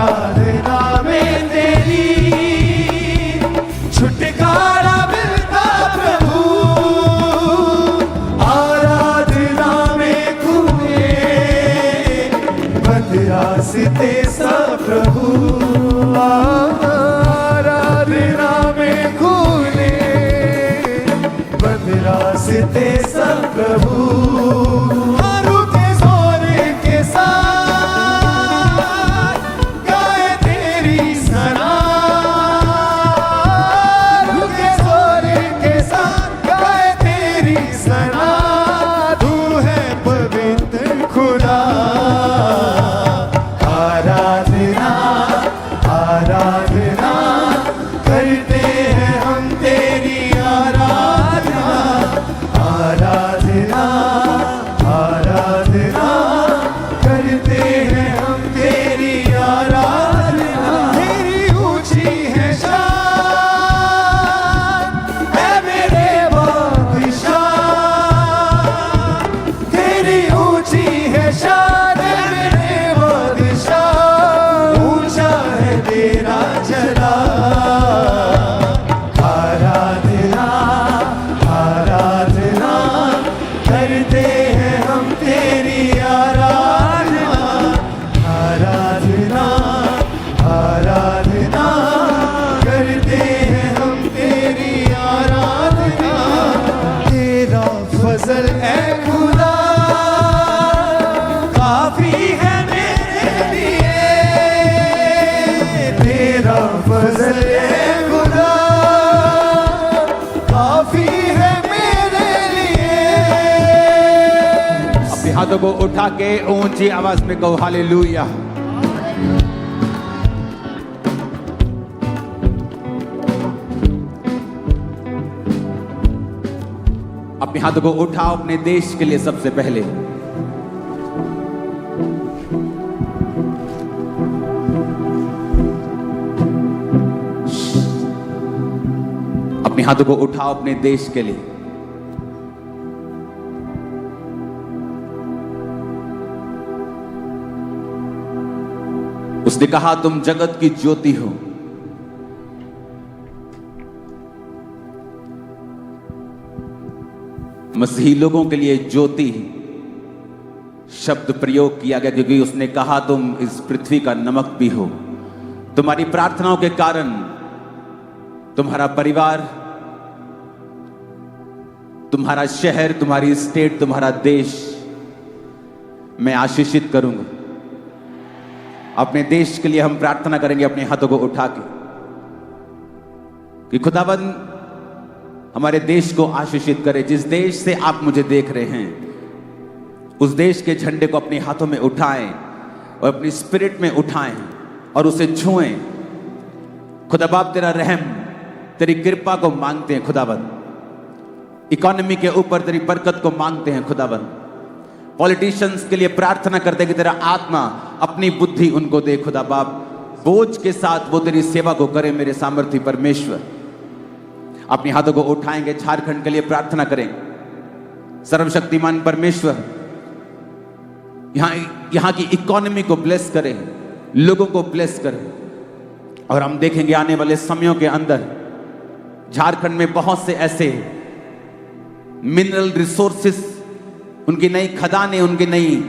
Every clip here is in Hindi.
आराधना में तेरी छुटकारा मिलता प्रभु, आराधना में खुले बंद रास्ते सब प्रभु, आराधना में खुले बंद रास्ते सब प्रभु। फजल है खुदा काफी है मेरे लिए, तेरा फजल है खुदा काफी है मेरे लिए। अपने हाथों को उठा के ऊंची आवाज में कहो हालेलुया। अपने हाथों को उठाओ अपने देश के लिए सबसे पहले। अपने हाथों को उठाओ अपने देश के लिए। उसने कहा तुम जगत की ज्योति हो। मसीही लोगों के लिए ज्योति शब्द प्रयोग किया गया क्योंकि उसने कहा तुम इस पृथ्वी का नमक भी हो। तुम्हारी प्रार्थनाओं के कारण तुम्हारा परिवार, तुम्हारा शहर, तुम्हारी स्टेट, तुम्हारा देश मैं आशीषित करूंगा। अपने देश के लिए हम प्रार्थना करेंगे अपने हाथों को उठा के कि खुदाबंद हमारे देश को आशीषित करे। जिस देश से आप मुझे देख रहे हैं उस देश के झंडे को अपने हाथों में उठाएं और अपनी स्पिरिट में उठाएं और उसे छुएं। खुदा बाप तेरा रहम, तेरी कृपा को मांगते हैं खुदाबंद। इकोनॉमी के ऊपर तेरी बरकत को मांगते हैं खुदाबंद। पॉलिटिशियंस के लिए प्रार्थना करते हैं कि तेरा आत्मा अपनी बुद्धि उनको दे खुदा बाप। बोझ के साथ वो तेरी सेवा को करे मेरे सामर्थ्य परमेश्वर। अपने हाथों को उठाएंगे, झारखंड के लिए प्रार्थना करें। सर्वशक्तिमान परमेश्वर यहां की इकोनॉमी को ब्लेस करें, लोगों को ब्लेस करें। और हम देखेंगे आने वाले समयों के अंदर झारखंड में बहुत से ऐसे मिनरल रिसोर्सेस, उनकी नई खदानें, उनकी नई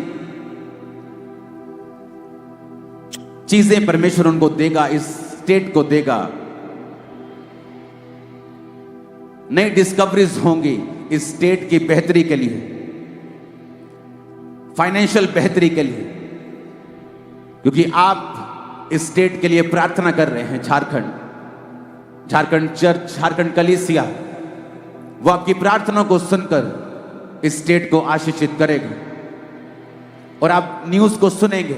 चीजें परमेश्वर उनको देगा, इस स्टेट को देगा। नई डिस्कवरीज होंगी इस स्टेट की बेहतरी के लिए, फाइनेंशियल बेहतरी के लिए, क्योंकि आप इस स्टेट के लिए प्रार्थना कर रहे हैं। झारखंड चर्च, झारखंड कलीसिया वो आपकी प्रार्थनाओं को सुनकर इस स्टेट को आशीषित करेगा। और आप न्यूज़ को सुनेंगे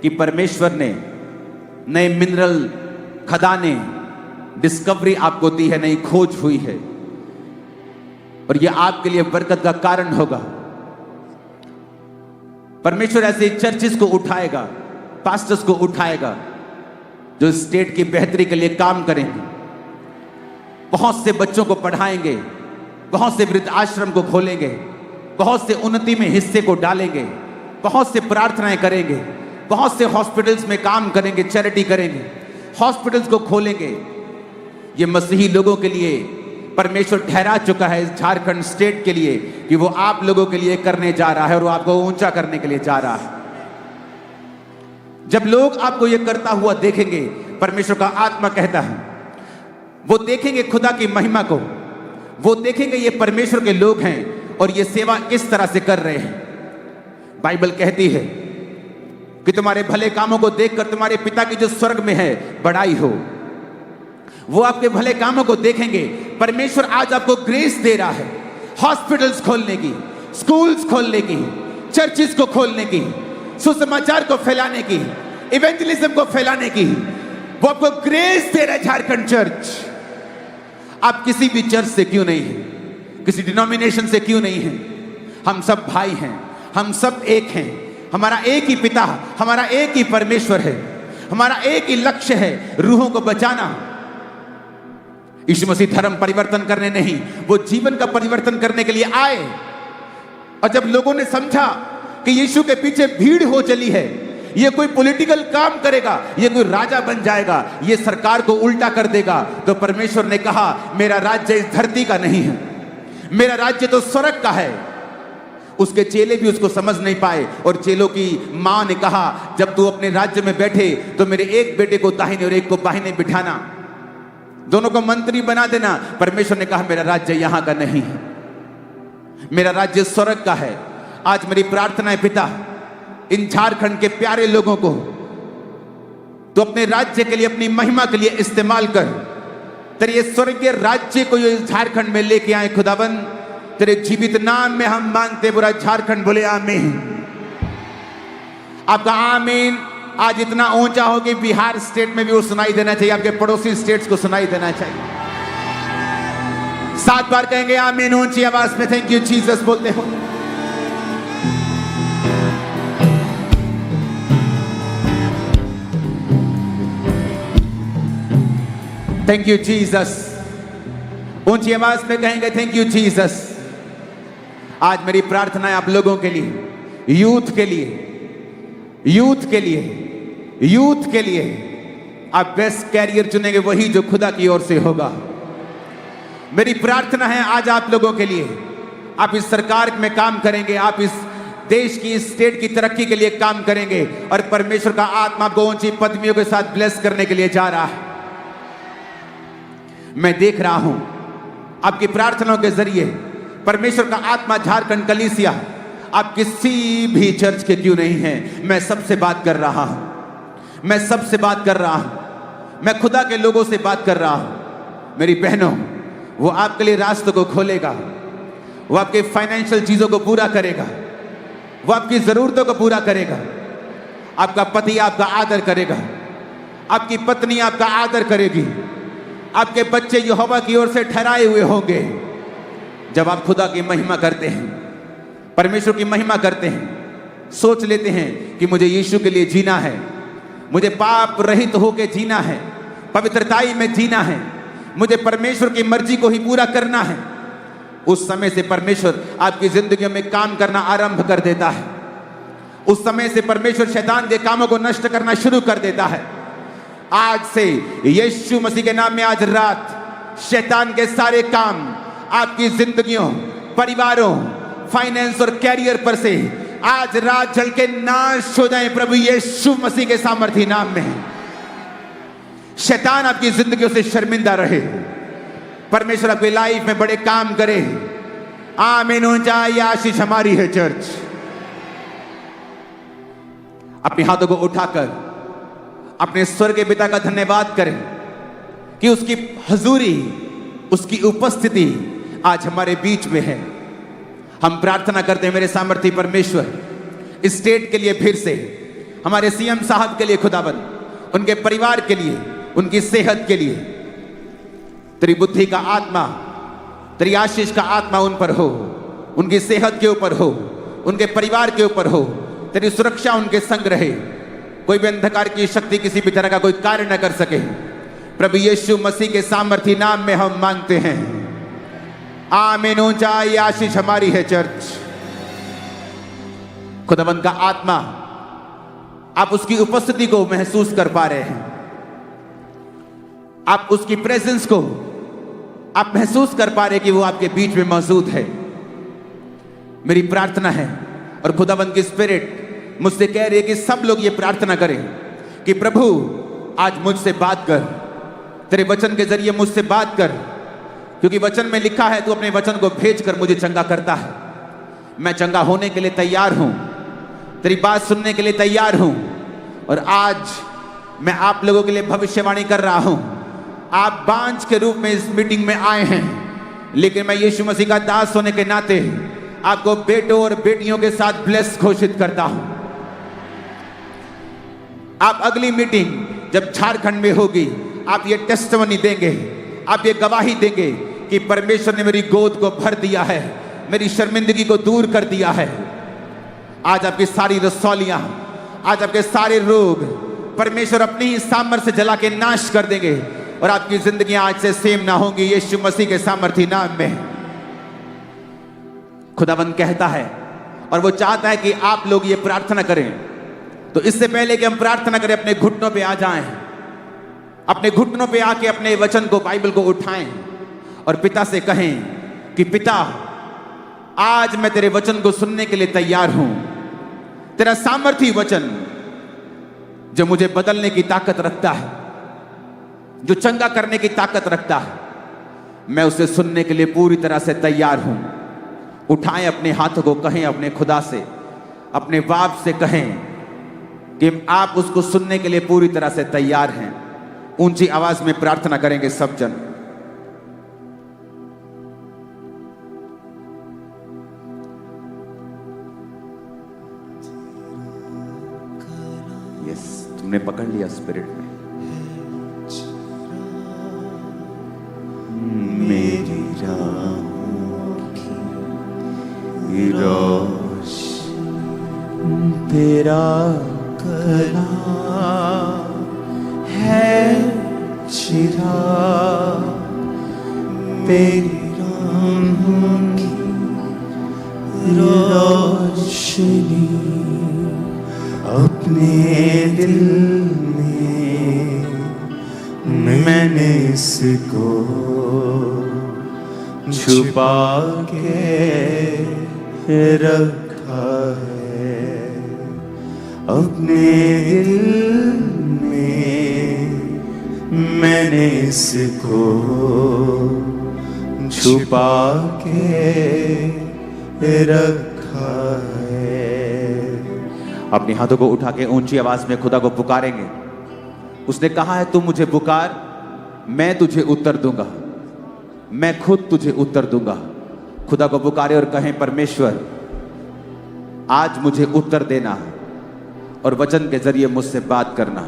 कि परमेश्वर ने नए मिनरल खदाने डिस्कवरी आपको दी है, नई खोज हुई है और यह आपके लिए बरकत का कारण होगा। परमेश्वर ऐसे चर्चेस को उठाएगा, पास्टर्स को उठाएगा जो स्टेट की बेहतरी के लिए काम करेंगे। बहुत से बच्चों को पढ़ाएंगे, बहुत से वृद्ध आश्रम को खोलेंगे, बहुत से उन्नति में हिस्से को डालेंगे, बहुत से प्रार्थनाएं करेंगे, बहुत से हॉस्पिटल्स में काम करेंगे, चैरिटी करेंगे, हॉस्पिटल्स को खोलेंगे। ये मसीही लोगों के लिए परमेश्वर ठहरा चुका है, इस झारखंड स्टेट के लिए, कि वो आप लोगों के लिए करने जा रहा है और वो आपको ऊंचा करने के लिए जा रहा है। जब लोग आपको ये करता हुआ देखेंगे, परमेश्वर का आत्मा कहता है, वो देखेंगे खुदा की महिमा को, वो देखेंगे ये परमेश्वर के लोग हैं और ये सेवा किस तरह से कर रहे हैं। बाइबल कहती है कि तुम्हारे भले कामों को देखकर तुम्हारे पिता की जो स्वर्ग में है बड़ाई हो। वो आपके भले कामों को देखेंगे। परमेश्वर आज आपको ग्रेस दे रहा है हॉस्पिटल्स खोलने की, स्कूल्स खोलने की, चर्चिस को खोलने की, सुसमाचार को फैलाने की, इवेंजलिज्म को फैलाने की। वो आपको ग्रेस दे रहा है झारखंड चर्च। आप किसी भी चर्च से क्यों नहीं हैं, किसी डिनोमिनेशन से क्यों नहीं हैं, हम सब भाई हैं, हम सब एक हैं। हमारा एक ही पिता, हमारा एक ही परमेश्वर है, हमारा एक ही लक्ष्य है, रूहों को बचाना। यीशु मसीह धर्म परिवर्तन करने नहीं, वो जीवन का परिवर्तन करने के लिए आए। और जब लोगों ने समझा कि यीशु के पीछे भीड़ हो चली है, ये कोई पॉलिटिकल काम करेगा, ये कोई राजा बन जाएगा, ये सरकार को उल्टा कर देगा, तो परमेश्वर ने कहा मेरा राज्य इस धरती का नहीं है, मेरा राज्य तो स्वर्ग का है। उसके चेले भी उसको समझ नहीं पाए और चेलों की मां ने कहा जब तू अपने राज्य में बैठे तो मेरे एक बेटे को दाहिने और एक को बाहिने बिठाना, दोनों को मंत्री बना देना। परमेश्वर ने कहा मेरा राज्य यहां का नहीं है, मेरा राज्य स्वर्ग का है। आज मेरी प्रार्थना है पिता, इन झारखंड के प्यारे लोगों को तो अपने राज्य के लिए, अपनी महिमा के लिए इस्तेमाल कर। तेरे ये स्वर्गीय राज्य को जो इस झारखंड में लेके आए खुदाबंद, तेरे जीवित नाम में हम मांगते, पूरा झारखंड बोले आमीन। आपका आमीन आज इतना ऊंचा हो कि बिहार स्टेट में भी वो सुनाई देना चाहिए, आपके पड़ोसी स्टेट्स को सुनाई देना चाहिए। 7 बार कहेंगे आमीन ऊंची आवाज में। थैंक यू जीसस बोलते हो। Thank you Jesus. ऊंची आवाज में कहेंगे थैंक यू जीसस। आज मेरी प्रार्थना है आप लोगों के लिए, यूथ के लिए, यूथ के लिए, यूथ के लिए। आप बेस्ट कैरियर चुनेंगे वही जो खुदा की ओर से होगा। मेरी प्रार्थना है आज आप लोगों के लिए, आप इस सरकार में काम करेंगे, आप इस देश की, इस स्टेट की तरक्की के लिए काम करेंगे और परमेश्वर का आत्मा आपको ऊंची पदवियों के साथ ब्लेस करने के लिए जा रहा है। मैं देख रहा हूं आपकी प्रार्थनाओं के जरिए परमेश्वर का आत्मा झारखंड कलीसिया, आप किसी भी चर्च के क्यों नहीं हैं, मैं सबसे बात कर रहा हूं, मैं सबसे बात कर रहा हूं, मैं खुदा के लोगों से बात कर रहा हूं। मेरी बहनों, वो आपके लिए रास्तों को खोलेगा, वो आपके फाइनेंशियल चीजों को पूरा करेगा, वो आपकी जरूरतों को पूरा करेगा। आपका पति आपका आदर करेगा, आपकी पत्नी आपका आदर करेगी, आपके बच्चे यहोवा की ओर से ठहराए हुए होंगे। जब आप खुदा की महिमा करते हैं, परमेश्वर की महिमा करते हैं, सोच लेते हैं कि मुझे यीशु के लिए जीना है, मुझे पाप रहित होकर जीना है, पवित्रताई में जीना है, मुझे परमेश्वर की मर्जी को ही पूरा करना है, उस समय से परमेश्वर आपकी जिंदगी में काम करना आरंभ कर देता है। उस समय से परमेश्वर शैतान के कामों को नष्ट करना शुरू कर देता है। आज से यीशु मसीह के नाम में आज रात शैतान के सारे काम आपकी जिंदगियों, परिवारों, फाइनेंस और कैरियर पर से आज रात जल के नाश हो जाएं प्रभु यीशु मसीह के सामर्थी नाम में। शैतान आपकी जिंदगियों से शर्मिंदा रहे, परमेश्वर आपकी लाइफ में बड़े काम करे। आमीन। ऊंचा ये आशीष हमारी है चर्च। अपने हाथों को उठाकर अपने स्वर्गीय पिता का धन्यवाद करें कि उसकी हजूरी, उसकी उपस्थिति आज हमारे बीच में है। हम प्रार्थना करते हैं मेरे सामर्थी परमेश्वर, इस स्टेट के लिए फिर से, हमारे सीएम साहब के लिए खुदाबंद, उनके परिवार के लिए, उनकी सेहत के लिए, तेरी बुद्धि का आत्मा, तेरी आशीष का आत्मा उन पर हो, उनकी सेहत के ऊपर हो, उनके परिवार के ऊपर हो, तेरी सुरक्षा उनके संग रहे। कोई भी अंधकार की शक्ति किसी भी तरह का कोई कार्य न कर सके। प्रभु यीशु मसीह के सामर्थी नाम में हम मांगते हैं। आमीन। ऊंचा ये आशीष हमारी है चर्च। खुदावंद का आत्मा आप उसकी उपस्थिति को महसूस कर पा रहे हैं, आप उसकी प्रेजेंस को आप महसूस कर पा रहे हैं कि वो आपके बीच में मौजूद है। मेरी प्रार्थना है और खुदावंद की स्पिरिट मुझसे कह रही है कि सब लोग ये प्रार्थना करें कि प्रभु आज मुझसे बात कर, तेरे वचन के जरिए मुझसे बात कर, क्योंकि वचन में लिखा है तू अपने वचन को भेज कर मुझे चंगा करता है। मैं चंगा होने के लिए तैयार हूं, तेरी बात सुनने के लिए तैयार हूं। और आज मैं आप लोगों के लिए भविष्यवाणी कर रहा हूं। आप बांझ के रूप में इस मीटिंग में आए हैं, लेकिन मैं यीशु मसीह का दास होने के नाते आपको बेटों और बेटियों के साथ ब्लेस घोषित करता हूं। आप अगली मीटिंग जब झारखंड में होगी, आप ये टेस्टिमनी देंगे, आप ये गवाही देंगे कि परमेश्वर ने मेरी गोद को भर दिया है, मेरी शर्मिंदगी को दूर कर दिया है। आज आपकी सारी रसौलियां, आज आपके सारे रोग परमेश्वर अपनी ही सामर्थ से जला के नाश कर देंगे और आपकी जिंदगी आज से सेम ना होंगी, यीशु मसीह के सामर्थी नाम में। खुदावंद कहता है और वो चाहता है कि आप लोग ये प्रार्थना करें। तो इससे पहले कि हम प्रार्थना करें, अपने घुटनों पे आ जाएं, अपने घुटनों पे आके अपने वचन को, बाइबल को उठाएं और पिता से कहें कि पिता, आज मैं तेरे वचन को सुनने के लिए तैयार हूं। तेरा सामर्थी वचन जो मुझे बदलने की ताकत रखता है, जो चंगा करने की ताकत रखता है, मैं उसे सुनने के लिए पूरी तरह से तैयार हूं। उठाएं अपने हाथों को, कहें अपने खुदा से, अपने बाप से कहें कि आप उसको सुनने के लिए पूरी तरह से तैयार हैं। ऊंची आवाज में प्रार्थना करेंगे सब जन। यस, तुमने पकड़ लिया स्पिरिट में। मेरी तेरा कलाम है चिराग, तेरी राहों की रोशनी अपने दिल में मैंने इसको छुपा के रखा है। अपने दिल में मैंने इसको छुपा के रखा है। अपने हाथों को उठा के ऊंची आवाज में खुदा को पुकारेंगे। उसने कहा है तू मुझे पुकार, मैं तुझे उत्तर दूंगा, मैं खुद तुझे उत्तर दूंगा। खुदा को पुकारे और कहें, परमेश्वर आज मुझे उत्तर देना और वचन के जरिए मुझसे बात करना।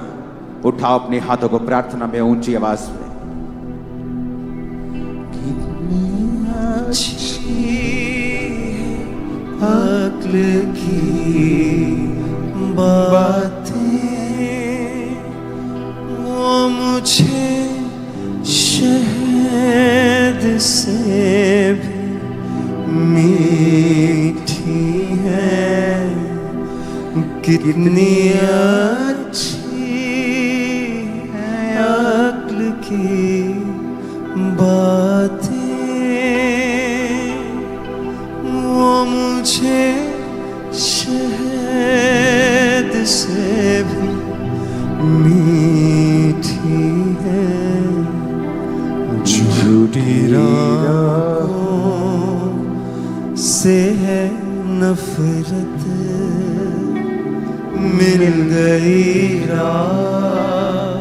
उठाओ अपने हाथों को प्रार्थना में ऊंची आवाज में। अक्ल की बातें वो मुझे शहद से भी मीठी है। कितनी अच्छी है अक्ल की बातें, वो मुझे शहद से भी मीठी है। झूठी राहों से है नफरत, मिल गई राह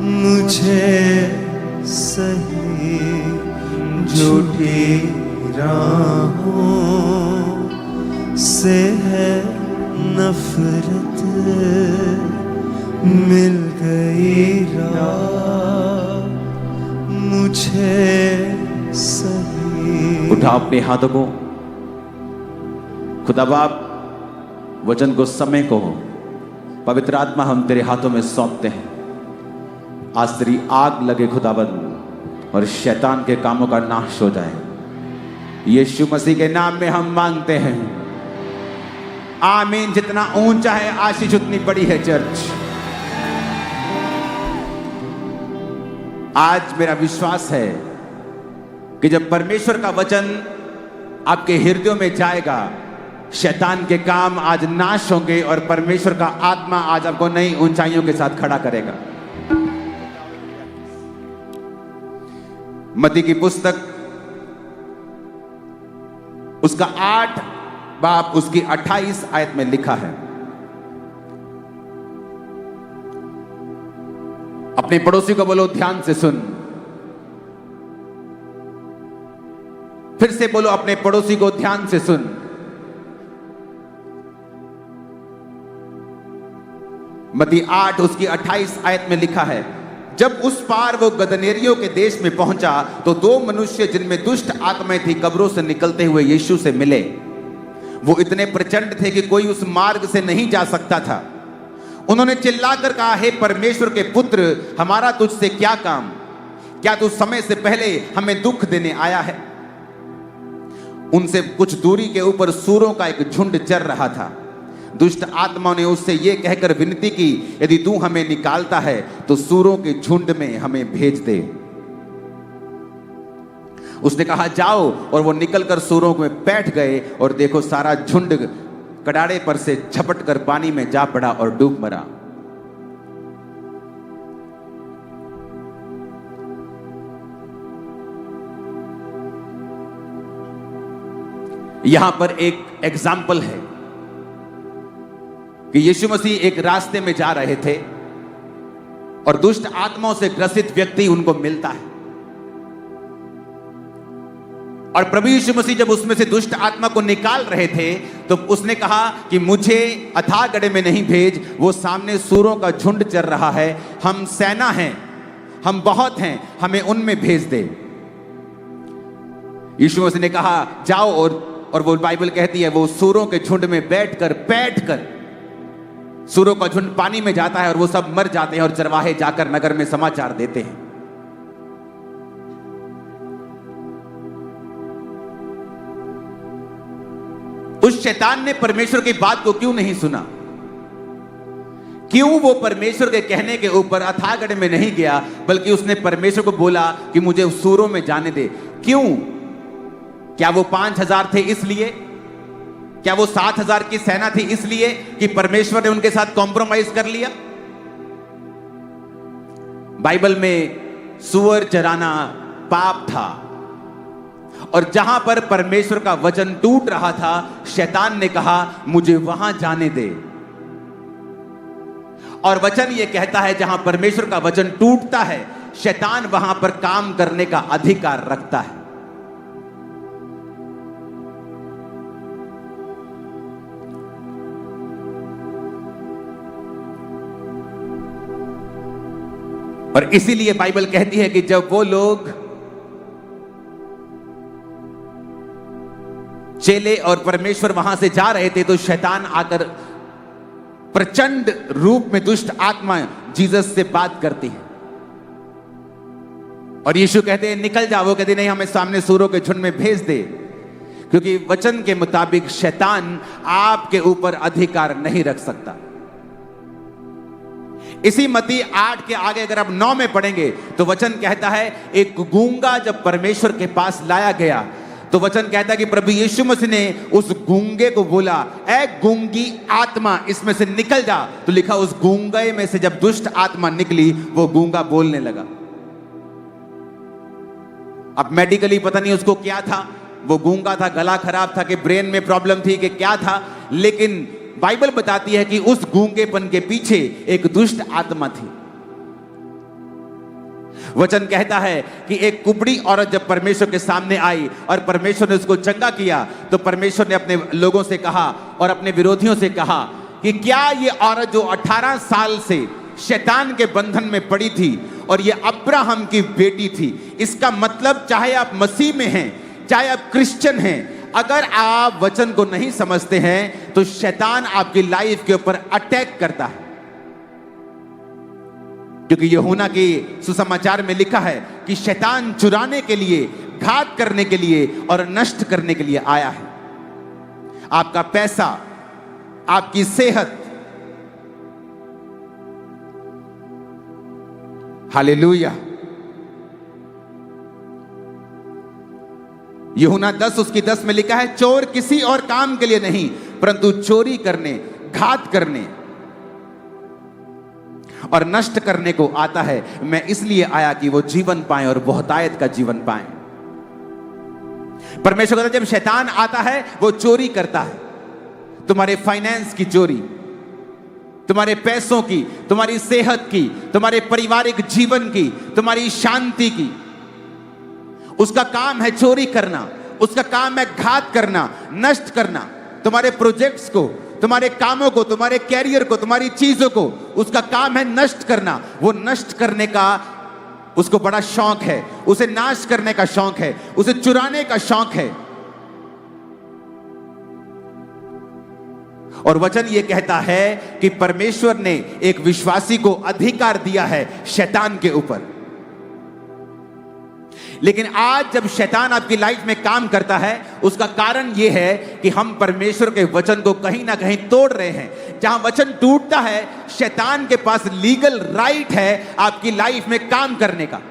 मुझे सही। झूठी राहों से है नफरत, मिल गई राह मुझे सही। उठा अपने हाथों को। खुदा बाप, वचन को, समय को, पवित्र आत्मा हम तेरे हाथों में सौंपते हैं। आज तेरी आग लगे खुदाबंद और शैतान के कामों का नाश हो जाए। यीशु मसीह के नाम में हम मांगते हैं, आमीन। जितना ऊंचा है आशीष उतनी बड़ी है चर्च। आज मेरा विश्वास है कि जब परमेश्वर का वचन आपके हृदयों में जाएगा, शैतान के काम आज नाश होंगे और परमेश्वर का आत्मा आज आपको नई ऊंचाइयों के साथ खड़ा करेगा। मत्ती की पुस्तक उसका 8 बाब उसकी 28 आयत में लिखा है, अपने पड़ोसी को बोलो ध्यान से सुन। फिर से बोलो अपने पड़ोसी को ध्यान से सुन। मत्ती 8 उसकी 28 आयत में लिखा है, जब उस पार वो गदनेरियों के देश में पहुंचा तो 2 मनुष्य जिनमें दुष्ट आत्माएं थी कब्रों से निकलते हुए यीशु से मिले। वो इतने प्रचंड थे कि कोई उस मार्ग से नहीं जा सकता था। उन्होंने चिल्लाकर कहा, हे परमेश्वर के पुत्र, हमारा तुझसे क्या काम? क्या तू समय से पहले हमें दुख देने आया है? उनसे कुछ दूरी के ऊपर सूरों का एक झुंड चर रहा था। दुष्ट आत्माओं ने उससे यह कहकर विनती की, यदि तू हमें निकालता है तो सूरों के झुंड में हमें भेज दे। उसने कहा, जाओ। और वो निकलकर सूरों में बैठ गए और देखो सारा झुंड कड़ाड़े पर से झपट कर पानी में जा पड़ा और डूब मरा। यहां पर एक एग्जाम्पल है कि यीशु मसीह एक रास्ते में जा रहे थे और दुष्ट आत्माओं से ग्रसित व्यक्ति उनको मिलता है और प्रभु यीशु मसीह जब उसमें से दुष्ट आत्मा को निकाल रहे थे तो उसने कहा कि मुझे अथाह गड्ढे में नहीं भेज, वो सामने सूरों का झुंड चल रहा है, हम सेना हैं, हम बहुत हैं, हमें उनमें भेज दे। यीशु मसीह ने कहा जाओ और वो बाइबल कहती है वो सूरों के झुंड में बैठकर सूरों का झुंड पानी में जाता है और वो सब मर जाते हैं और चरवाहे जाकर नगर में समाचार देते हैं। उस शैतान ने परमेश्वर की बात को क्यों नहीं सुना? क्यों वो परमेश्वर के कहने के ऊपर अथाह गड्ढे में नहीं गया, बल्कि उसने परमेश्वर को बोला कि मुझे सूरों में जाने दे? क्यों? क्या वो 5000 थे इसलिए? क्या वो 7000 की सेना थी इसलिए कि परमेश्वर ने उनके साथ कॉम्प्रोमाइज कर लिया? बाइबल में सूअर चराना पाप था और जहां पर परमेश्वर का वचन टूट रहा था, शैतान ने कहा मुझे वहां जाने दे। और वचन यह कहता है जहां परमेश्वर का वचन टूटता है, शैतान वहां पर काम करने का अधिकार रखता है। और इसीलिए बाइबल कहती है कि जब वो लोग चेले और परमेश्वर वहां से जा रहे थे तो शैतान आकर प्रचंड रूप में दुष्ट आत्मा जीसस से बात करती है और यीशु कहते हैं निकल जाओ। वो कहते नहीं, हमें सामने सूरों के झुंड में भेज दे, क्योंकि वचन के मुताबिक शैतान आपके ऊपर अधिकार नहीं रख सकता। इसी मत्ती 8 के आगे अगर आप 9 में पढ़ेंगे तो वचन कहता है एक गूंगा जब परमेश्वर के पास लाया गया तो वचन कहता है कि प्रभु यीशु मसीह ने उस गूंगे को बोला, ऐ गूंगी आत्मा इसमें से निकल जा। तो लिखा उस गूंगे में से जब दुष्ट आत्मा निकली वो गूंगा बोलने लगा। अब मेडिकली पता नहीं उसको क्या था, वो गूंगा था, गला खराब था कि ब्रेन में प्रॉब्लम थी कि क्या था, लेकिन बाइबल बताती है कि उस गूंगेपन के पीछे एक दुष्ट आत्मा थी। वचन कहता है कि एक कुबड़ी औरत जब परमेश्वर के सामने आई और परमेश्वर ने उसको चंगा किया तो परमेश्वर ने अपने लोगों से कहा और अपने विरोधियों से कहा कि क्या ये औरत जो 18 साल से शैतान के बंधन में पड़ी थी और ये अब्राहम की बेटी थी, इसका मतलब चाहे आप मसीह में हैं, चाहे आप क्रिश्चियन हैं, अगर आप वचन को नहीं समझते हैं तो शैतान आपकी लाइफ के ऊपर अटैक करता है। क्योंकि यूहन्ना की सुसमाचार में लिखा है कि शैतान चुराने के लिए, घात करने के लिए और नष्ट करने के लिए आया है। आपका पैसा, आपकी सेहत। हालेलुया। यूहन्ना 10 उसकी 10 में लिखा है, चोर किसी और काम के लिए नहीं परंतु चोरी करने, घात करने और नष्ट करने को आता है। मैं इसलिए आया कि वो जीवन पाए और बहुतायत का जीवन पाए। परमेश्वर कहता है, जब शैतान आता है वो चोरी करता है। तुम्हारे फाइनेंस की चोरी, तुम्हारे पैसों की, तुम्हारी सेहत की, तुम्हारे पारिवारिक जीवन की, तुम्हारी शांति की। उसका काम है चोरी करना, उसका काम है घात करना, नष्ट करना। तुम्हारे प्रोजेक्ट्स को, तुम्हारे कामों को, तुम्हारे कैरियर को, तुम्हारी चीजों को, उसका काम है नष्ट करना। वो नष्ट करने का उसको बड़ा शौक है, उसे नाश करने का शौक है, उसे चुराने का शौक है। और वचन ये कहता है कि परमेश्वर ने एक विश्वासी को अधिकार दिया है शैतान के ऊपर। लेकिन आज जब शैतान आपकी लाइफ में काम करता है, उसका कारण यह है कि हम परमेश्वर के वचन को कहीं ना कहीं तोड़ रहे हैं। जहां वचन टूटता है, शैतान के पास लीगल राइट है आपकी लाइफ में काम करने का।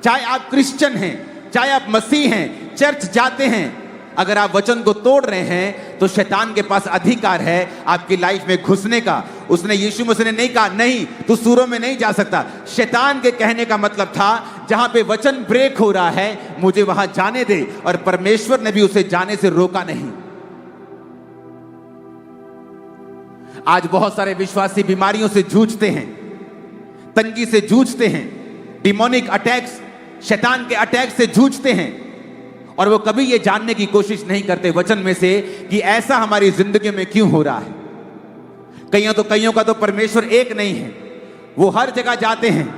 चाहे आप क्रिश्चियन हैं, चाहे आप मसीह हैं, चर्च जाते हैं, अगर आप वचन को तोड़ रहे हैं तो शैतान के पास अधिकार है आपकी लाइफ में घुसने का। उसने, यीशु मसीह ने नहीं कहा नहीं तू सूरों में नहीं जा सकता। शैतान के कहने का मतलब था जहां पे वचन ब्रेक हो रहा है मुझे वहां जाने दे, और परमेश्वर ने भी उसे जाने से रोका नहीं। आज बहुत सारे विश्वासी बीमारियों से जूझते हैं, तंगी से जूझते हैं, डिमोनिक अटैक्स, शैतान के अटैक से जूझते हैं, और वो कभी ये जानने की कोशिश नहीं करते वचन में से कि ऐसा हमारी जिंदगी में क्यों हो रहा है। कईयों का तो परमेश्वर एक नहीं है, वो हर जगह जाते हैं,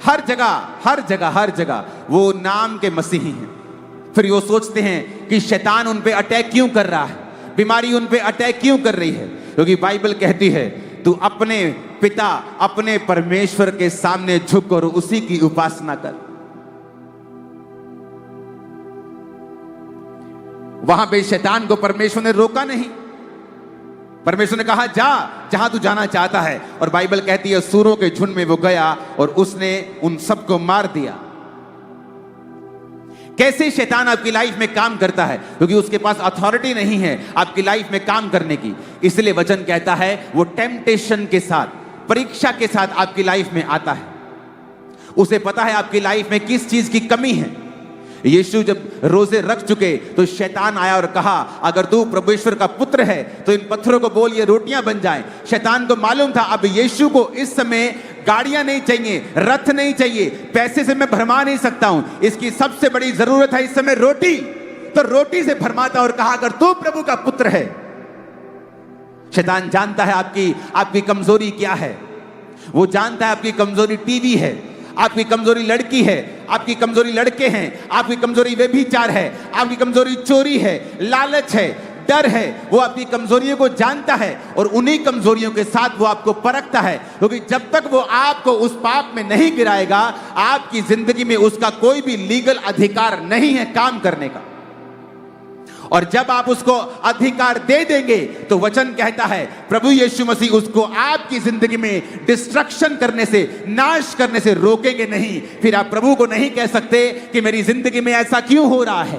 हर जगह वो नाम के मसीही हैं। फिर वो सोचते हैं कि शैतान उन पे अटैक क्यों कर रहा है, बीमारी उन पे अटैक क्यों कर रही है, क्योंकि बाइबल कहती है तू अपने पिता, अपने परमेश्वर के सामने झुक और उसी की उपासना कर। वहां पे शैतान को परमेश्वर ने रोका नहीं। परमेश्वर ने कहा जा जहां तू जाना चाहता है, और बाइबल कहती है सूरों के झुंड में वो गया और उसने उन सबको मार दिया। कैसे शैतान आपकी लाइफ में काम करता है? क्योंकि उसके पास अथॉरिटी नहीं है आपकी लाइफ में काम करने की। इसलिए वचन कहता है वो टेम्पटेशन के साथ, परीक्षा के साथ आपकी लाइफ में आता है। उसे पता है आपकी लाइफ में किस चीज की कमी है। यीशु जब रोजे रख चुके तो शैतान आया और कहा अगर तू परमेश्वर का पुत्र है तो इन पत्थरों को बोल ये रोटियां बन जाएं। शैतान को मालूम था अब यीशु को इस समय गाड़ियां नहीं चाहिए, रथ नहीं चाहिए, पैसे से मैं भरमा नहीं सकता हूं, इसकी सबसे बड़ी जरूरत है इस समय रोटी। तो रोटी से भरमाता और कहा अगर तू प्रभु का पुत्र है। शैतान जानता है आपकी कमजोरी क्या है। वो जानता है आपकी कमजोरी टीवी है, आपकी कमजोरी लड़की है, आपकी कमजोरी लड़के हैं, आपकी कमजोरी व्यभिचार है, आपकी कमजोरी चोरी है, लालच है, डर है। वो आपकी कमजोरियों को जानता है और उन्हीं कमजोरियों के साथ वो आपको परखता है, क्योंकि जब तक वो आपको उस पाप में नहीं गिराएगा आपकी जिंदगी में उसका कोई भी लीगल अधिकार नहीं है काम करने का। और जब आप उसको अधिकार दे देंगे तो वचन कहता है प्रभु यीशु मसीह उसको आपकी जिंदगी में डिस्ट्रक्शन करने से, नाश करने से रोकेंगे नहीं। फिर आप प्रभु को नहीं कह सकते कि मेरी जिंदगी में ऐसा क्यों हो रहा है।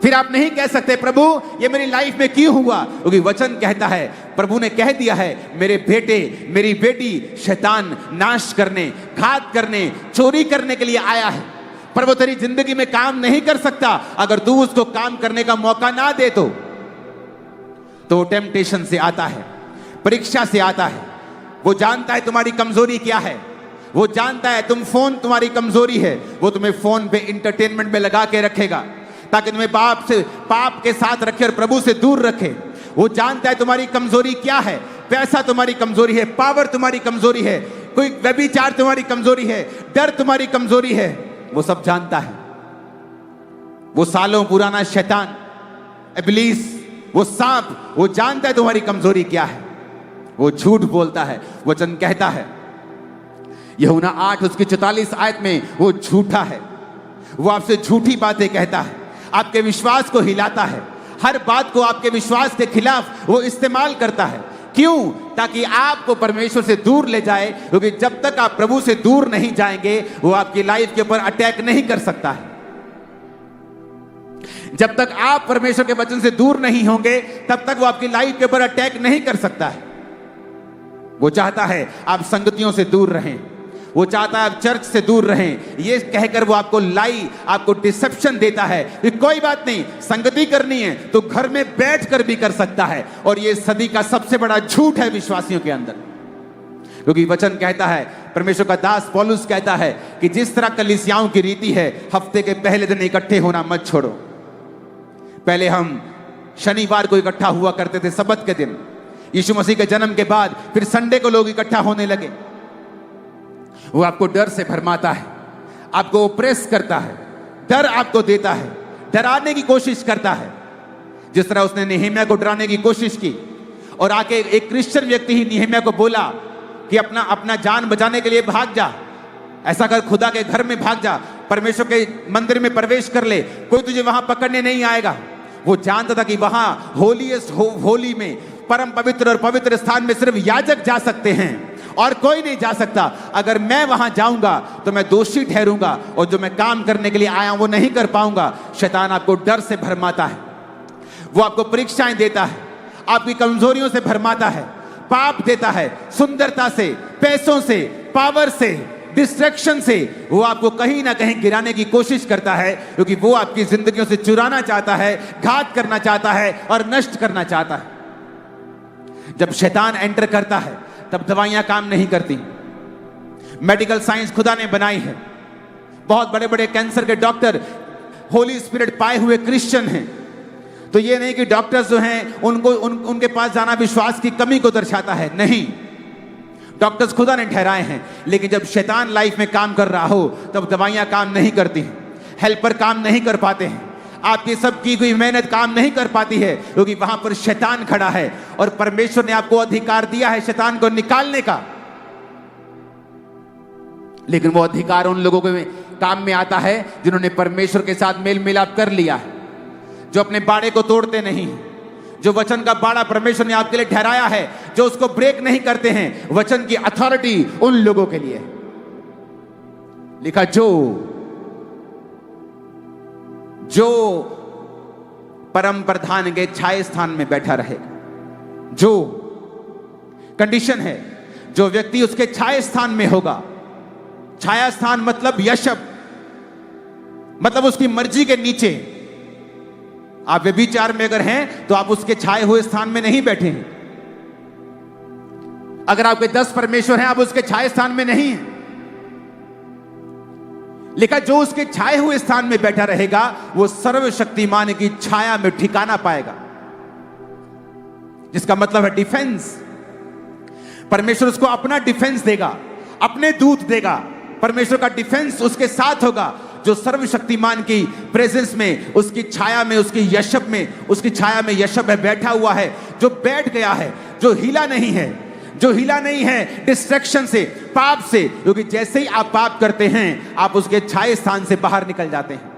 फिर आप नहीं कह सकते प्रभु ये मेरी लाइफ में क्यों हुआ, क्योंकि वचन कहता है, प्रभु ने कह दिया है मेरे बेटे मेरी बेटी शैतान नाश करने, घात करने, चोरी करने के लिए आया है। पर वो तेरी जिंदगी में काम नहीं कर सकता अगर तू उसको काम करने का मौका ना दे तो टेम्पटेशन से आता है, परीक्षा से आता है। वो जानता है तुम्हारी कमजोरी क्या है, वो जानता है फोन तुम्हारी कमजोरी है, वो तुम्हें फोन पे इंटरटेनमेंट में लगा के रखेगा ताकि तुम्हें पाप के साथ रखे और प्रभु से दूर रखे। वो जानता है तुम्हारी कमजोरी क्या है, पैसा तुम्हारी कमजोरी है, पावर तुम्हारी कमजोरी है, कोई व्यभिचार तुम्हारी कमजोरी है, डर तुम्हारी कमजोरी है। वो सब जानता है। वो सालों पुराना शैतान, इब्लीस, वो सांप, वो जानता है तुम्हारी कमजोरी क्या है। वो झूठ बोलता है। वचन कहता है यूहन्ना 8 उसकी 44 आयत में वो झूठा है, वो आपसे झूठी बातें कहता है, आपके विश्वास को हिलाता है, हर बात को आपके विश्वास के खिलाफ वो इस्तेमाल करता है। क्यों? ताकि आपको परमेश्वर से दूर ले जाए, क्योंकि जब तक आप प्रभु से दूर नहीं जाएंगे वो आपकी लाइफ के ऊपर अटैक नहीं कर सकता है। जब तक आप परमेश्वर के वचन से दूर नहीं होंगे तब तक वो आपकी लाइफ के ऊपर अटैक नहीं कर सकता है। वो चाहता है आप संगतियों से दूर रहें, वो चाहता है आप चर्च से दूर रहें। ये कहकर वो आपको डिसेप्शन देता है कि कोई बात नहीं, संगति करनी है तो घर में बैठकर भी कर सकता है। और ये सदी का सबसे बड़ा झूठ है विश्वासियों के अंदर, क्योंकि वचन कहता है, परमेश्वर का दास पौलुस कहता है कि जिस तरह कलीसियाओं की रीति है, हफ्ते के पहले दिन इकट्ठे होना मत छोड़ो। पहले हम शनिवार को इकट्ठा हुआ करते थे, सबत के दिन। यीशु मसीह के जन्म के बाद फिर संडे को लोग इकट्ठा होने लगे। वो आपको डर से भरमाता है, आपको ओप्रेस करता है, डर आपको देता है, डराने की कोशिश करता है। जिस तरह उसने नेहेमिया को डराने की कोशिश की और आके एक क्रिश्चियन व्यक्ति ही नेहेमिया को बोला कि अपना जान बचाने के लिए भाग जा, ऐसा कर, खुदा के घर में भाग जा, परमेश्वर के मंदिर में प्रवेश कर ले, कोई तुझे वहां पकड़ने नहीं आएगा। वो जानता था कि वहां होली में, परम पवित्र और पवित्र स्थान में सिर्फ याजक जा सकते हैं और कोई नहीं जा सकता। अगर मैं वहां जाऊंगा तो मैं दोषी ठहरूंगा और जो मैं काम करने के लिए आया हूं वो नहीं कर पाऊंगा। शैतान आपको डर से भरमाता है, वो आपको परीक्षाएं देता है, आपकी कमजोरियों से भरमाता है, पाप देता है, सुंदरता से, पैसों से, पावर से, डिस्ट्रैक्शन से वो आपको कहीं ना कहीं गिराने की कोशिश करता है, क्योंकि वो आपकी जिंदगियों से चुराना चाहता है, घात करना चाहता है और नष्ट करना चाहता है। जब शैतान एंटर करता है तब दवाइयां काम नहीं करती। मेडिकल साइंस खुदा ने बनाई है, बहुत बड़े बड़े कैंसर के डॉक्टर होली स्पिरिट पाए हुए क्रिश्चियन हैं। तो ये नहीं कि डॉक्टर्स जो हैं उनके पास जाना विश्वास की कमी को दर्शाता है, नहीं, डॉक्टर्स खुदा ने ठहराए हैं। लेकिन जब शैतान लाइफ में काम कर रहा हो तब दवाइयां काम नहीं करती हैं, हेल्पर काम नहीं कर पाते हैं, आपकी सब की हुई मेहनत काम नहीं कर पाती है, क्योंकि वहां पर शैतान खड़ा है। और परमेश्वर ने आपको अधिकार दिया है शैतान को निकालने का, लेकिन वो अधिकार उन लोगों के काम में आता है जिन्होंने परमेश्वर के साथ मेल मिलाप कर लिया है, जो अपने बाड़े को तोड़ते नहीं, जो वचन का बाड़ा परमेश्वर ने आपके लिए ठहराया है, जो उसको ब्रेक नहीं करते हैं। वचन की अथॉरिटी उन लोगों के लिए लिखा, जो परम प्रधान के छाया स्थान में बैठा रहेगा। जो कंडीशन है, जो व्यक्ति उसके छाया स्थान में होगा, छाया स्थान मतलब यशब, मतलब उसकी मर्जी के नीचे। आप व्यभिचार में अगर हैं तो आप उसके छाए हुए स्थान में नहीं बैठे हैं। अगर आपके 10 परमेश्वर हैं, आप उसके छाए स्थान में नहीं हैं। लिखा, जो उसके छाए हुए स्थान में बैठा रहेगा वो सर्वशक्तिमान की छाया में ठिकाना पाएगा, जिसका मतलब है डिफेंस। परमेश्वर उसको अपना डिफेंस देगा, अपने दूत देगा, परमेश्वर का डिफेंस उसके साथ होगा। जो सर्वशक्तिमान की प्रेजेंस में, उसकी छाया में, उसकी यशब में, उसकी छाया में यशब है, बैठा हुआ है, जो बैठ गया है, जो हिला नहीं है, जो हिला नहीं है डिस्ट्रैक्शन से, पाप से, क्योंकि जैसे ही आप पाप करते हैं आप उसके छाये स्थान से बाहर निकल जाते हैं।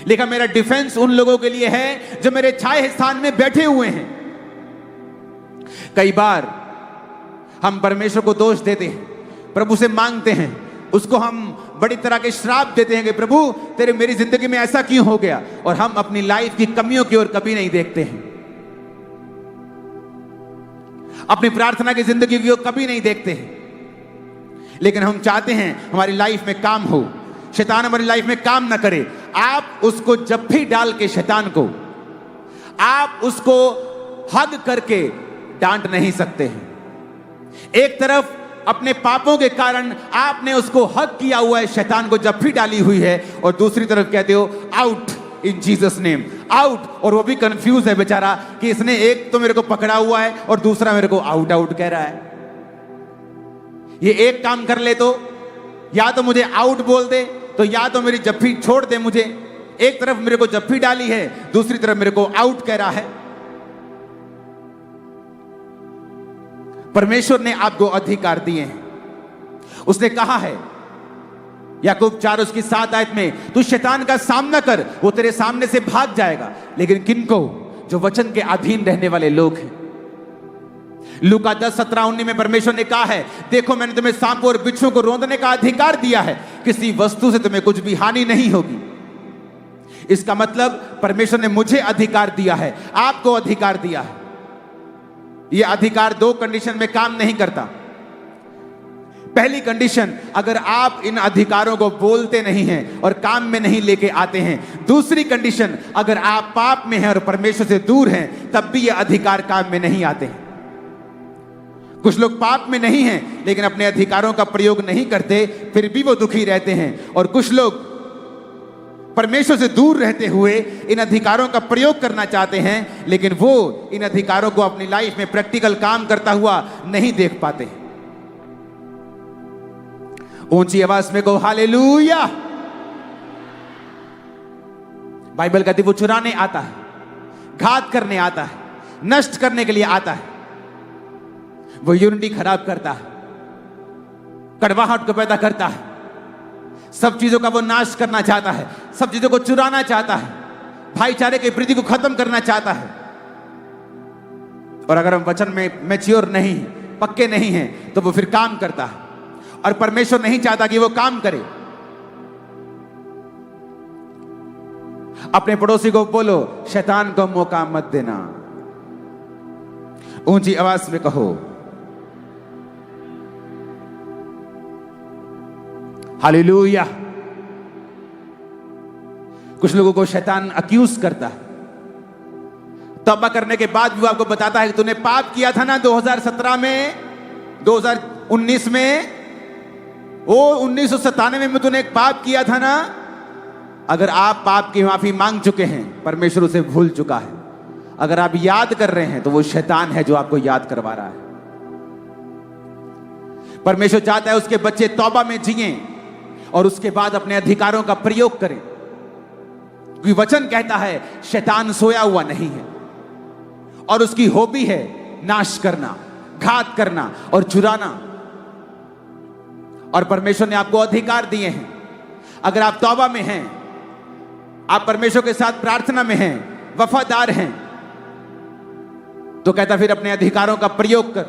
लेकिन मेरा डिफेंस उन लोगों के लिए है जो मेरे छाये स्थान में बैठे हुए हैं। कई बार हम परमेश्वर को दोष देते हैं, प्रभु से मांगते हैं, उसको हम बड़ी तरह के श्राप देते हैं कि प्रभु तेरे मेरी जिंदगी में ऐसा क्यों हो गया, और हम अपनी लाइफ की कमियों की ओर कभी नहीं देखते हैं, अपनी प्रार्थना की जिंदगी की ओर कभी नहीं देखते हैं। लेकिन हम चाहते हैं हमारी लाइफ में काम हो, शैतान हमारी लाइफ में काम ना करे। आप उसको जब भी डाल के शैतान को आप उसको हग करके डांट नहीं सकते हैं। एक तरफ अपने पापों के कारण आपने उसको हक किया हुआ है, शैतान को जब भी डाली हुई है, और दूसरी तरफ कहते हो out in Jesus name, out. और वो भी कंफ्यूज है बेचारा कि इसने एक तो मेरे को पकड़ा हुआ है और दूसरा मेरे को आउट आउट कह रहा है। ये एक काम कर ले तो या तो मुझे आउट बोल दे, तो या तो मेरी जप्फी छोड़ दे मुझे। एक तरफ मेरे को जप्फी डाली है, दूसरी तरफ मेरे को आउट कह रहा है। परमेश्वर ने आपको अधिकार दिए हैं। उसने कहा है याकूब 4 उसकी 7 आयत में, तू शैतान का सामना कर, वो तेरे सामने से भाग जाएगा। लेकिन किनको? जो वचन के अधीन रहने वाले लोग हैं। लूका 10:17-19 में परमेश्वर ने कहा है, देखो मैंने तुम्हें सांपों और बिच्छुओं को रौंदने का अधिकार दिया है, किसी वस्तु से तुम्हें कुछ भी हानि नहीं होगी। इसका मतलब परमेश्वर ने मुझे अधिकार दिया है, आपको अधिकार दिया है। यह अधिकार 2 कंडीशन में काम नहीं करता। पहली कंडीशन, अगर आप इन अधिकारों को बोलते नहीं हैं और काम में नहीं लेके आते हैं। दूसरी कंडीशन, अगर आप पाप में हैं और परमेश्वर से दूर हैं, तब भी ये अधिकार काम में नहीं आते हैं। कुछ लोग पाप में नहीं हैं लेकिन अपने अधिकारों का प्रयोग नहीं करते, फिर भी वो दुखी रहते हैं। और कुछ लोग परमेश्वर से दूर रहते हुए इन अधिकारों का प्रयोग करना चाहते हैं, लेकिन वो इन अधिकारों को अपनी लाइफ में प्रैक्टिकल काम करता हुआ नहीं देख पाते। ऊंची आवाज में कहो हालेलुया। बाइबल कहती वो चुराने आता है, घात करने आता है, नष्ट करने के लिए आता है। वो यूनिटी खराब करता है, कड़वाहट को पैदा करता है, सब चीजों का वो नाश करना चाहता है, सब चीजों को चुराना चाहता है, भाईचारे की प्रीति को खत्म करना चाहता है। और अगर हम वचन में मैच्योर नहीं, पक्के नहीं हैं, तो वो फिर काम करता है। और परमेश्वर नहीं चाहता कि वो काम करे। अपने पड़ोसी को बोलो, शैतान को मौका मत देना। ऊंची आवाज में कहो हालेलुया। कुछ लोगों को शैतान अक्यूज करता है, तौबा करने के बाद भी वो आपको बताता है कि तूने पाप किया था ना 2017 में, 2019 में, 1997 में तूने एक पाप किया था ना। अगर आप पाप की माफी मांग चुके हैं, परमेश्वर उसे भूल चुका है। अगर आप याद कर रहे हैं तो वो शैतान है जो आपको याद करवा रहा है। परमेश्वर चाहता है उसके बच्चे तौबा में जिएं और उसके बाद अपने अधिकारों का प्रयोग करें, क्योंकि वचन कहता है शैतान सोया हुआ नहीं है और उसकी हॉबी है नाश करना, घात करना और चुराना। और परमेश्वर ने आपको अधिकार दिए हैं। अगर आप तौबा में हैं, आप परमेश्वर के साथ प्रार्थना में हैं, वफादार हैं, तो कहता फिर अपने अधिकारों का प्रयोग कर।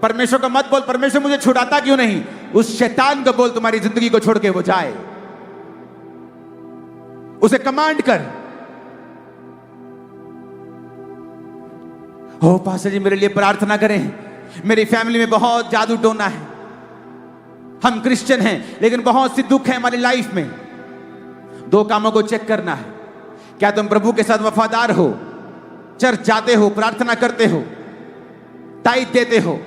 परमेश्वर को मत बोल परमेश्वर मुझे छुड़ाता क्यों नहीं, उस शैतान को बोल तुम्हारी जिंदगी को छोड़ के वो जाए। उसे कमांड कर, ओ पास्टर जी मेरे लिए प्रार्थना करें, मेरी फैमिली में बहुत जादू टोना है, हम क्रिश्चियन हैं लेकिन बहुत सी दुख है हमारी लाइफ में। 2 कामों को चेक करना है, क्या तुम प्रभु के साथ वफादार हो, चर्च जाते हो, प्रार्थना करते हो, टाइट देते हो,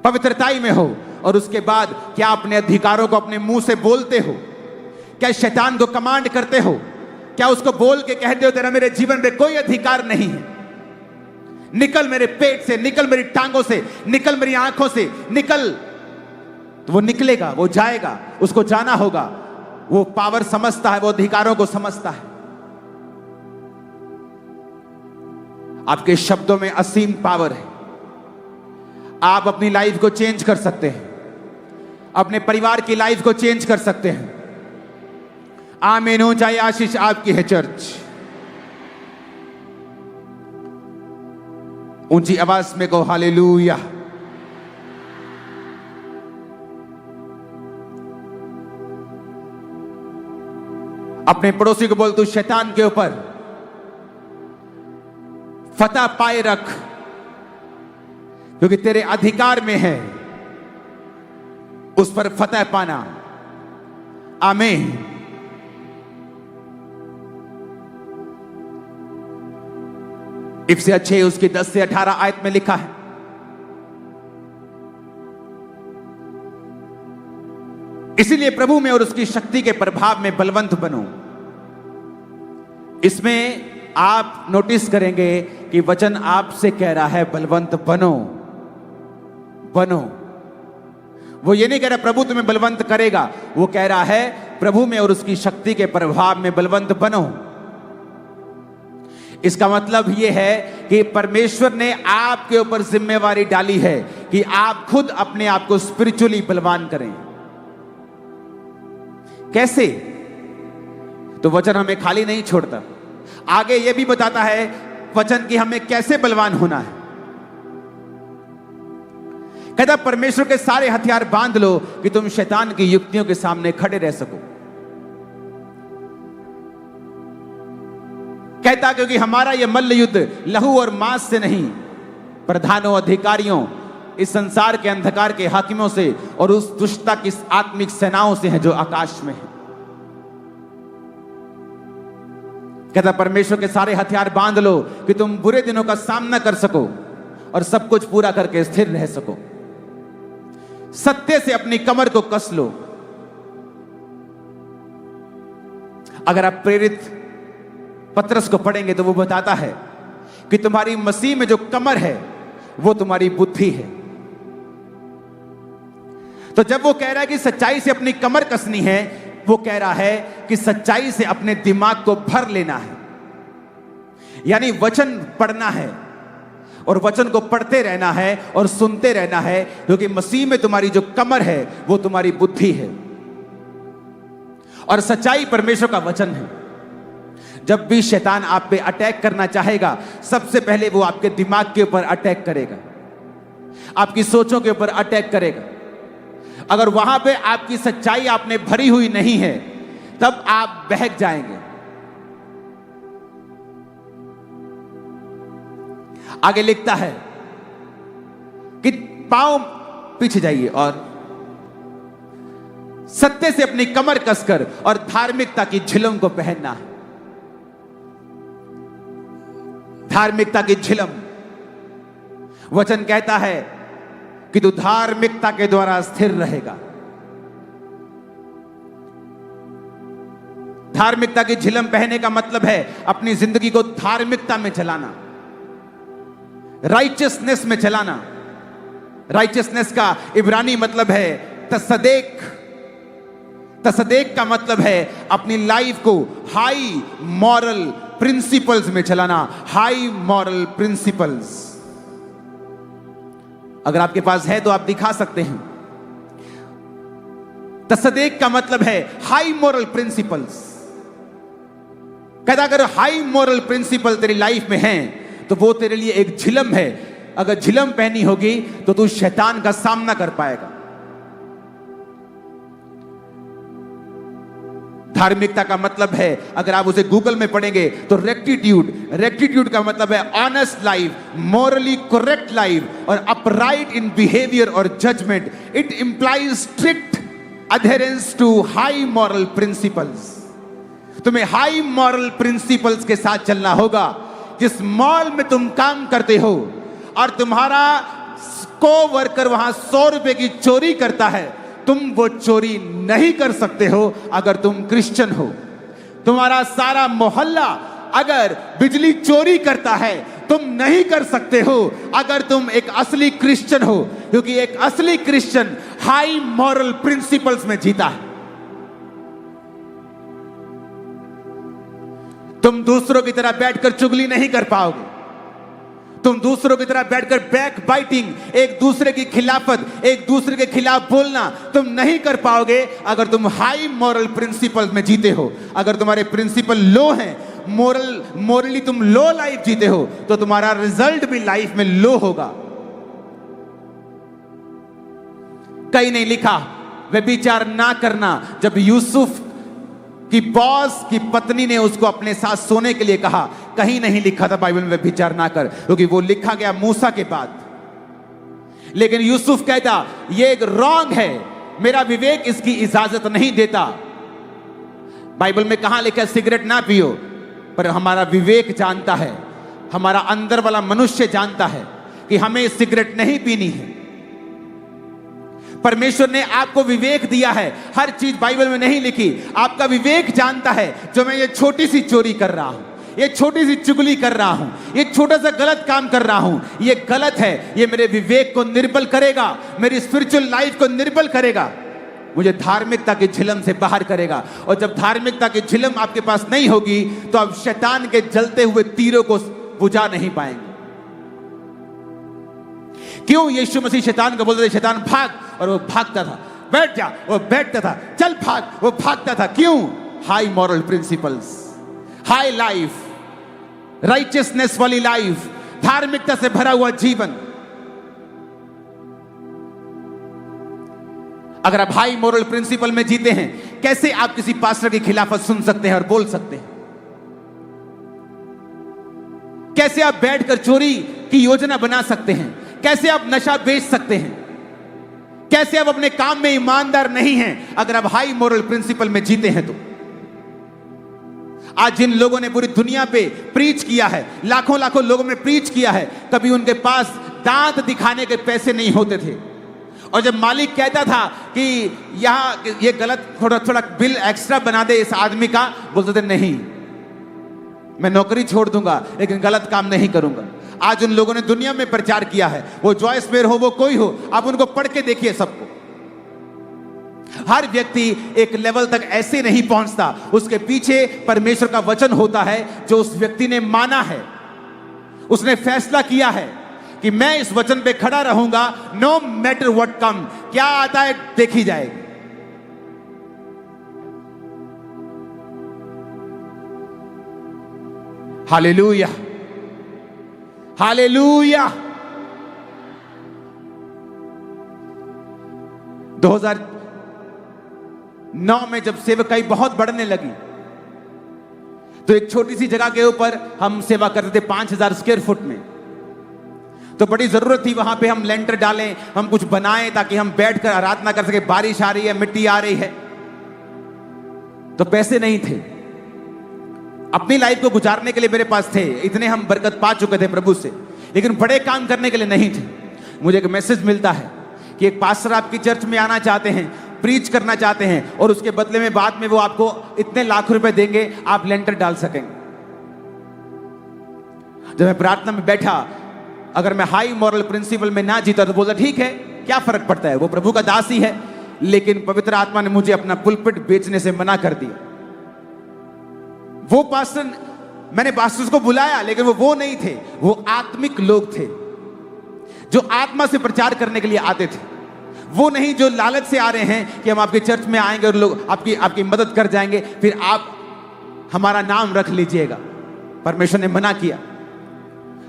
पवित्रताई में हो, और उसके बाद क्या अपने अधिकारों को अपने मुंह से बोलते हो, क्या शैतान को कमांड करते हो, क्या उसको बोल के कहते हो तेरा मेरे जीवन में कोई अधिकार नहीं है, निकल मेरे पेट से, निकल मेरी टांगों से, निकल मेरी आंखों से, निकल। तो वो निकलेगा, वो जाएगा, उसको जाना होगा। वो पावर समझता है, वो अधिकारों को समझता है। आपके शब्दों में असीम पावर है। आप अपनी लाइफ को चेंज कर सकते हैं, अपने परिवार की लाइफ को चेंज कर सकते हैं। आमीन हो जाए, आशीष आपकी है चर्च। ऊंची आवाज में कहो हालेलुया। अपने पड़ोसी को बोल तू शैतान के ऊपर फतह पाए रख, क्योंकि तेरे अधिकार में है उस पर फतह पाना। आमीन। इफिसियों 6 उसकी 10 से 18 आयत में लिखा है, इसीलिए प्रभु में और उसकी शक्ति के प्रभाव में बलवंत बनो। इसमें आप नोटिस करेंगे कि वचन आपसे कह रहा है बलवंत बनो, बनो। वो ये नहीं कह रहा प्रभु तुम्हें बलवंत करेगा, वो कह रहा है प्रभु में और उसकी शक्ति के प्रभाव में बलवंत बनो। इसका मतलब यह है कि परमेश्वर ने आपके ऊपर जिम्मेवारी डाली है कि आप खुद अपने आप को स्पिरिचुअली बलवान करें। कैसे? तो वचन हमें खाली नहीं छोड़ता, आगे यह भी बताता है वचन कि हमें कैसे बलवान होना है। कहता परमेश्वर के सारे हथियार बांध लो कि तुम शैतान की युक्तियों के सामने खड़े रह सको। कहता क्योंकि हमारा यह मल्ल युद्ध लहू और मांस से नहीं, प्रधानों, अधिकारियों, इस संसार के अंधकार के हाकिमों से और उस दुष्टता की आत्मिक सेनाओं से है जो आकाश में है। कहता परमेश्वर के सारे हथियार बांध लो कि तुम बुरे दिनों का सामना कर सको और सब कुछ पूरा करके स्थिर रह सको। सत्य से अपनी कमर को कस लो। अगर आप प्रेरित पत्रस को पढ़ेंगे तो वो बताता है कि तुम्हारी मसीह में जो कमर है वो तुम्हारी बुद्धि है। तो जब वो कह रहा है कि सच्चाई से अपनी कमर कसनी है, वो कह रहा है कि सच्चाई से अपने दिमाग को भर लेना है, यानी वचन पढ़ना है और वचन को पढ़ते रहना है और सुनते रहना है, क्योंकि मसीह में तुम्हारी जो कमर है वो तुम्हारी बुद्धि है और सच्चाई परमेश्वर का वचन है। जब भी शैतान आप पे अटैक करना चाहेगा, सबसे पहले वो आपके दिमाग के ऊपर अटैक करेगा, आपकी सोचों के ऊपर अटैक करेगा। अगर वहां पे आपकी सच्चाई आपने भरी हुई नहीं है, तब आप बहक जाएंगे। आगे लिखता है कि पांव पीछे जाइए और सत्य से अपनी कमर कसकर और धार्मिकता की झिलम को पहनना है। धार्मिकता की झिलम, वचन कहता है कि तू धार्मिकता के द्वारा स्थिर रहेगा। धार्मिकता की झिलम पहनने का मतलब है अपनी जिंदगी को धार्मिकता में चलाना, राइचियसनेस में चलाना। राइचियसनेस का इब्रानी मतलब है तसदेक। तसदेक का मतलब है अपनी लाइफ को हाई मॉरल प्रिंसिपल्स में चलाना, हाई मॉरल प्रिंसिपल्स। अगर आपके पास है तो आप दिखा सकते हैं। तसदेक का मतलब है हाई मॉरल प्रिंसिपल्स। कहता अगर हाई मॉरल प्रिंसिपल तेरी लाइफ में हैं तो वो तेरे लिए एक झिलम है। अगर झिलम पहनी होगी तो तू शैतान का सामना कर पाएगा। धार्मिकता का मतलब है, अगर आप उसे गूगल में पढ़ेंगे तो रेक्टिट्यूड। रेक्टिट्यूड का मतलब है honest life, morally correct life और अपराइट इन बिहेवियर और judgement. It implies strict adherence to high moral principles. तुम्हें हाई मॉरल प्रिंसिपल्स के साथ चलना होगा। जिस मॉल में तुम काम करते हो और तुम्हारा को-वर्कर वहां 100 रुपए की चोरी करता है, तुम वो चोरी नहीं कर सकते हो अगर तुम क्रिश्चियन हो। तुम्हारा सारा मोहल्ला अगर बिजली चोरी करता है, तुम नहीं कर सकते हो अगर तुम एक असली क्रिश्चियन हो, क्योंकि एक असली क्रिश्चियन हाई मॉरल प्रिंसिपल्स में जीता है। तुम दूसरों की तरह बैठकर चुगली नहीं कर पाओगे। तुम दूसरों की तरह बैठकर बैक बाइटिंग, एक दूसरे की खिलाफत, एक दूसरे के खिलाफ बोलना तुम नहीं कर पाओगे अगर तुम हाई मॉरल प्रिंसिपल में जीते हो। अगर तुम्हारे प्रिंसिपल लो हैं, मोरली तुम लो लाइफ जीते हो, तो तुम्हारा रिजल्ट भी लाइफ में लो होगा। कहीं नहीं लिखा व्यभिचार ना करना। जब यूसुफ कि बॉस की पत्नी ने उसको अपने साथ सोने के लिए कहा, कहीं नहीं लिखा था बाइबल में व्यभिचार ना कर, क्योंकि वो लिखा गया मूसा के बाद। लेकिन यूसुफ कहता ये एक रॉन्ग है, मेरा विवेक इसकी इजाजत नहीं देता। बाइबल में कहां लिखा सिगरेट ना पियो, पर हमारा विवेक जानता है, हमारा अंदर वाला मनुष्य जानता है कि हमें सिगरेट नहीं पीनी है। परमेश्वर ने आपको विवेक दिया है। हर चीज बाइबल में नहीं लिखी, आपका विवेक जानता है जो मैं ये छोटी सी चोरी कर रहा हूं, ये छोटी सी चुगली कर रहा हूं, ये छोटा सा गलत काम कर रहा हूं, ये गलत है। ये मेरे विवेक को निर्बल करेगा, मेरी स्पिरिचुअल लाइफ को निर्बल करेगा, मुझे धार्मिकता की झिलम से बाहर करेगा। और जब धार्मिकता की झिलम आपके पास नहीं होगी तो आप शैतान के जलते हुए तीरों को बुझा नहीं पाएंगे। क्यों यीशु मसीह शैतान को बोलते थे शैतान भाग, और वो भागता था। बैठ जा, वो बैठता था। चल भाग, वो भागता था। क्यों? High moral principles, high life, righteousness वाली लाइफ, धार्मिकता से भरा हुआ जीवन। अगर आप हाई मॉरल प्रिंसिपल में जीते हैं, कैसे आप किसी पास्टर की खिलाफत सुन सकते हैं और बोल सकते हैं? कैसे आप बैठकर चोरी की योजना बना सकते हैं? कैसे आप नशा बेच सकते हैं? कैसे आप अपने काम में ईमानदार नहीं हैं अगर आप हाई मॉरल प्रिंसिपल में जीते हैं? तो आज जिन लोगों ने पूरी दुनिया पे प्रीच किया है, लाखों लाखों लोगों ने प्रीच किया है, कभी उनके पास दांत दिखाने के पैसे नहीं होते थे। और जब मालिक कहता था कि यहां ये गलत, थोड़ा थोड़ा बिल एक्स्ट्रा बना दे इस आदमी का, बोलते थे नहीं, मैं नौकरी छोड़ दूंगा लेकिन गलत काम नहीं करूंगा। आज उन लोगों ने दुनिया में प्रचार किया है, वो जॉयस मेयर हो, वो कोई हो, आप उनको पढ़ के देखिए सबको। हर व्यक्ति एक लेवल तक ऐसे नहीं पहुंचता, उसके पीछे परमेश्वर का वचन होता है जो उस व्यक्ति ने माना है। उसने फैसला किया है कि मैं इस वचन पे खड़ा रहूंगा, नो मैटर व्हाट कम, क्या आता है देखी जाएगी। Hallelujah, hallelujah. 2009 में जब सेवकाई बहुत बढ़ने लगी तो एक छोटी सी जगह के ऊपर हम सेवा करते थे 5000 स्क्वायर फुट में। तो बड़ी जरूरत थी वहां पे हम लेंटर डालें, हम कुछ बनाएं ताकि हम बैठकर आराधना कर सके। बारिश आ रही है, मिट्टी आ रही है, तो पैसे नहीं थे। अपनी लाइफ को गुजारने के लिए मेरे पास थे, इतने हम बरकत पा चुके थे प्रभु से, लेकिन बड़े काम करने के लिए नहीं थे। मुझे एक मैसेज मिलता है कि एक पास्टर आपकी चर्च में आना चाहते हैं, प्रीच करना चाहते हैं, और उसके बदले में बाद में वो आपको इतने लाख रुपए देंगे, आप लेंटर डाल सकेंगे। जब मैं प्रार्थना में बैठा, अगर मैं हाई मॉरल प्रिंसिपल में ना जीता तो बोला ठीक है, क्या फर्क पड़ता है, वो प्रभु का दास ही है। लेकिन पवित्र आत्मा ने मुझे अपना पुलपिट बेचने से मना कर दिया। वो पास्टर, मैंने पास्टर्स को बुलाया लेकिन वो नहीं थे, वो आत्मिक लोग थे जो आत्मा से प्रचार करने के लिए आते थे। वो नहीं जो लालच से आ रहे हैं कि हम आपके चर्च में आएंगे और लोग आपकी मदद कर जाएंगे, फिर आप हमारा नाम रख लीजिएगा। परमेश्वर ने मना किया।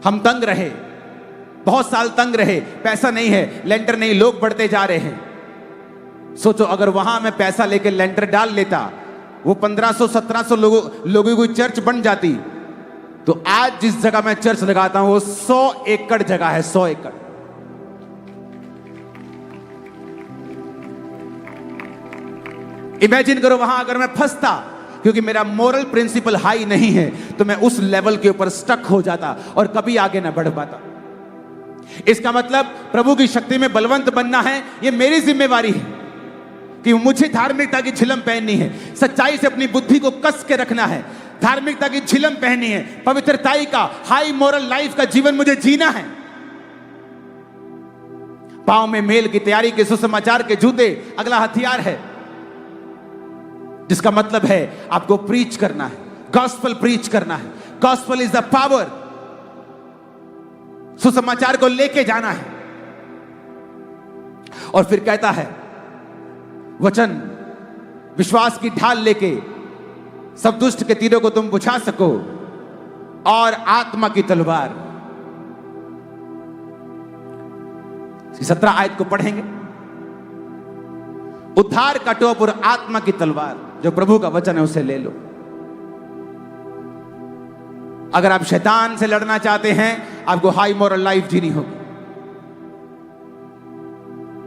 हम तंग रहे, बहुत साल तंग रहे, पैसा नहीं है, लेंटर नहीं, लोग बढ़ते जा रहे हैं। सोचो अगर वहां मैं पैसा लेकर लेंटर डाल लेता, वो 1500-1700 लोगों की चर्च बन जाती, तो आज जिस जगह मैं चर्च लगाता हूं वो 100 एकड़ जगह है, 100 एकड़। इमेजिन करो वहां अगर मैं फंसता, क्योंकि मेरा मोरल प्रिंसिपल हाई नहीं है, तो मैं उस लेवल के ऊपर स्टक हो जाता और कभी आगे ना बढ़ पाता। इसका मतलब प्रभु की शक्ति में बलवंत बनना है, ये मेरी जिम्मेवारी है कि मुझे धार्मिकता की झिलम पहननी है, सच्चाई से अपनी बुद्धि को कस के रखना है, धार्मिकता की झिलम पहननी है, पवित्रताई का, हाई मॉरल लाइफ का जीवन मुझे जीना है। पांव में मेल की तैयारी के सुसमाचार के जूते अगला हथियार है, जिसका मतलब है आपको प्रीच करना है, गॉस्पेल प्रीच करना है। गॉस्पेल इज द पावर, सुसमाचार को लेके जाना है। और फिर कहता है वचन, विश्वास की ढाल लेके सब दुष्ट के तीरों को तुम बुझा सको, और आत्मा की तलवार। 17 आयत को पढ़ेंगे। उद्धार का टोप और आत्मा की तलवार, जो प्रभु का वचन है उसे ले लो। अगर आप शैतान से लड़ना चाहते हैं, आपको हाई मॉरल लाइफ जीनी होगी,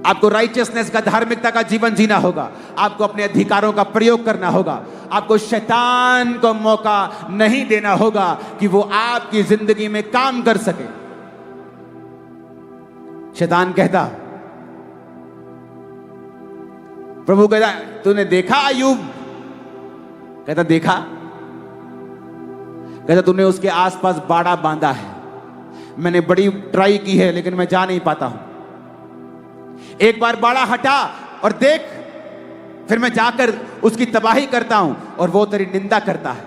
आपको राइचियसनेस का, धार्मिकता का जीवन जीना होगा, आपको अपने अधिकारों का प्रयोग करना होगा, आपको शैतान को मौका नहीं देना होगा कि वो आपकी जिंदगी में काम कर सके। शैतान कहता, प्रभु कहता तूने देखा अय्यूब? कहता देखा। कहता तूने उसके आसपास बाड़ा बांधा है, मैंने बड़ी ट्राई की है लेकिन मैं जा नहीं पाता हूं। एक बार बाड़ा हटा और देख, फिर मैं जाकर उसकी तबाही करता हूं और वो तेरी निंदा करता है।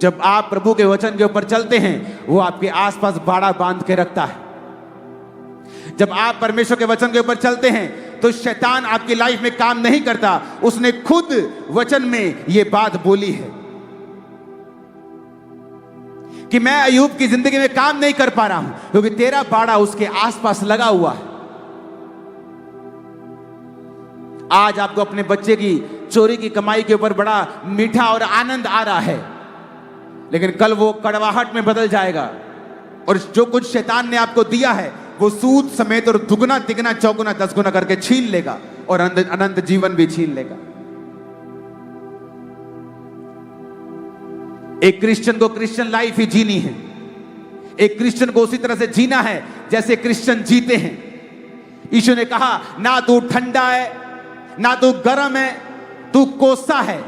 जब आप प्रभु के वचन के ऊपर चलते हैं, वो आपके आसपास बाड़ा बांध के रखता है। जब आप परमेश्वर के वचन के ऊपर चलते हैं तो शैतान आपकी लाइफ में काम नहीं करता। उसने खुद वचन में यह बात बोली है कि मैं अय्यूब की जिंदगी में काम नहीं कर पा रहा हूं क्योंकि तेरा बाड़ा उसके आसपास लगा हुआ है। आज आपको अपने बच्चे की चोरी की कमाई के ऊपर बड़ा मीठा और आनंद आ रहा है, लेकिन कल वो कड़वाहट में बदल जाएगा और जो कुछ शैतान ने आपको दिया है वो सूद समेत और दुगना तिगना चौगुना 10 गुना करके छीन लेगा और अनंत जीवन भी छीन लेगा। एक क्रिश्चियन को क्रिश्चियन लाइफ ही जीनी है। एक क्रिश्चियन को उसी तरह से जीना है जैसे क्रिश्चियन जीते हैं। यीशु ने कहा, ना तू ठंडा है ना तू गर्म है, तू कोसा है,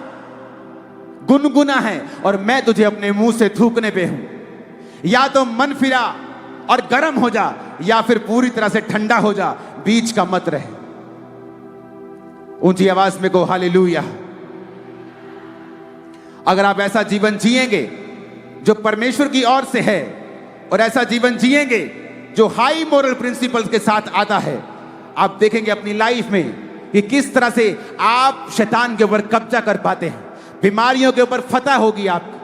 गुनगुना है और मैं तुझे अपने मुंह से थूकने पे हूं। या तो मन फिरा और गर्म हो जा या फिर पूरी तरह से ठंडा हो जा, बीच का मत रहे। ऊंची आवाज में कहो हालेलुया। अगर आप ऐसा जीवन जिएंगे जो परमेश्वर की ओर से है और ऐसा जीवन जिएंगे जो हाई मोरल प्रिंसिपल्स के साथ आता है, आप देखेंगे अपनी लाइफ में कि किस तरह से आप शैतान के ऊपर कब्जा कर पाते हैं। बीमारियों के ऊपर फतह होगी आपकी,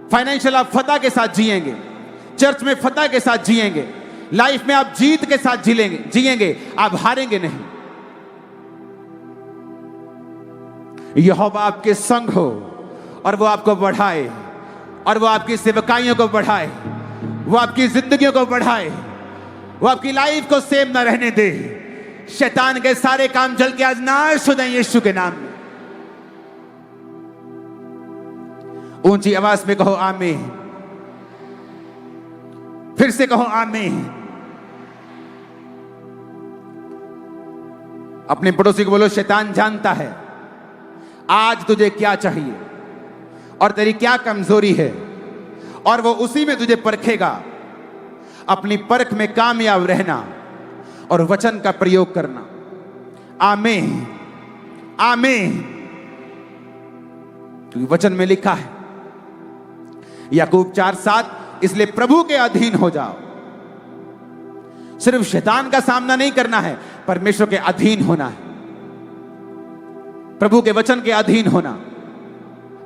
फाइनेंशियल आप फतह के साथ जिएंगे, चर्च में फतह के साथ जिएंगे, लाइफ में आप जीत के साथ जिएंगे, आप हारेंगे नहीं। यहोवा आपके संग हो और वो आपको बढ़ाए और वो आपकी सेवकाइयों को बढ़ाए, वो आपकी जिंदगियों को बढ़ाए, वो आपकी लाइफ को सेम ना रहने दे। शैतान के सारे काम जल के आज नाश हो जाए यीशु के नाम में। ऊंची आवाज में कहो आमीन। फिर से कहो आमीन। अपने पड़ोसी को बोलो, शैतान जानता है आज तुझे क्या चाहिए और तेरी क्या कमजोरी है और वो उसी में तुझे परखेगा। अपनी परख में कामयाब रहना और वचन का प्रयोग करना। आमीन आमीन। क्योंकि वचन में लिखा है याकूब 4:7, इसलिए प्रभु के अधीन हो जाओ। सिर्फ शैतान का सामना नहीं करना है, परमेश्वर के अधीन होना है, प्रभु के वचन के अधीन होना,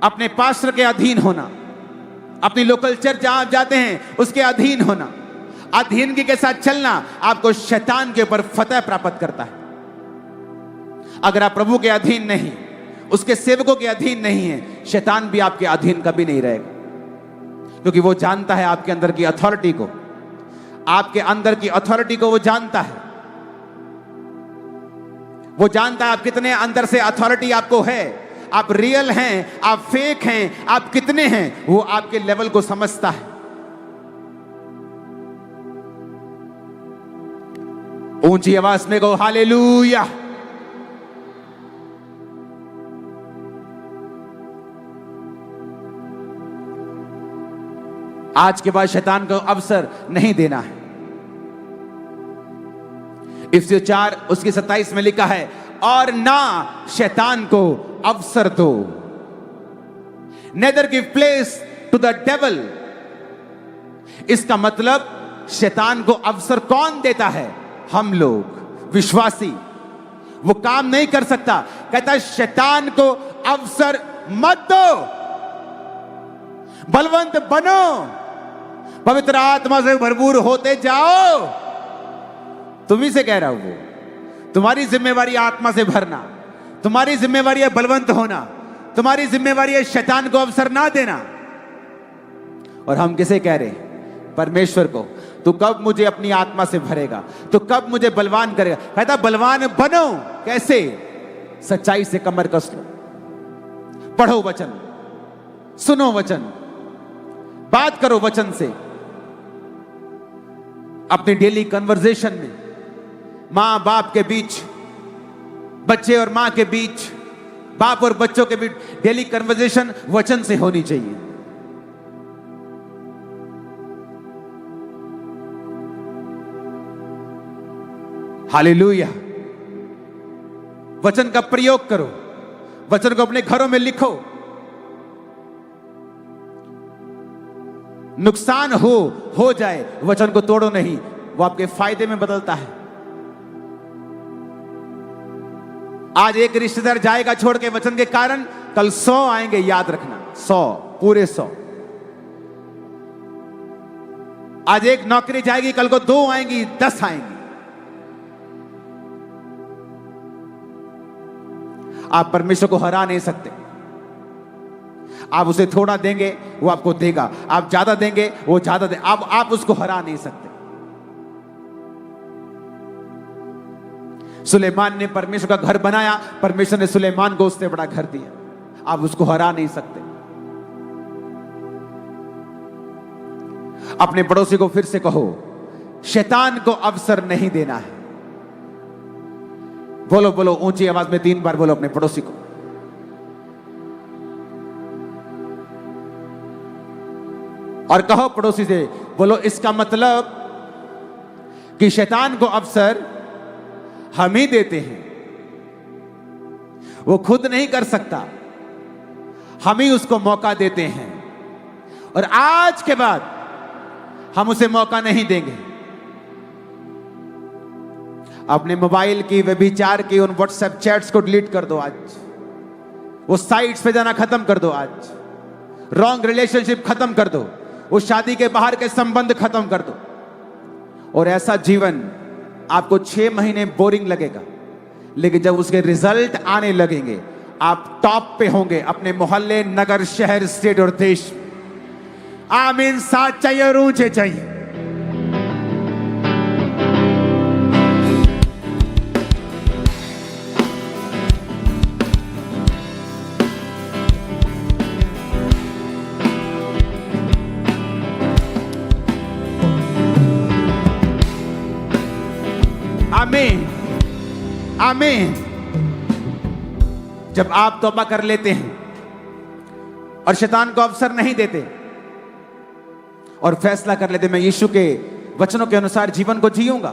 अपने पास्टर के अधीन होना, अपनी लोकल चर्च जहां आप जाते हैं उसके अधीन होना। अधीनगी के साथ चलना आपको शैतान के ऊपर फतह प्राप्त करता है। अगर आप प्रभु के अधीन नहीं, उसके सेवकों के अधीन नहीं है, शैतान भी आपके अधीन कभी नहीं रहेगा, क्योंकि वो जानता है आपके अंदर की अथॉरिटी को, आपके अंदर की अथॉरिटी को वो जानता है। वो जानता है आप कितने अंदर से अथॉरिटी आपको है, आप रियल हैं, आप फेक हैं, आप कितने हैं, वो आपके लेवल को समझता है। ऊंची आवाज में कहो हालेलुया। आज के बाद शैतान को अवसर नहीं देना है। इफिसियों 4 उसकी 27 में लिखा है, और ना शैतान को अवसर दो। Neither give place to the devil. इसका मतलब शैतान को अवसर कौन देता है? हम लोग विश्वासी। वो काम नहीं कर सकता। कहता है शैतान को अवसर मत दो, बलवंत बनो, पवित्र आत्मा से भरपूर होते जाओ। तुम्ही से कह रहा हूं, वो तुम्हारी जिम्मेवारी आत्मा से भरना, तुम्हारी जिम्मेवारी है बलवंत होना, तुम्हारी जिम्मेवारी है शैतान को अवसर ना देना। और हम किसे कह रहे? परमेश्वर को। तू कब मुझे अपनी आत्मा से भरेगा? तू कब मुझे बलवान करेगा? कहता बलवान बनो। कैसे? सच्चाई से कमर कस लो, पढ़ो वचन, सुनो वचन, बात करो वचन से। अपनी डेली कन्वर्सेशन में, मां बाप के बीच, बच्चे और मां के बीच, बाप और बच्चों के बीच डेली कन्वर्सेशन वचन से होनी चाहिए। हालेलुया। वचन का प्रयोग करो, वचन को अपने घरों में लिखो। नुकसान हो जाए, वचन को तोड़ो नहीं, वो आपके फायदे में बदलता है। आज एक रिश्तेदार जाएगा छोड़ के वचन के कारण, कल 100 आएंगे, याद रखना, 100, पूरे 100। आज एक नौकरी जाएगी, कल को 2 आएंगी, 10 आएंगी। आप परमेश्वर को हरा नहीं सकते। आप उसे थोड़ा देंगे, वो आपको देगा। आप ज्यादा देंगे, वो ज्यादा दे। आप उसको हरा नहीं सकते। सुलेमान ने परमेश्वर का घर बनाया, परमेश्वर ने सुलेमान को उससे बड़ा घर दिया। आप उसको हरा नहीं सकते। अपने पड़ोसी को फिर से कहो, शैतान को अवसर नहीं देना है। बोलो बोलो, ऊंची आवाज में 3 बार बोलो अपने पड़ोसी को। और कहो पड़ोसी से, बोलो इसका मतलब कि शैतान को अवसर हम ही देते हैं। वो खुद नहीं कर सकता, हम ही उसको मौका देते हैं। और आज के बाद हम उसे मौका नहीं देंगे। अपने मोबाइल की, व्यभिचार की उन व्हाट्सएप चैट्स को डिलीट कर दो आज। वो साइट्स पे जाना खत्म कर दो आज। रॉन्ग रिलेशनशिप खत्म कर दो। उस शादी के बाहर के संबंध खत्म कर दो। और ऐसा जीवन आपको 6 महीने बोरिंग लगेगा, लेकिन जब उसके रिजल्ट आने लगेंगे, आप टॉप पे होंगे अपने मोहल्ले, नगर, शहर, स्टेट और देश। आमीन। साथ चाहिए और ऊंचे चाहिए। आमीन, आमीन। जब आप तौबा कर लेते हैं और शैतान को अवसर नहीं देते और फैसला कर लेते, मैं यीशु के वचनों के अनुसार जीवन को जीऊंगा,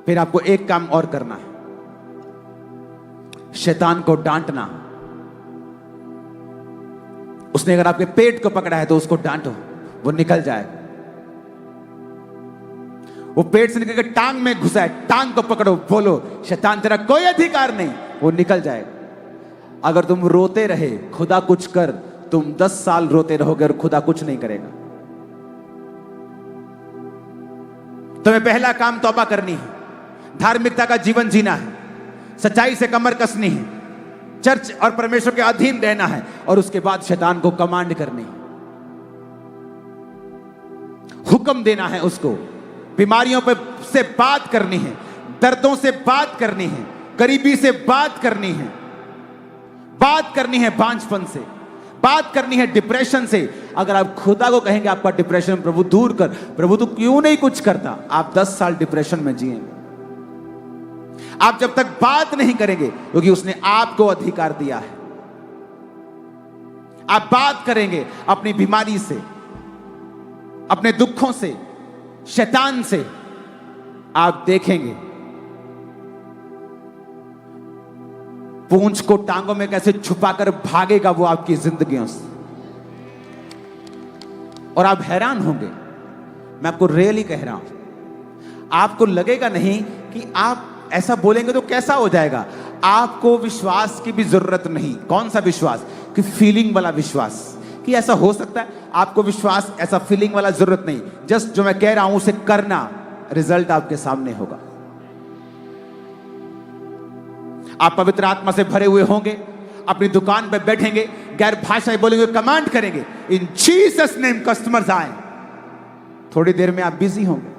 फिर आपको एक काम और करना है, शैतान को डांटना। उसने अगर आपके पेट को पकड़ा है तो उसको डांटो, वो निकल जाएगा। वो पेट से निकल के टांग में घुसा है, टांग को पकड़ो, बोलो शैतान तेरा कोई अधिकार नहीं, वो निकल जाएगा। अगर तुम रोते रहे, खुदा कुछ कर, तुम 10 साल रोते रहोगे और खुदा कुछ नहीं करेगा। तुम्हें पहला काम तौबा करनी है, धार्मिकता का जीवन जीना है, सच्चाई से कमर कसनी है, चर्च और परमेश्वर के अधीन रहना है, और उसके बाद शैतान को कमांड करनी है, हुक्म देना है उसको। बीमारियों पे से बात करनी है, दर्दों से बात करनी है, गरीबी से बात करनी है, बात करनी है बांझपन से, बात करनी है डिप्रेशन से। अगर आप खुदा को कहेंगे आपका डिप्रेशन प्रभु दूर कर, प्रभु तू क्यों नहीं कुछ करता, आप 10 साल डिप्रेशन में जिएंगे। आप जब तक बात नहीं करेंगे, क्योंकि उसने आपको अधिकार दिया है। आप बात करेंगे अपनी बीमारी से, अपने दुखों से, शैतान से, आप देखेंगे पूंछ को टांगों में कैसे छुपाकर भागेगा वो आपकी जिंदगियों से, और आप हैरान होंगे। मैं आपको रियली कह रहा हूं, आपको लगेगा नहीं कि आप ऐसा बोलेंगे तो कैसा हो जाएगा। आपको विश्वास की भी जरूरत नहीं। कौन सा विश्वास? कि फीलिंग वाला विश्वास, कि ऐसा हो सकता है। आपको विश्वास, ऐसा फीलिंग वाला जरूरत नहीं। जस्ट जो मैं कह रहा हूं उसे करना, रिजल्ट आपके सामने होगा। आप पवित्र आत्मा से भरे हुए होंगे, अपनी दुकान पर बैठेंगे, गैर भाषाएं बोलेंगे, कमांड करेंगे, इन जीसस नेम कस्टमर्स आए। थोड़ी देर में आप बिजी होंगे।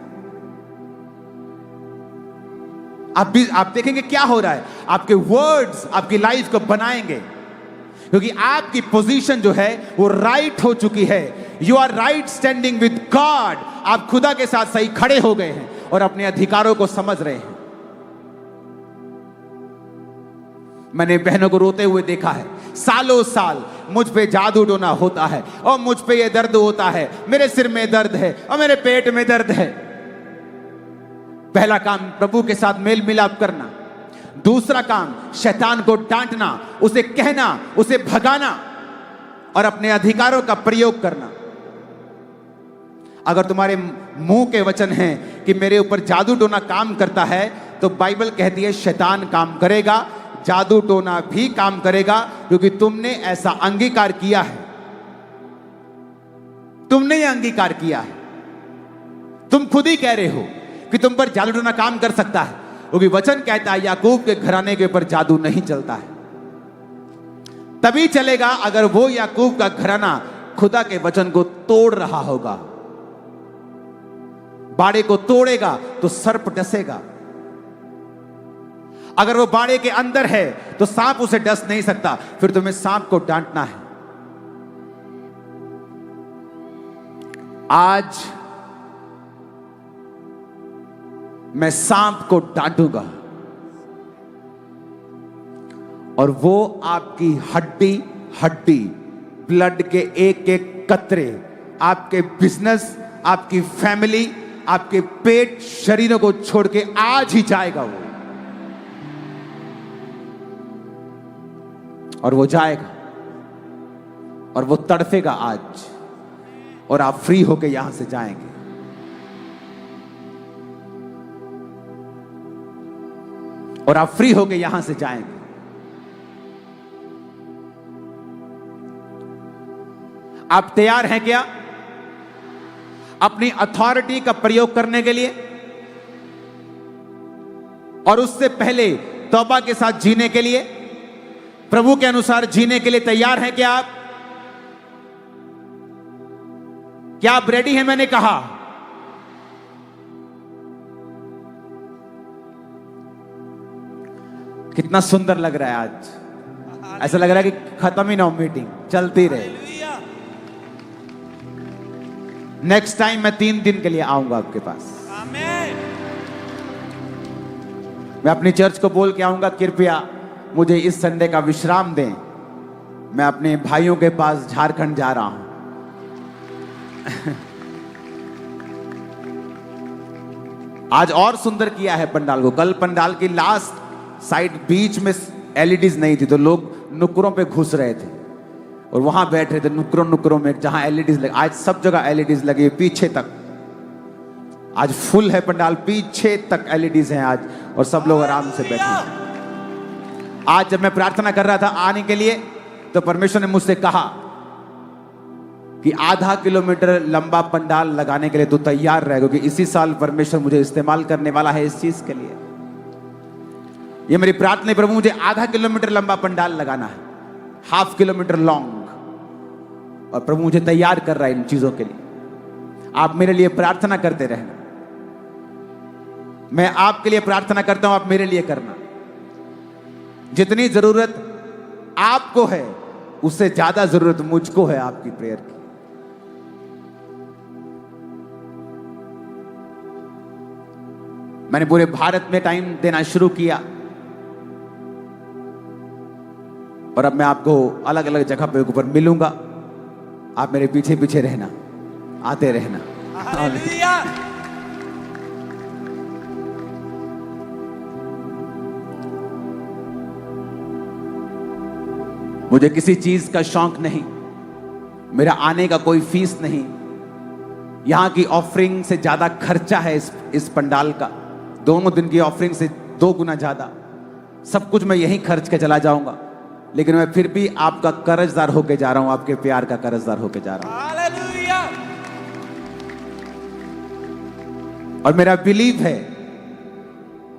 आप देखेंगे क्या हो रहा है। आपके वर्ड्स आपकी लाइफ को बनाएंगे, क्योंकि आपकी पोजीशन जो है वो राइट हो चुकी है। You are right standing with God. आप खुदा के साथ सही खड़े हो गए हैं और अपने अधिकारों को समझ रहे हैं। मैंने बहनों को रोते हुए देखा है, सालों साल मुझ पे जादू टोना होता है, और मुझ पे ये दर्द होता है, मेरे सिर में दर्द है, और मेरे पेट में दर्द है। पहला काम प्रभु के साथ मेल मिलाप करना। दूसरा काम शैतान को डांटना, उसे कहना, उसे भगाना और अपने अधिकारों का प्रयोग करना। अगर तुम्हारे मुंह के वचन हैं कि मेरे ऊपर जादू टोना काम करता है, तो बाइबल कहती है शैतान काम करेगा। जादू टोना भी काम करेगा, क्योंकि तुमने ऐसा अंगीकार किया है। तुमने यह अंगीकार किया है। तुम खुद ही कह रहे हो कि तुम पर जादू टोना काम कर सकता है, क्योंकि वचन कहता है याकूब के घराने के ऊपर जादू नहीं चलता है। तभी चलेगा अगर वो याकूब का घराना खुदा के वचन को तोड़ रहा होगा। बाड़े को तोड़ेगा तो सर्प डसेगा। अगर वो बाड़े के अंदर है तो सांप उसे डस नहीं सकता। फिर तुम्हें सांप को डांटना है। आज मैं सांप को डांटूंगा और वो आपकी हड्डी हड्डी, ब्लड के एक एक कतरे, आपके बिजनेस, आपकी फैमिली, आपके पेट, शरीरों को छोड़ के आज ही जाएगा वो। और वो जाएगा और वो तड़फेगा आज, और आप फ्री होके यहां से जाएंगे। और आप फ्री होके यहां से जाएंगे। आप तैयार हैं क्या अपनी अथॉरिटी का प्रयोग करने के लिए? और उससे पहले तौबा के साथ जीने के लिए, प्रभु के अनुसार जीने के लिए तैयार हैं क्या आप? क्या आप रेडी हैं? मैंने कहा कितना सुंदर लग रहा है आज। ऐसा लग रहा है कि खत्म ही ना हो, मीटिंग चलती रहे। नेक्स्ट टाइम मैं 3 दिन के लिए आऊंगा आपके पास। आमीन। मैं अपनी चर्च को बोल के आऊंगा, कृपया मुझे इस संडे का विश्राम दें, मैं अपने भाइयों के पास झारखंड जा रहा हूं। आज और सुंदर किया है पंडाल को। कल पंडाल की लास्ट साइड बीच में एलईडीज नहीं थी, तो लोग नुक्करों पे घुस रहे थे और वहां बैठ रहे थे नुक्करों में जहां एलईडीज लगे। आज सब जगह एलईडीज लगी, पीछे तक। आज फुल है पंडाल, पीछे तक एलईडीज हैं आज, और सब लोग आराम से बैठे हैं। आज जब मैं प्रार्थना कर रहा था आने के लिए, तो परमेश्वर ने मुझसे कहा कि आधा किलोमीटर लंबा पंडाल लगाने के लिए तू तैयार रहे, क्योंकि इसी साल परमेश्वर मुझे इस्तेमाल करने वाला है इस चीज के लिए। ये मेरी प्रार्थना है, प्रभु मुझे आधा किलोमीटर लंबा पंडाल लगाना है, 1/2 किलोमीटर लॉन्ग, और प्रभु मुझे तैयार कर रहा है इन चीजों के लिए। आप मेरे लिए प्रार्थना करते रहना। मैं आपके लिए प्रार्थना करता हूं, आप मेरे लिए करना। जितनी जरूरत आपको है उससे ज्यादा जरूरत मुझको है आपकी प्रेयर की। मैंने पूरे भारत में टाइम देना शुरू किया, और अब मैं आपको अलग अलग जगह पे ऊपर मिलूंगा। आप मेरे पीछे पीछे रहना, आते रहना। मुझे किसी चीज का शौक नहीं, मेरा आने का कोई फीस नहीं। यहां की ऑफरिंग से ज्यादा खर्चा है इस पंडाल का, दोनों दिन की ऑफरिंग से 2 गुना ज्यादा। सब कुछ मैं यहीं खर्च के चला जाऊंगा, लेकिन मैं फिर भी आपका कर्जदार होके जा रहा हूं, आपके प्यार का कर्जदार होके जा रहा हूं। हालेलुया। और मेरा बिलीव है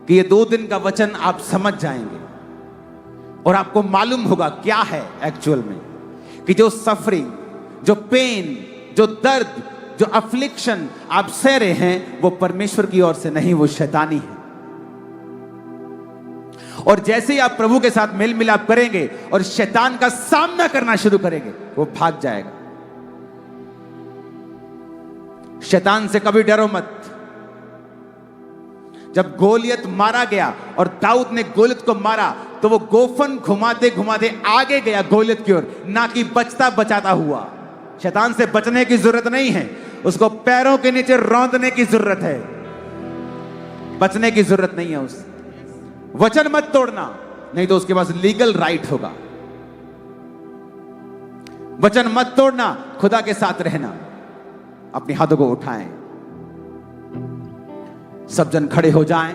कि ये 2 दिन का वचन आप समझ जाएंगे और आपको मालूम होगा क्या है एक्चुअल में, कि जो सफरिंग, जो पेन, जो दर्द, जो अफ्लिक्शन आप सह रहे हैं, वो परमेश्वर की ओर से नहीं, वो शैतानी है। और जैसे ही आप प्रभु के साथ मेल मिलाप करेंगे और शैतान का सामना करना शुरू करेंगे, वो भाग जाएगा। शैतान से कभी डरो मत। जब गोलियत मारा गया और दाऊद ने गोलियत को मारा, तो वो गोफन घुमाते घुमाते आगे गया गोलियत की ओर, ना कि बचता बचाता हुआ। शैतान से बचने की जरूरत नहीं है, उसको पैरों के नीचे रौंदने की जरूरत है, बचने की जरूरत नहीं है। उस वचन मत तोड़ना, नहीं तो उसके पास लीगल राइट होगा। वचन मत तोड़ना, खुदा के साथ रहना। अपने हाथों को उठाएं, सब जन खड़े हो जाएं।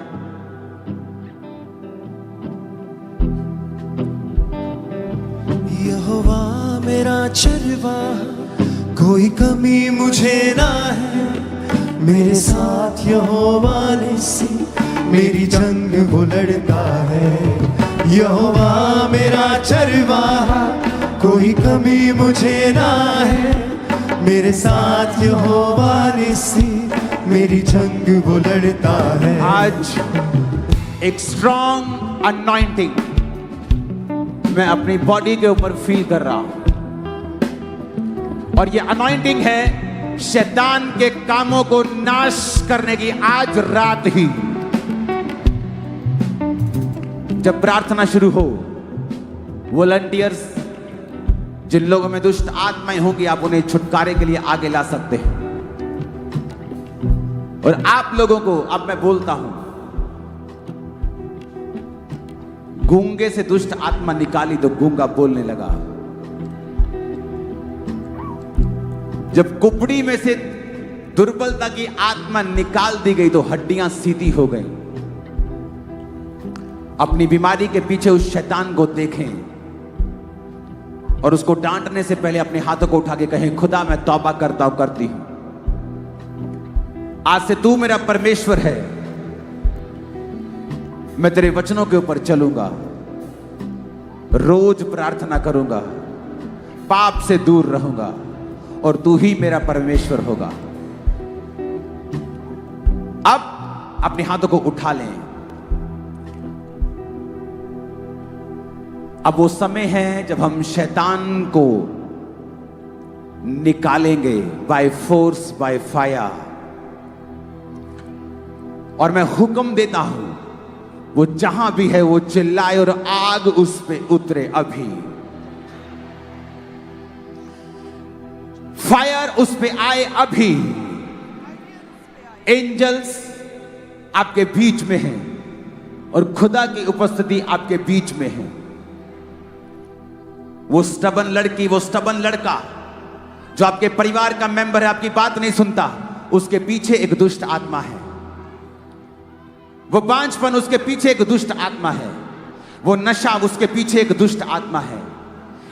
मेरा चरवाहा, कोई कमी मुझे ना है। मेरे साथ यहोवा निस्सी, मेरी जंग वो लड़ता है। यहोवा मेरा चरवाहा, कोई कमी मुझे ना है। मेरे साथ यहोवा निस्सी, मेरी जंग वो लड़ता है। आज एक स्ट्रॉन्ग अनॉइंटिंग मैं अपनी बॉडी के ऊपर फील कर रहा हूं, और ये अनॉइंटिंग है शैतान के कामों को नाश करने की। आज रात ही जब प्रार्थना शुरू हो, वॉलंटियर्स जिन लोगों में दुष्ट आत्माएं होंगी, आप उन्हें छुटकारे के लिए आगे ला सकते हैं। और आप लोगों को अब मैं बोलता हूं, गूंगे से दुष्ट आत्मा निकाली तो गूंगा बोलने लगा। जब कुपड़ी में से दुर्बलता की आत्मा निकाल दी गई तो हड्डियां सीधी हो गई। अपनी बीमारी के पीछे उस शैतान को देखें और उसको डांटने से पहले अपने हाथों को उठा के कहें, खुदा मैं तौबा करता हूं, करती हूं, आज से तू मेरा परमेश्वर है। मैं तेरे वचनों के ऊपर चलूंगा, रोज प्रार्थना करूंगा, पाप से दूर रहूंगा और तू ही मेरा परमेश्वर होगा। अब अपने हाथों को उठा लें। अब वो समय है जब हम शैतान को निकालेंगे बाय फोर्स, बाय फायर। और मैं हुक्म देता हूं, वो जहां भी है वो चिल्लाए और आग उस पे उतरे। अभी फायर उस पे आए। अभी एंजल्स आपके बीच में हैं और खुदा की उपस्थिति आपके बीच में है। वो स्टबन लड़की, वो स्टबन लड़का जो आपके परिवार का मेंबर है, आपकी बात नहीं सुनता, उसके पीछे एक दुष्ट आत्मा है। वो बांझपन, उसके पीछे एक दुष्ट आत्मा है। वो नशा, उसके पीछे एक दुष्ट आत्मा है।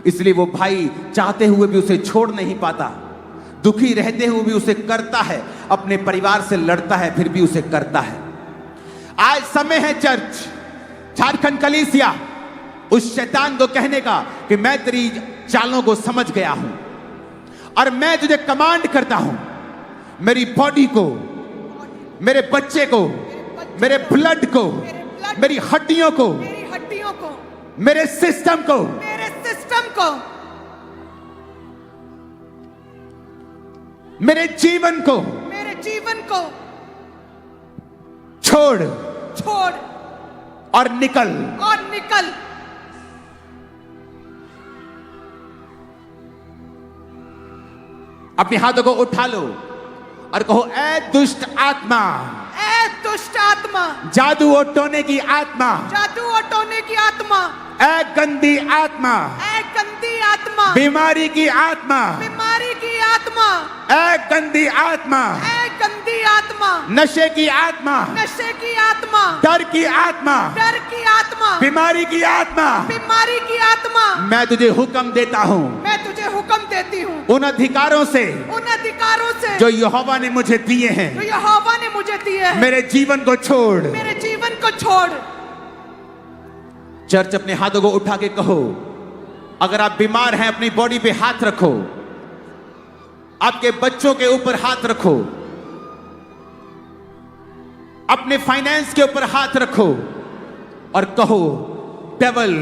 इसलिए वो भाई चाहते हुए भी उसे छोड़ नहीं पाता, दुखी रहते हुए भी उसे करता है, अपने परिवार से लड़ता है फिर भी उसे करता है। आज समय है चर्च, झारखंड कलीसिया, उस शैतान को कहने का कि मैं तेरी चालों को समझ गया हूं और मैं तुझे कमांड करता हूं, मेरी बॉडी को, मेरे बच्चे को, मेरे ब्लड को, मेरी हड्डियों को, मेरे सिस्टम को, मेरे जीवन को छोड़ और निकल। अपने हाथों को उठा लो और कहो, ऐ दुष्ट आत्मा, जादू और टोने की आत्मा, ऐ गंदी आत्मा, बीमारी की आत्मा, ऐ गंदी आत्मा, नशे की आत्मा, डर की आत्मा, बीमारी की आत्मा, मैं तुझे हुक्म देता हूँ, उन अधिकारों से जो यहोवा ने मुझे दिए हैं, मेरे जीवन को छोड़। चर्च, अपने हाथों को उठा के कहो, अगर आप बीमार हैं अपनी बॉडी पे हाथ रखो, आपके बच्चों के ऊपर हाथ रखो, अपने फाइनेंस के ऊपर हाथ रखो और कहो, डेविल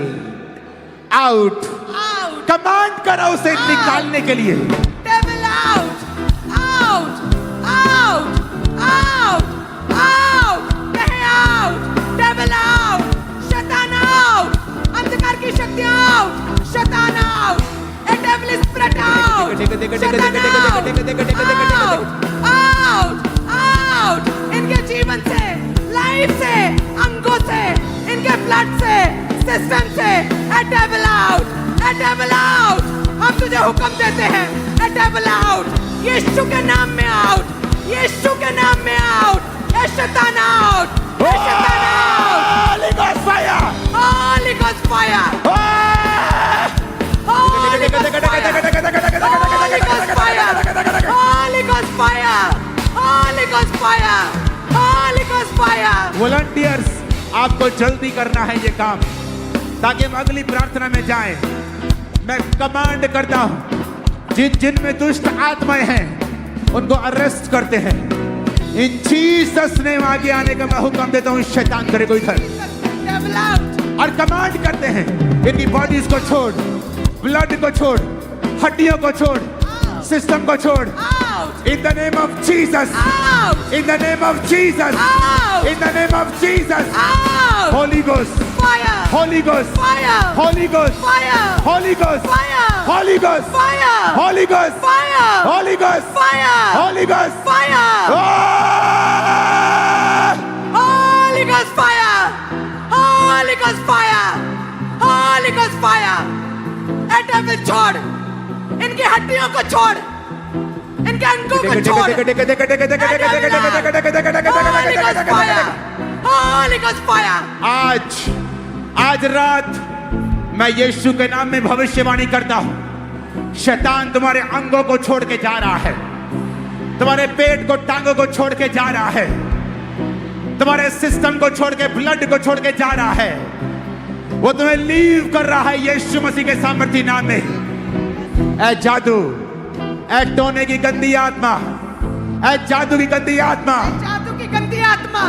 आउट। कमांड करो उसे निकालने के लिए। Devil out, out, out, out, out, कहे आउट, डेविल आउट, शैतान आउट, अंधकार की शक्तियां आउट, शैतान आउट, ए डेविल स्पिरिट आउट, शैतान आउट, आउट, इनके जीवन से, लाइफ से, अंगों से, इनके ब्लड से, सिस्टम से, ए डेविल आउट, ए डेविल आउट। हम तुझे हुक्म देते हैं, ए डेविल आउट, यीशु के नाम में आउट, यीशु के नाम में आउट, ए शैतान आउट, ए शैतान out. Holy Ghost fire! Holy Ghost fire! Holy Ghost fire! fire! Holy Ghost fire! Holy Ghost fire! Volunteers, आपको जल्दी करना है ये काम ताकि हम अगली प्रार्थना में जाएं। मैं कमांड करता हूं, जिन में दुष्ट आत्माएं हैं उनको अरेस्ट करते हैं। इन जीसस नेम आगे आने का मैं हुक्म देता हूं, शैतान करे को इधर। Devil out! और कमांड करते हैं, इनकी बॉडीज को छोड़, ब्लड को छोड़, हड्डियों को छोड़, सिस्टम को छोड़। Out! In the name of Jesus. Out! In the name of Jesus. Out! In the name of Jesus. Out! Holy Ghost. Fire! Holy Ghost. Fire! Holy Ghost. Fire! Holy Ghost. Fire! Holy Ghost. Fire! Holy Ghost. Fire! Holy Ghost. Fire! Holy Ghost. Fire! Ah! Holy Ghost fire! Holy Ghost fire! Holy Ghost fire! A devil छोड़, इनकी हड्डियों को छोड़, इनके अंगों को छोड़। Holy Ghost fire! Holy Ghost fire! आज रात मैं यीशु के नाम में भविष्यवाणी करता हूं, शैतान तुम्हारे अंगों को छोड़ के जा रहा है, तुम्हारे पेट को, टांगों को छोड़ के जा रहा है, तुम्हारे सिस्टम को छोड़ के, ब्लड को छोड़ के जा रहा है। वो तुम्हें लीव कर रहा है यीशु मसीह के सामर्थ्य नाम में। ऐ जादू, ऐ टोने की गंदी आत्मा, ऐ जादू की गंदी आत्मा, जादू की गंदी आत्मा,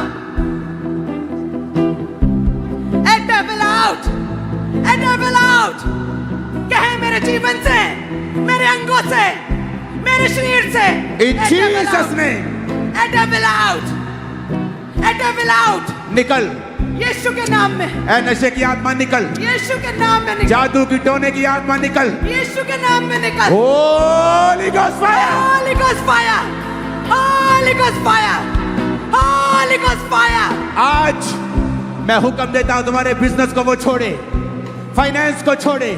ए devil out! ए devil out! कहे मेरे जीवन से, मेरे अंगों से, मेरे शरीर से, इन जीसस ने ए devil out! ए devil out! निकल, यीशु के नाम में, ऐ नशे की आत्मा निकल, यीशु के नाम में निकल, जादू की टोने की आत्मा निकल। यीशु के नाम में निकल। Holy Ghost fire! Holy Ghost fire! Holy Ghost fire! Holy Ghost fire! आज मैं हुक्म देता हूं, तुम्हारे बिजनेस को वो छोड़े, फाइनेंस को छोड़े,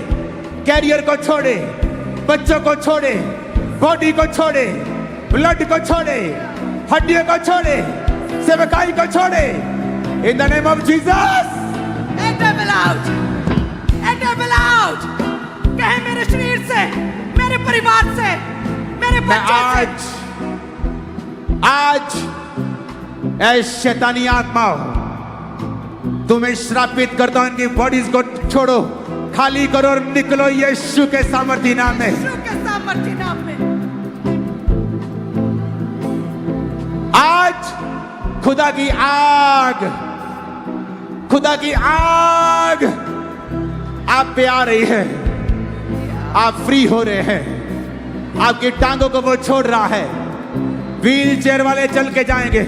कैरियर को छोड़े, बच्चों को छोड़े, बॉडी को छोड़े, ब्लड को छोड़े, हड्डियों को छोड़े, सेवकाई को छोड़े। In the name of Jesus! A devil out! A devil out! कहे मेरे शरीर से, मेरे परिवार से, मेरे मैं बच्चों से, आज ऐ शैतानी आत्माओं, तुम्हें श्रापित करता हूं, इनकी बॉडीज को छोड़ो, खाली करो और निकलो यीशु के सामर्थ्य नाम में। यीशु के सामर्थ्य नाम में। आज खुदा की आग, खुदा की आग आप पे आ रही है, आप फ्री हो रहे हैं, आपकी टांगों को वो छोड़ रहा है। व्हील चेयर वाले चल के जाएंगे,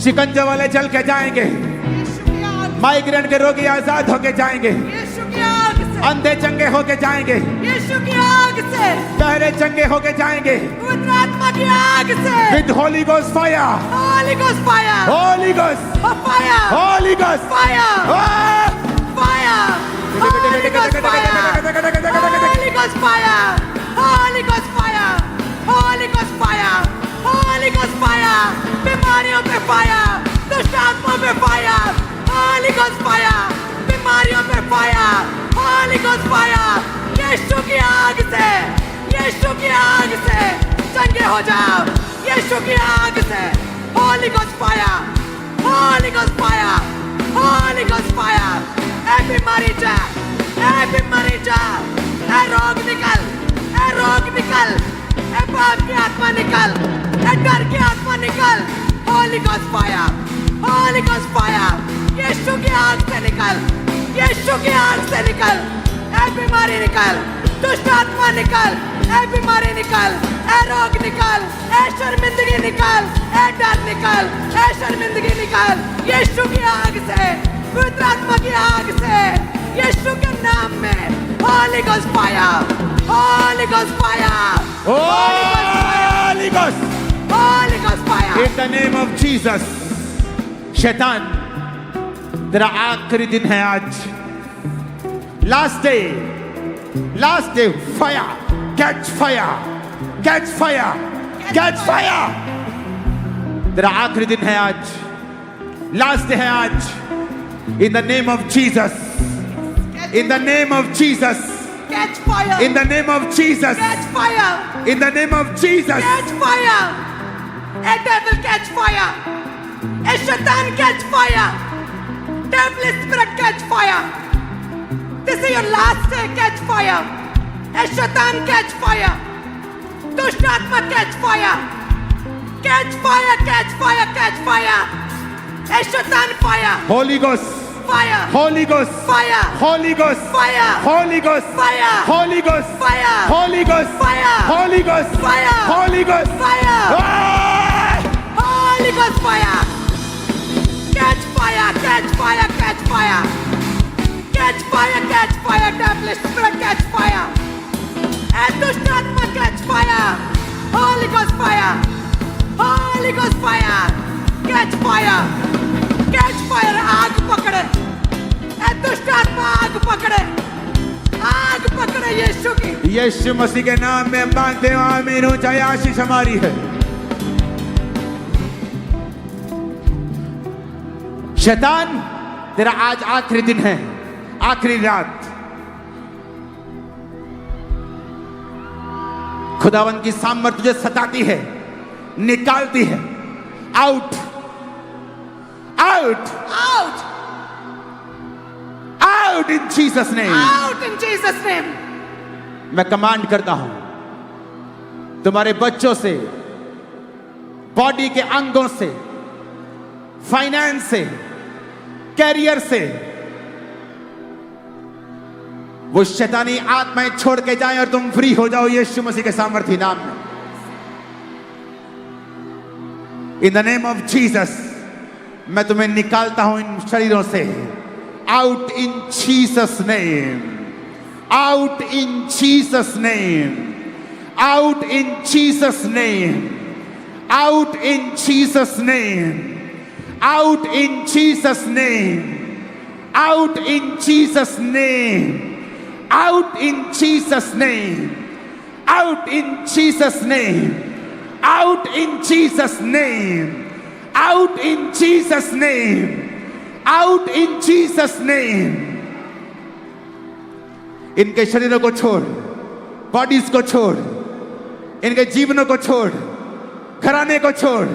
शिकंजे वाले चल के जाएंगे, यीशु की आग, माइग्रेन के रोगी आजाद होके जाएंगे, यीशु की आग से, अंधे चंगे होके जाएंगे, यीशु की आग से, बहरे चंगे होके जाएंगे। पवित्र आत्मा की आग से, with Holi ghost fire, Holy Ghost fire! Holi ghost, Fire! Holi ghost Fire! Fire. Fire! Holy Ghost fire! Holy Ghost fire! Holy Ghost fire! Holy Ghost fire! Holy Ghost fire! बीमारियों पे fire! दुष्ट आत्माओं पे fire! Holy Ghost fire! बीमारियों पे fire! Holy Ghost fire! यीशु की आग से, यीशु की आग से चंगे हो जाओ, यीशु की आग से। Holy Ghost fire! Holy Ghost fire! Holy Ghost fire! ए बीमारी जा, ए बीमारी जा, ए रोग निकल, ए रोग निकल, ए पाप की आत्मा निकल, ए डर की आत्मा निकल। Holy Ghost fire! Holy Ghost fire! यीशु की आग से निकल, यीशु की आग से निकल, ए बीमारी निकल, दुष्ट आत्मा निकल, ए बीमारी निकल, ए रोग निकल, ए शर्मिंदगी निकल, ए डर निकल, ए शर्मिंदगी निकल, यीशु की आग से, पवित्र आत्मा की आग से, यीशु के नाम में। Holy Ghost fire! Holy Ghost fire! Holi ghost, Holy Ghost fire! in the name of Jesus। शैतान, तेरा आखिरी दिन है आज, last day, fire, catch fire, catch fire, catch fire. तेरा आखिरी दिन है आज, लास्ट डे है आज। In the name of Jesus, in the name of Jesus, Catch fire! in the name of Jesus, Catch fire! in the name of Jesus, Catch fire! A devil catch fire. A shaitan catch fire. Devil spirit catch fire. This is your last day. Catch fire. A shaitan catch fire. Dusht atma catch fire. Catch fire, catch fire, catch fire. A shaitan fire. Holy Ghost, Fire. Holy Ghost, Fire. Holy Ghost, Fire. Holy Ghost, Fire. Holy Ghost, Fire. Holy Ghost, Fire. Holy Ghost, Fire. Holy Ghost, Fire. Ah! Holy Ghost fire. Catch fire, catch fire, catch fire. Catch fire, catch fire. Devilish spirit catch fire. And Dusht Atma catch fire. Holy Ghost fire. Holy Ghost fire. Catch fire. Catch fire. आग पकड़े. ए दुष्ट आत्मा आग पकड़े. आग पकड़े यीशु की. यीशु मसीह के नाम में मानते हो आमीन हो चाहे आशीष हमारी है। शैतान तेरा आज आखिरी दिन है, आखिरी रात। खुदावन की सामर्थ तुझे सताती है, निकालती है। Out, out, Out. Out in Jesus name. Out in Jesus' name. मैं कमांड करता हूं तुम्हारे बच्चों से, बॉडी के अंगों से, फाइनेंस से, कैरियर से वो शैतानी आत्माएं छोड़ के जाएं और तुम फ्री हो जाओ यीशु मसीह के सामर्थी नाम में। In the name of Jesus मैं तुम्हें निकालता हूं इन शरीरों से। Out in Jesus name, out in Jesus name, out in Jesus name, out in Jesus name, out in Jesus name, out in Jesus name, out in Jesus name, out in Jesus name, out in Jesus name, out in Jesus name, out in Jesus name। इनके शरीरों को छोड़, बॉडीज को छोड़, इनके जीवनों को छोड़, घराने को छोड़।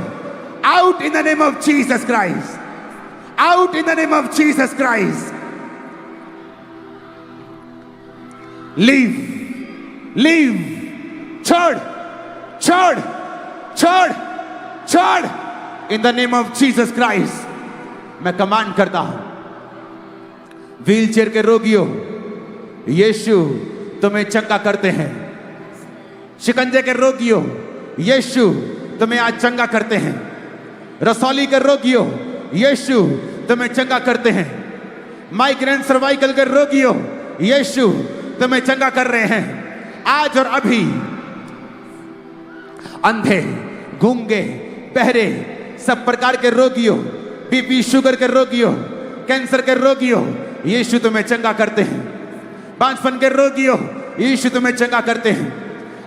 Out in the name of Jesus Christ, out in the name of Jesus Christ. Leave, leave, छोड़, छोड़, छोड़, छोड़। In the name of Jesus Christ मैं कमांड करता हूं व्हील चेयर के रोगियों, यीशु तुम्हें चंगा करते हैं। शिकंजे के रोगियों, यीशु तुम्हें आज चंगा करते हैं। रसौली के रोगियों, यीशु तुम्हें चंगा करते हैं। माइग्रेन सर्वाइकल के रोगियों, यीशु तुम्हें चंगा कर रहे हैं आज और अभी। अंधे, गूंगे, बहरे, सब प्रकार के रोगियों, बीपी शुगर के रोगियों, कैंसर के रोगियों, यीशु तुम्हें चंगा करते हैं। बांझपन के रोगियों, यीशु तुम्हें चंगा करते हैं।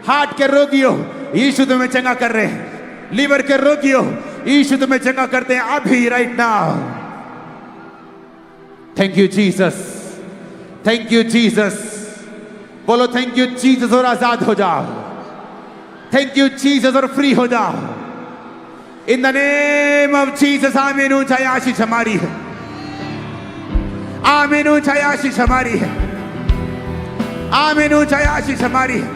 हार्ट के रोगियों, यीशु तुम्हें चंगा कर रहे हैं। लीवर के रोगियों, यीशु तुम्हें चंगा करते हैं अभी, right now. Thank you Jesus, thank you Jesus. बोलो थैंक यू जीसस और आजाद हो जाओ। थैंक यू जीसस और फ्री हो जाओ। In the name of Jesus आमीन। ऊंचाई आशीष हमारी है, आमीन। ऊंचाई आशीष हमारी है, आमीन। ऊंचाई आशीष हमारी है।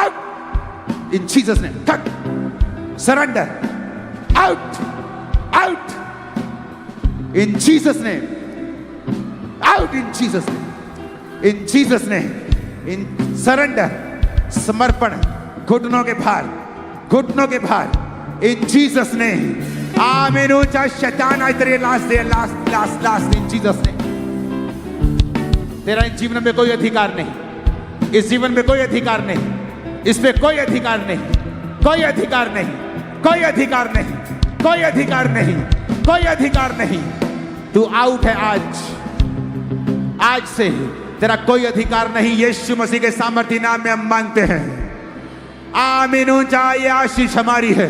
Out in Jesus name. Cut, surrender, out, out in Jesus name, out in Jesus name, in Jesus name, in surrender, समर्पण, घुटनों के भार, घुटनों के भार, in Jesus name, आमीन। ऊंचा शैतान आज तेरे last they, last in Jesus name। तेरा इस जीवन में कोई अधिकार नहीं, इस जीवन में कोई अधिकार नहीं, इस पे कोई अधिकार नहीं, कोई अधिकार नहीं, कोई अधिकार नहीं, कोई अधिकार नहीं, कोई अधिकार नहीं। तू आउट है आज, आज से तेरा कोई अधिकार नहीं। यीशु मसीह के सामर्थी नाम में हम मांगते हैं, आमीन। ऊंचा ये आशीष हमारी है,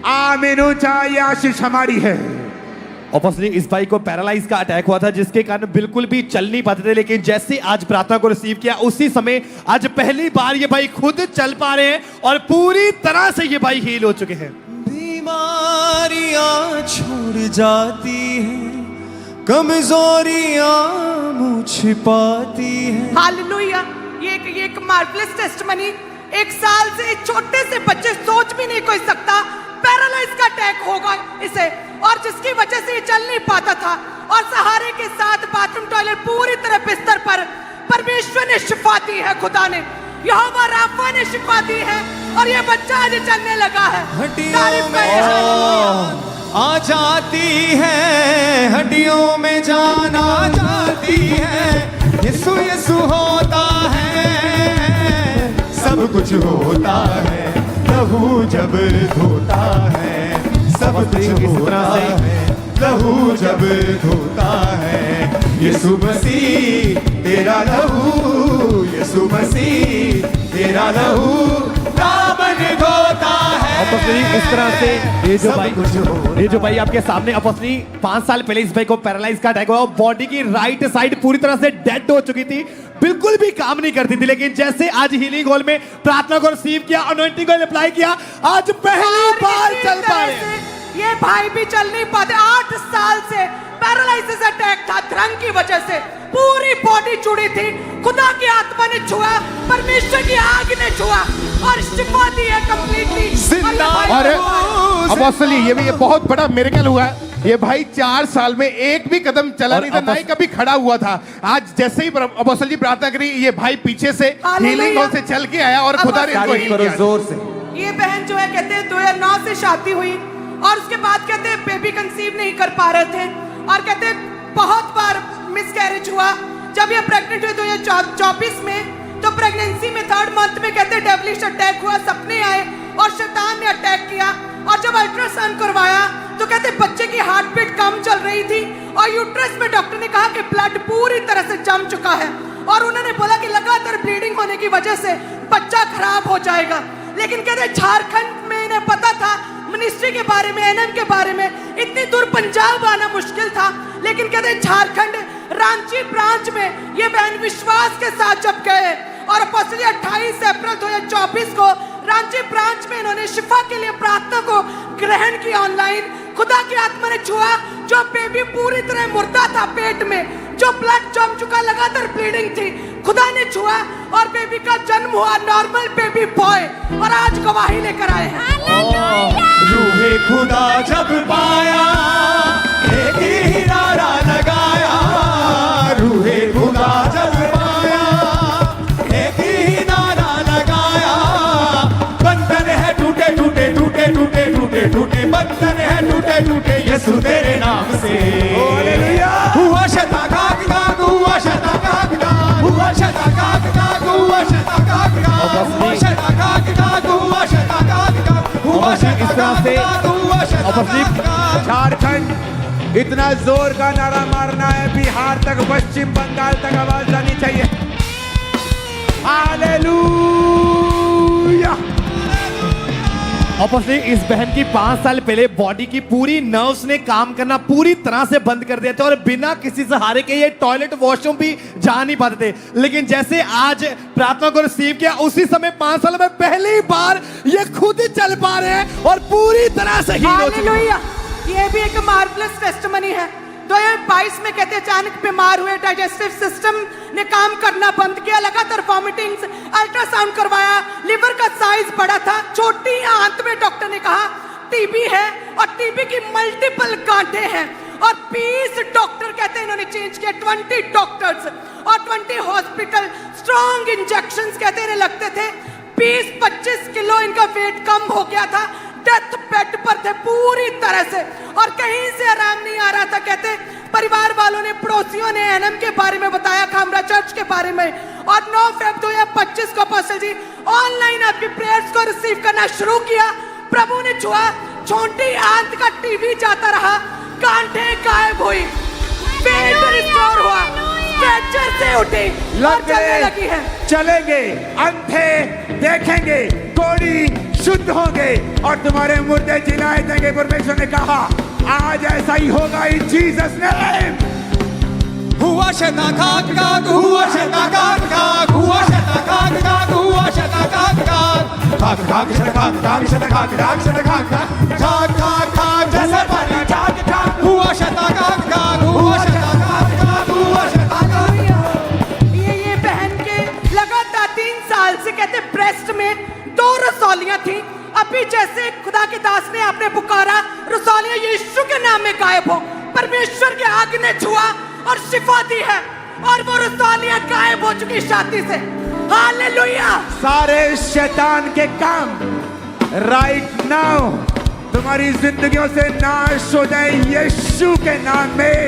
आमीन। ऊंचा ये आशीष हमारी है, ऑपोजिटली इस भाई को पैरालाइज का अटैक हुआ था, जिसके कारण बिल्कुल भी चल नहीं पाते थे, लेकिन जैसे आज प्रार्थना को रिसीव किया उसी समय आज पहली बार ये भाई खुद चल पा रहे हैं और पूरी तरह से ये भाई हील हो चुके हैं। बीमारियां छोड़ जाती हैं, कमजोरियां मुँह छिपाती हैं। हालेलुया। ये एक मार्वलस टेस्टमनी। 1 साल से एक छोटे से बच्चे सोच भी नहीं कोई सकता पैरालाइज का अटैक होगा इसे, और जिसकी वजह से ये चल नहीं पाता था, और सहारे के साथ बाथरूम टॉयलेट पूरी तरह बिस्तर पर परमेश्वर ने शिफा दी है, खुदा ने यहोवा राफा ने शिफा दी है, और ये बच्चा आज चलने लगा है। तारीफ करें, हालेलुया। आ जाती है हड्डियों में जान आ जाती है, यीशु यीशु होता है, सब कुछ होता है, लहू जब धोता है, सब कुछ होता है, लहू जब धोता है, यीशु मसीह तेरा लहू, यीशु मसीह तेरा लहू दामन धोता है। ऑपोजिटली इस तरह से ये जो भाई आपके सामने ऑपोजिटली 5 साल पहले इस भाई को पैरालाइज का अटैक हुआ, बॉडी की राइट साइड पूरी तरह से डेड हो चुकी थी, बिल्कुल भी काम नहीं करती थी, लेकिन जैसे आज हीलिंग हॉल में प्रार्थना को रिसीव किया, अनॉइंटिंग को अप्लाई किया, आज पहली बार चल पा रहे हैं। ये भाई भी चल नहीं पाते। 8 साल से पैरालाइसिस अटैक था, ड्रंक की वजह से पूरी बॉडी जुड़ी थी। खुदा की आत्मा ने छुआ, परमेश्वर की आग ने छुआ और शिफा दी है कंप्लीटली। और अपोस्टली ये बहुत बड़ा मिरेकल हुआ है। ये भाई 4 साल में एक भी कदम चला नहीं था, ना ही कभी खड़ा हुआ था। आज जैसे ही अपोस्टल जी प्रार्थना करी, ये भाई पीछे से हीलिंग हॉल से चल के आया और खुदा ने इनको हील किया। जोर से। ये बहन जो है कहते हैं 2009 से शादी हुई, और उसके बाद कहते हैं बेबी कंसीव नहीं कर पा रहे थे, और कहते हैं बहुत बार मिसकैरेज हुआ। जब ये प्रेग्नेंट हुई 2024 में, तो प्रेगनेंसी में 3rd मंथ में कहते हैं डेविलिश अटैक हुआ, सपने आए और शैतान ने अटैक किया। और जब अल्ट्रासाउंड करवाया तो कहते बच्चे की हार्ट बीट कम चल रही थी, और यूट्रस में डॉक्टर ने कहा कि ब्लड पूरी तरह से जम चुका है, और उन्होंने बोला कि लगातार ब्लीडिंग होने की वजह से बच्चा खराब हो जाएगा। लेकिन कहते झारखंड में इन्हें पता था मिनिस्ट्री के बारे में, एनएम के बारे में, इतनी दूर पंजाब आना मुश्किल था, लेकिन कहते झारखंड रांची ब्रांच में ये बहन विश्वास के साथ जब गए, और अपोस्टल 28 अप्रैल 2024 को रांची ब्रांच में इन्होंने शिफा के लिए प्रार्थना को ग्रहण किया ऑनलाइन। खुदा की आत्मा ने छुआ, जो बेबी पूरी तरह मुर्दा था पेट में, जो ब्लड जम चुका, लगातार ब्लीडिंग थी, खुदा ने छुआ और बेबी का जन्म हुआ, नॉर्मल बेबी बॉय, और आज गवाही लेकर आए हैं। रूहे खुदा जब पाया, एक ही नारा लगाया, रूहे खुदा जब पाया, एक ही नारा लगाया, बंधन है टूटे टूटे टूटे टूटे टूटे टूटे, बंधन है टूटे टूटे यीशु तेरे नाम से। हुआ शताकाक काक, हुआ शताकाक काक, हुआ शताकाक काक, हुआ शताकाक काक, हुआ शताकाक काक, हुआ शताकाक काक, हुआ शताकाक काक, हुआ शताकाक काक। झारखंड इतना जोर का नारा मारना है, बिहार तक, पश्चिम बंगाल तक आवाज जानी चाहिए। हालेलुया। ऑपोजिटली इस बहन की 5 साल पहले बॉडी की पूरी नर्व्स ने काम करना पूरी तरह से बंद कर दिया था, और बिना किसी सहारे के ये टॉयलेट वॉशरूम भी जा नहीं पाते थे, लेकिन जैसे आज प्रार्थना को रिसीव किया उसी समय 5 साल में पहली बार ये खुद चल पा रहे हैं और पूरी तरह से हील हो चुके हैं। ये भी एक मार्वलस टेस्टिमनी है। 2022 में कहते अचानक बीमार हुए, डाइजेस्टिव सिस्टम ने काम करना बंद किया, लगातार वॉमिटिंग्स, अल्ट्रासाउंड करवाया, लिवर का साइज बड़ा था, छोटी आंत में डॉक्टर ने कहा टीबी है, और टीबी की मल्टीपल गांठें हैं, और 20 डॉक्टर कहते हैं इन्होंने चेंज किया, 20 डॉक्टर्स और 20 हॉस्पिटल, स्ट्रॉन्ग इंजेक्शंस कहते इन्हें लगते थे, 20-25 किलो इनका वेट कम हो गया था, डेथ बेड पर थे पूरी तरह से, और कहीं से आराम नहीं आ रहा था। कहते परिवार वालों ने, पड़ोसियों ने एनएम के बारे में बताया, खामरा चर्च के बारे में, और 9 फरवरी 2025 को अपोस्टल जी ऑनलाइन आपकी प्रेयर्स को रिसीव करना शुरू किया। प्रभु ने छुआ, छोटी आंत का टीवी जाता रहा, गांठें गायब हुई, पेट रिस्टोर हुआ, स्ट्रेचर से उठी और चलने लगी है। चलेंगे, अंधे देखेंगे, कोढ़ी शुद्ध होंगे, और तुम्हारे मुर्दे जिलाए देंगे। परमेश्वर ने कहा आज ऐसा ही होगा इन जीसस नेम। हुआ शता काक काक हुआ शता काक काक हुआ शता काक काक हुआ शता काक काक काक काक शता काक काक शता काक काक शता काक काक काक काक जैसे पानी काक काक हुआ शता काक काक हुआ शता काक काक हुआ शता काक। ये बहन के लगातार 3 साल से कहते ब्रेस्ट में 2 रसौलियां थी। अभी जैसे खुदा के दास ने आपने पुकारा, रसौलियां यीशु के नाम में गायब हो। परमेश्वर के आग ने छुआ और शिफा दी है और वो रसौलियां गायब हो चुकी छाती से। हालेलुया। सारे शैतान के काम राइट नाउ तुम्हारी जिंदगियों से नाश हो जाए यीशु के नाम में।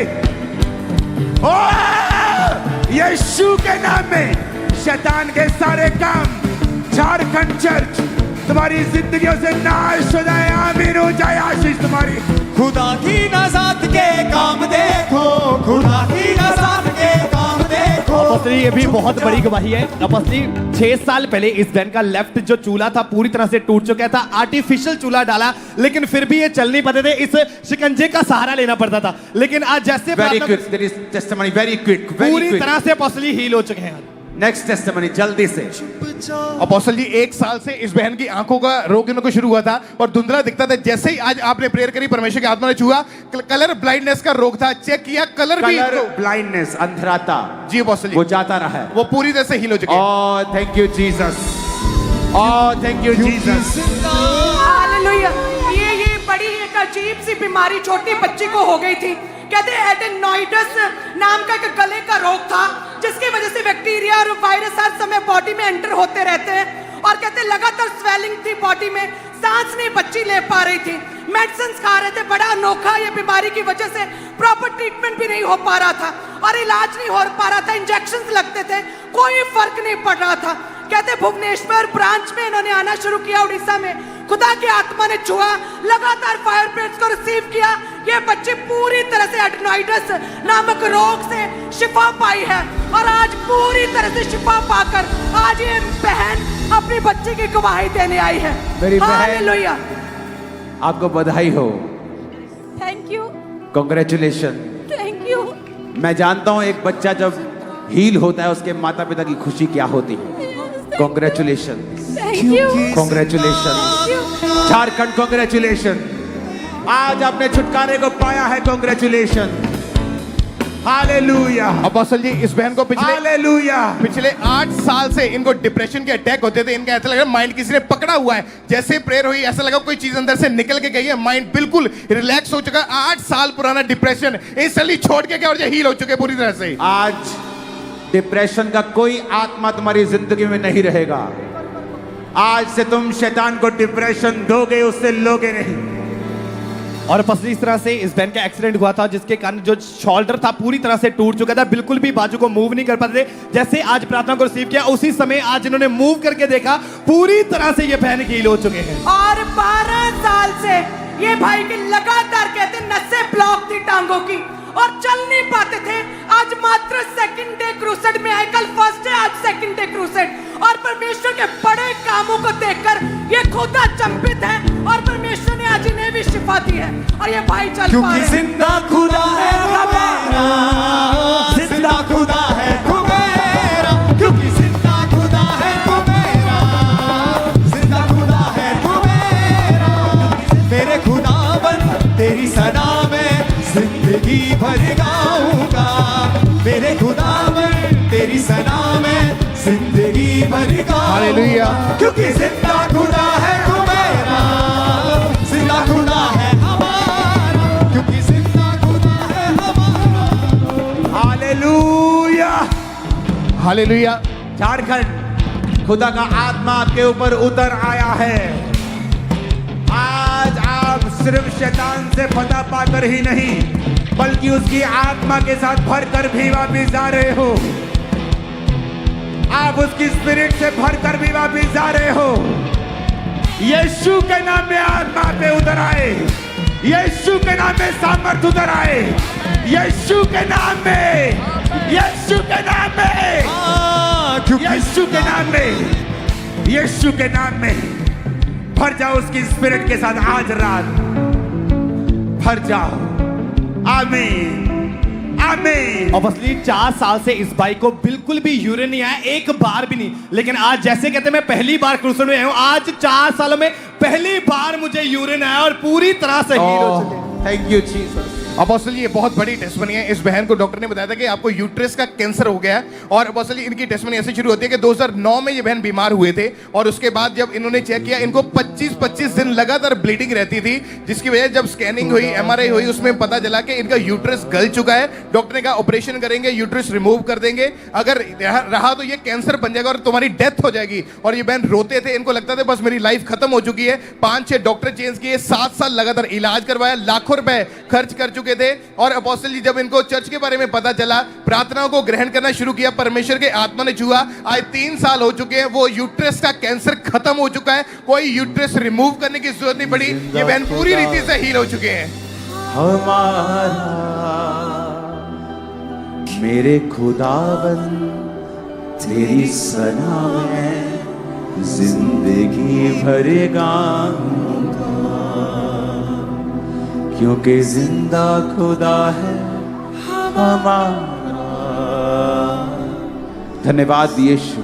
ओ यीशु के नाम में शैतान के सारे काम झारखंड चर्च तुम्हारी जिंदगियों से नाश हो जाए। आमीन हो जाए आशीष तुम्हारी। खुदा की नज़ात के काम देखो, खुदा की नज़ात के काम देखो। अपोस्तली ये भी बहुत बड़ी गवाही है। अपोस्तली 6 साल पहले इस बहन का लेफ्ट जो चूल्हा था पूरी तरह से टूट चुका था। आर्टिफिशियल चूल्हा डाला लेकिन फिर भी ये चल नहीं पाते थे, इस शिकंजे का सहारा लेना पड़ता था। लेकिन आज जैसे very quick, there is testimony very quick, पूरी तरह से अपोस्तली हील हो चुके हैं। नेक्स्ट टेस्टिमनी जल्दी से। अपोस्टल जी 1 साल से इस बहन की आंखों का रोग इनको शुरू हुआ था और धुंधला दिखता था। जैसे ही आज आपने प्रेयर करी, परमेश्वर की आत्मा ने छुआ, कलर ब्लाइंडनेस का रोग था, चेक किया कलर भी ब्लाइंडनेस, अंधराता जी अपोस्टल जी वो जाता रहा है, वो पूरी तरह से हील हो चुके हैं। Oh thank you Jesus, oh thank you Jesus. Hallelujah. ये बड़ी एक अजीब सी बीमारी छोटी बच्ची को हो गई थी। कहते एडेनोइडस नाम का एक गले का रोग था जिसकी वजह से बैक्टीरिया और वायरस हर समय बॉडी में एंटर होते रहते हैं और कहते लगातार स्वेलिंग थी बॉडी में, सांस नहीं बच्ची ले पा रही थी, मेडिसिन खा रहे थे। बड़ा अनोखा ये बीमारी की वजह से प्रॉपर ट्रीटमेंट भी नहीं हो पा रहा था और इलाज नहीं हो पा रहा था, इंजेक्शन लगते थे, कोई फर्क नहीं पड़ रहा था। कहते भुवनेश्वर ब्रांच में इन्होंने आना शुरू किया उड़ीसा में, खुदा की आत्मा ने छुआ, लगातार फायर प्रेयर्स को रिसीव किया। ये बच्चे पूरी तरह से एडेनोइडस नामक रोग से शिफा पाई है और आज पूरी तरह से शिफा पाकर आज ये बहन अपनी बच्ची की गवाही देने आई है। मेरी बहन, हालेलुया। आपको बधाई हो, thank you, congratulation. Thank you. मैं जानता हूं एक बच्चा जब हील होता है उसके माता पिता की खुशी क्या होती है। Congratulation, thank you, congratulation Jharkhand, congratulation. आज आपने छुटकारे को पाया है, कांग्रेचुलेशन, हालेलुया। अपोस्टल जी इस बहन को पिछले 8 साल से इनको डिप्रेशन के अटैक होते थे। इनका ऐसा लगा माइंड किसी ने पकड़ा हुआ है। जैसे प्रेयर हुई ऐसा लगा कोई चीज अंदर से निकल के गई है, माइंड बिल्कुल रिलैक्स हो चुका। 8 साल पुराना डिप्रेशन इंस्टेंटली छोड़ के गया और ये हील हो चुके पूरी तरह से। आज डिप्रेशन का कोई आत्मा तुम्हारी जिंदगी में नहीं रहेगा। आज से तुम शैतान को डिप्रेशन दोगे, उससे लोगे नहीं। और पसली इस तरह से इस बहन का एक्सीडेंट हुआ था जिसके कारण जो शोल्डर था पूरी तरह से टूट चुका था, बिल्कुल भी बाजू को मूव नहीं कर पाते थे। जैसे आज प्रार्थना को रिसीव किया उसी समय आज इन्होंने मूव करके देखा, पूरी तरह से ये बहन हील हो चुके हैं। और 12 साल से ये भाई के लगातार कहते नसें ब्लॉक थी टांगों की और चल नहीं पाते थे। आज मात्र सेकंड डे क्रूसेड में आए, कल फर्स्ट डे, आज सेकंड डे क्रूसेड। और परमेश्वर के बड़े कामों को देखकर ये खुद अचंभित है और परमेश्वर ने आज इन्हें भी शिफा दी है और ये भाई चल पा रहे क्योंकि हैं। जिंदा खुदा है हमारा, जिंदा खुदा है मेरा, क्योंकि जिंदा खुदा है मेरा, जिंदा खुदा है मेरा। मेरे खुदावन तेरी सना में जिंदगी भर गाऊंगा, मेरे खुदावन तेरी सना में जिंदगी भर गाऊंगा। हालेलुया। क्योंकि जिंदा खुदा है मेरा, जिंदा खुदा है हमारा, क्योंकि जिंदा खुदा है हमारा। हालेलुया। हालेलुया। झारखंड खुदा का आत्मा आपके ऊपर उतर आया है। आज आप सिर्फ शैतान से फतह पाकर ही नहीं बल्कि उसकी आत्मा के साथ भरकर भी वापिस जा रहे हो। आप उसकी स्पिरिट से भरकर भी वापिस जा रहे हो। यीशु के नाम में आत्मा पे उतर आए, यीशु के नाम में सामर्थ उतर आए, यीशु के नाम में, यीशु के नाम में, यीशु के नाम में, यीशु के नाम में भर जाओ उसकी स्पिरिट के साथ। आज रात भर जाओ। आमीन आमीन। ऑब्वियसली 4 साल से इस भाई को बिल्कुल भी यूरिन नहीं आया, एक बार भी नहीं। लेकिन आज जैसे कहते हैं मैं पहली बार क्रूसेड में आया हूं, आज 4 सालों में पहली बार मुझे यूरिन आया और पूरी तरह से हील हो चुके। Thank you Jesus. अपोस्टल ये बहुत बड़ी टेस्टमनी है। इस बहन को डॉक्टर ने बताया था कि आपको यूट्रस का कैंसर हो गया है। और अपोस्टल इनकी टेस्टमनी ऐसे शुरू होती है कि 2009 में ये बहन बीमार हुए थे और उसके बाद जब इन्होंने चेक किया इनको 25 दिन लगातार ब्लीडिंग रहती थी, जिसकी वजह जब स्कैनिंग हुई, MRI हुई, उसमें पता चला कि इनका यूट्रस गल चुका है। डॉक्टर ने कहा ऑपरेशन करेंगे, यूट्रस रिमूव कर देंगे, अगर रहा तो ये कैंसर बन जाएगा और तुम्हारी डेथ हो जाएगी। और ये बहन रोते थे, इनको लगता था बस मेरी लाइफ खत्म हो चुकी है। 5-6 डॉक्टर चेंज किए, 7 साल लगातार इलाज करवाया, लाखों रुपए खर्च कर चुके थे। और अपोस्टल जी जब इनको चर्च के बारे में पता चला, प्रार्थनाओं को ग्रहण करना शुरू किया, परमेश्वर के आत्मा ने छुआ। आज 3 साल हो चुके हैं, वो यूट्रस का कैंसर खत्म हो चुका है, कोई यूट्रस रिमूव करने की जरूरत नहीं पड़ी। ये बहन पूरी रीति से हील हो चुके हैं। हमारा मेरे खुदावन तेरी सना में जिंदगी भर गाऊंगा, क्योंकि जिंदा खुदा है हमारा। धन्यवाद यीशु,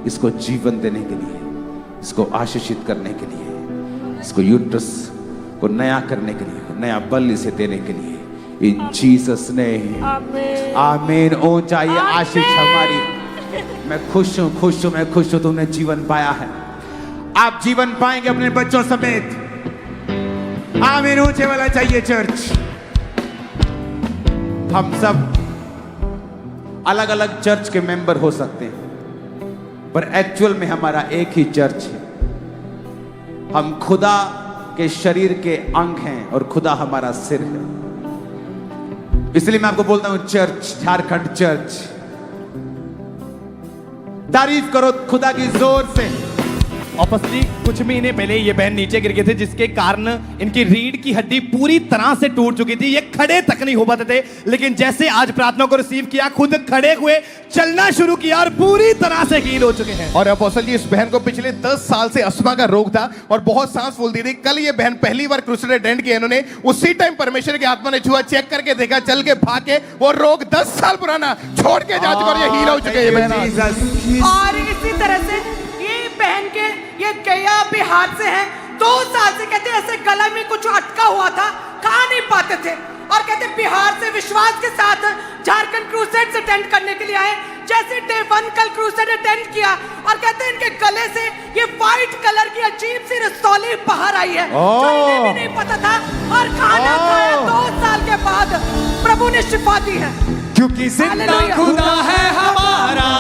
इसको जीवन देने के लिए, इसको आशीषित करने के लिए, इसको यूट्रस को नया करने के लिए, नया बल इसे देने के लिए। इन जीसस ने आमीन। ओ चाहिए आशीष हमारी। मैं खुश हूं, खुश हूं, मैं खुश हूं, तुमने जीवन पाया है। आप जीवन पाएंगे अपने बच्चों समेत। आमीन। ऊंचे वाला चाहिए चर्च। हम सब अलग अलग चर्च के मेंबर हो सकते हैं, पर एक्चुअल में हमारा एक ही चर्च है। हम खुदा के शरीर के अंग हैं और खुदा हमारा सिर है। इसलिए मैं आपको बोलता हूं चर्च, झारखंड चर्च। तारीफ करो खुदा की जोर से। ऑब्वियसली कुछ महीने पहले ये बहन नीचे गिर गए थे, जिसके कारण इनकी रीढ़ की हड्डी पूरी तरह से टूट चुकी थी। ये खड़े तक नहीं हो पाते थे, लेकिन जैसे आज प्रार्थना को रिसीव किया, खुद खड़े हुए चलना शुरू किया और पूरी तरह से हील हो चुके हैं। और अपोस्टल जी इस बहन को पिछले 10 साल से अस्थमा का रोग था और बहुत सांस फूलती थी। कल ये बहन पहली बार क्रूसेड अटेंड किया इन्होंने। उसी टाइम परमेश्वर की आत्मा ने छुआ, चेक करके देखा, चल के भाग के वो रोग 10 साल पुराना छोड़ के जा चुका और ये हील हो चुके हैं बहन। और इसी तरह से ये बहन के ये गया बिहार से हैं। 2 साल से कहते ऐसे गला में कुछ अटका हुआ था, खा नहीं पाते थे, और कहते बिहार से विश्वास के साथ झारखंड क्रूसेड अटेंड करने के लिए आए। जैसे डे 1 कल क्रूसेड अटेंड किया और कहते इनके गले से ये व्हाइट कलर की अजीब सी रसौली बाहर आई है, जो इन्हें भी नहीं पता था। और खाना खाया 2 साल के बाद प्रभु ने शिफा दी है। क्योंकि जिंदा खुदा है हमारा,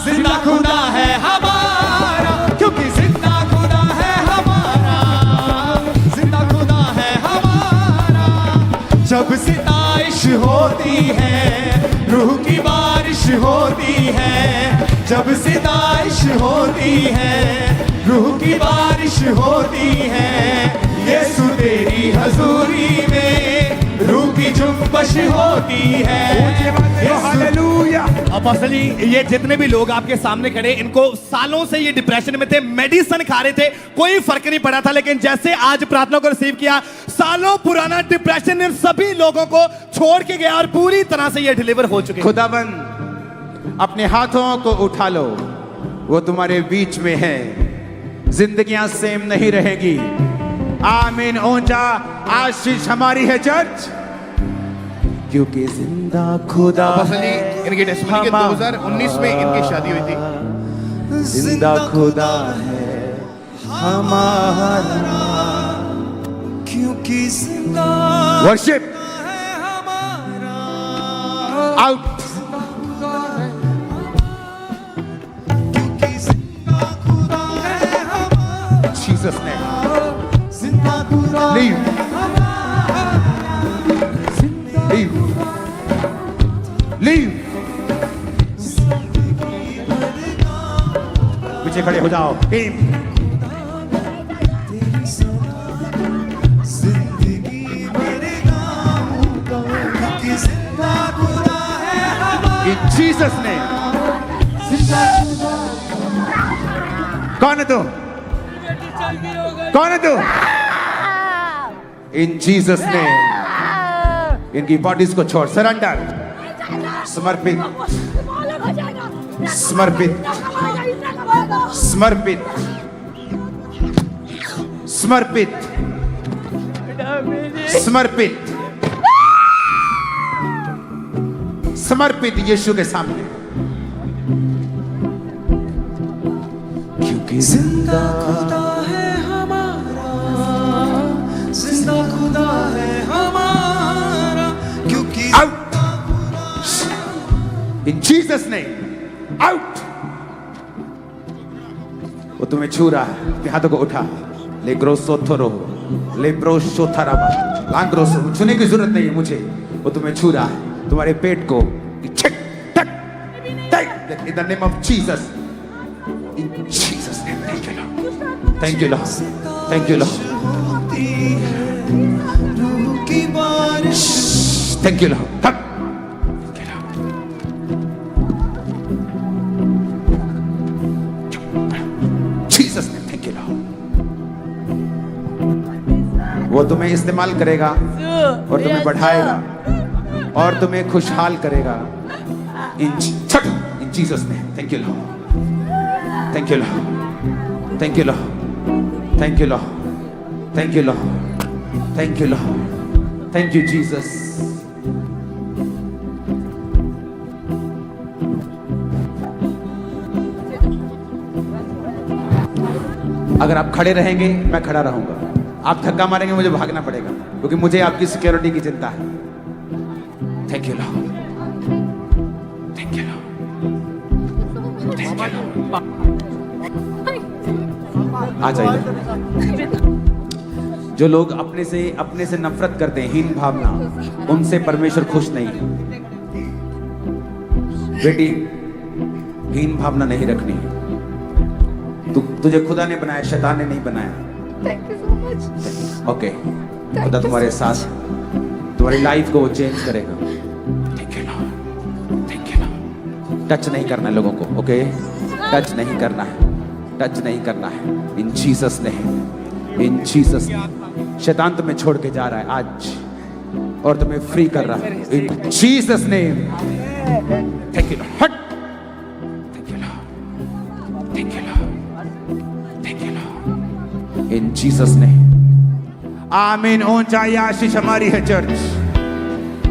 जिंदा खुदा है हमारा, क्योंकि जिंदा खुदा है हमारा, जिंदा खुदा है हमारा। जब सिताइश होती है, रूह की बारिश होती है, जब सिताइश होती है, रूह की बारिश होती है, यीशु तेरी हजूरी में रूह की जुम्बश होती है। हालेलुया। अपोस्टल जी ये जितने भी लोग आपके सामने खड़े, इनको सालों से ये डिप्रेशन में थे, मेडिसिन खा रहे थे, कोई फर्क नहीं पड़ा था। लेकिन जैसे आज प्रार्थना को रिसीव किया, सालों पुराना डिप्रेशन इन सभी लोगों को छोड़ के गया और पूरी तरह से ये डिलीवर हो चुके हैं। खुदाबंद अपने हाथों को उठा लो, वो तुम्हारे बीच में है। जिंदगियां सेम नहीं रहेगी। आमीन। ऊंचा आशीष हमारी है चर्च। क्योंकि जिंदा खुदा अपोस्टल जी इनकी टेस्टमनी के 2019 में इनकी शादी हुई थी। जिंदा खुदा है हमारा, क्योंकि जिंदा वर्शिप है हमारा, आउट। क्योंकि जिंदा खुदा है हमारा, जीसस ने जिंदा खुदा लीव लीव लीव। पीछे खड़े हो जाओ टीम। जिंदगी भर गाऊंगा, क्योंकि जिंदा खुदा है हमारा, इन जीसस ने। कौन है तू? कौन है तू? इन जीसस ने इनकी बॉडीज को छोड़, सरेंडर, समर्पित, समर्पित, समर्पित, समर्पित, समर्पित, समर्पित यीशु के सामने। क्योंकि जिंदा खुदा है हमारा, जिंदा खुदा है हमारा, क्योंकि out in Jesus name, out. वो तुम्हें छू रहा है, अपने हाथों को उठा, ले ग्रोसो थोरो, ले ब्रोशो थराबा, लांग्रोसो, छूने की जरूरत नहीं है मुझे, वो तुम्हें छू रहा है, तुम्हारे पेट को, in the name of Jesus, in Jesus name, thank you Lord, thank you Lord, thank you Lord, thank you Lord, come, thank you Lord, Jesus name, thank you Lord। वो तुम्हें इस्तेमाल करेगा और तुम्हें बढ़ाएगा और तुम्हें खुशहाल करेगा इन जीसस ने। Thank you lord, thank you lord, thank you lord, thank you lord, thank you lord, thank you lord, thank you Jesus. अगर आप खड़े रहेंगे मैं खड़ा रहूंगा, आप धक्का मारेंगे मुझे भागना पड़ेगा, क्योंकि मुझे आपकी सिक्योरिटी की चिंता है। Thank you lord, thank you lord, thank you lord. आ जाइए। जो लोग अपने से नफरत करते हैं, हीन भावना, उनसे परमेश्वर खुश नहीं है। बेटी, हीन भावना नहीं रखनी है। तुझे खुदा ने बनाया, शैतान ने नहीं बनाया। Thank you so much. Okay, खुदा तुम्हारे साथ, तुम्हारी लाइफ को वो चेंज करेगा। Thank you lord, thank you Lord. Touch नहीं करना है लोगों को, ओके? टच नहीं करना है, टच नहीं करना है। इन जीसस ने, इन जीसस, शैतान तुम्हें छोड़ के जा रहा है आज और तुम्हें फ्री कर रहा है इन जीसस ने। थैंक यू लॉर्ड, हट, thank you lord, thank you lord, thank you Lord, in Jesus ने। आमीन। ऊंचाई आशीष हमारी है चर्च,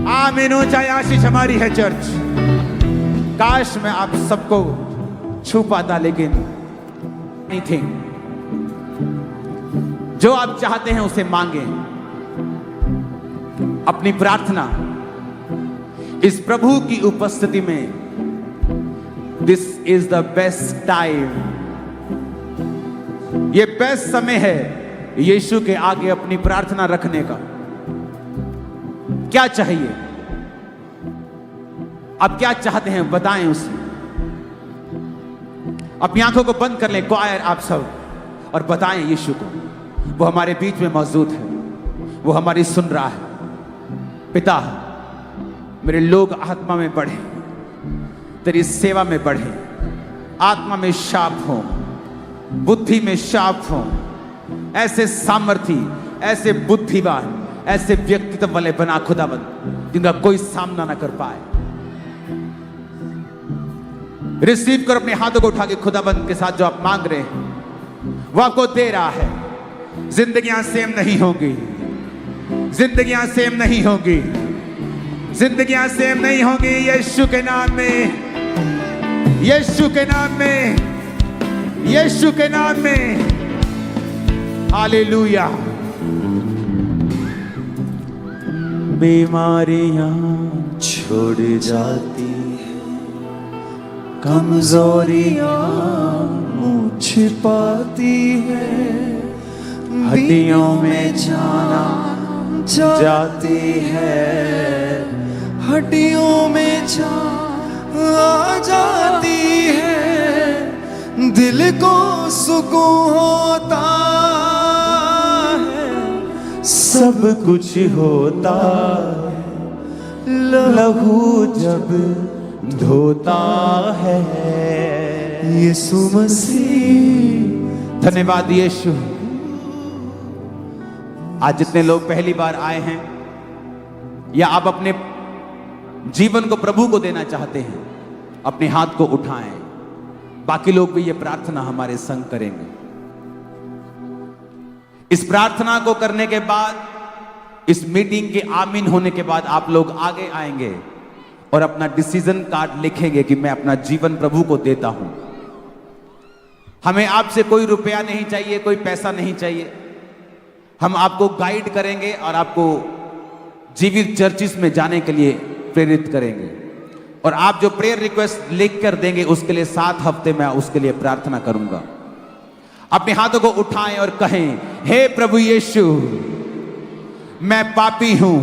आमीन। ऊंचाई आशीष हमारी है चर्च। काश मैं आप सबको छू पाता, लेकिन नहीं थे। जो आप चाहते हैं उसे मांगे। अपनी प्रार्थना इस प्रभु की उपस्थिति में, this is the best time, ये बेस्ट समय है यीशु के आगे अपनी प्रार्थना रखने का। क्या चाहिए? आप क्या चाहते हैं बताएं उसे। अपनी आंखों को बंद कर लें क्वायर आप सब, और बताएं यीशु को। वो हमारे बीच में मौजूद है, वो हमारी सुन रहा है। पिता, मेरे लोग आत्मा में बढ़े, तेरी सेवा में बढ़े, आत्मा में शाप हो, बुद्धि में शाप हो, ऐसे सामर्थी, ऐसे बुद्धिमान, ऐसे व्यक्तित्व वाले बना खुदाबंद, जिनका कोई सामना ना कर पाए। रिसीव कर अपने हाथों को उठा के खुदाबंद के साथ जो आप मांग रहे हैं वो आपको दे रहा है। जिंदगियां सेम नहीं होंगी, जिंदगियां सेम नहीं होंगी, जिंदगियां सेम नहीं होंगी। यीशु के नाम में, यीशु के नाम में, यीशु के नाम में। हालेलुया। बीमारियां छोड़ जाती, कमजोरियां मुँह छिपाती है, हड्डियों में जान जाती है, हड्डियों में जान आ जाती है, दिल को सुकून होता है, सब कुछ होता है, लहू जब धोता है यीशु मसीह। धन्यवाद यीशु, आज जितने लोग पहली बार आए हैं या आप अपने जीवन को प्रभु को देना चाहते हैं, अपने हाथ को उठाएं। बाकी लोग भी ये प्रार्थना हमारे संग करेंगे। इस प्रार्थना को करने के बाद, इस मीटिंग के आमीन होने के बाद आप लोग आगे आएंगे और अपना डिसीजन कार्ड लिखेंगे कि मैं अपना जीवन प्रभु को देता हूं। हमें आपसे कोई रुपया नहीं चाहिए, कोई पैसा नहीं चाहिए। हम आपको गाइड करेंगे और आपको जीवित चर्चिस में जाने के लिए प्रेरित करेंगे। और आप जो प्रेयर रिक्वेस्ट लिख कर देंगे उसके लिए 7 हफ्ते में उसके लिए प्रार्थना करूंगा। अपने हाथों को उठाएं और कहें, हे प्रभु यीशु, मैं पापी हूं,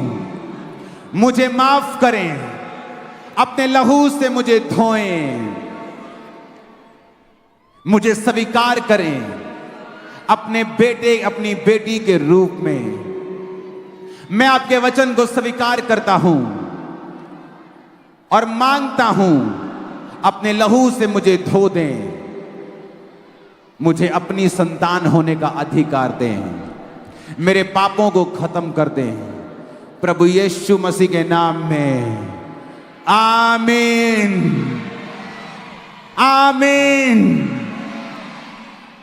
मुझे माफ करें, अपने लहू से मुझे धोएं, मुझे स्वीकार करें अपने बेटे अपनी बेटी के रूप में। मैं आपके वचन को स्वीकार करता हूं और मांगता हूं अपने लहू से मुझे धो दें, मुझे अपनी संतान होने का अधिकार दें, मेरे पापों को खत्म कर दें, प्रभु यीशु मसीह के नाम में, आमीन, आमीन।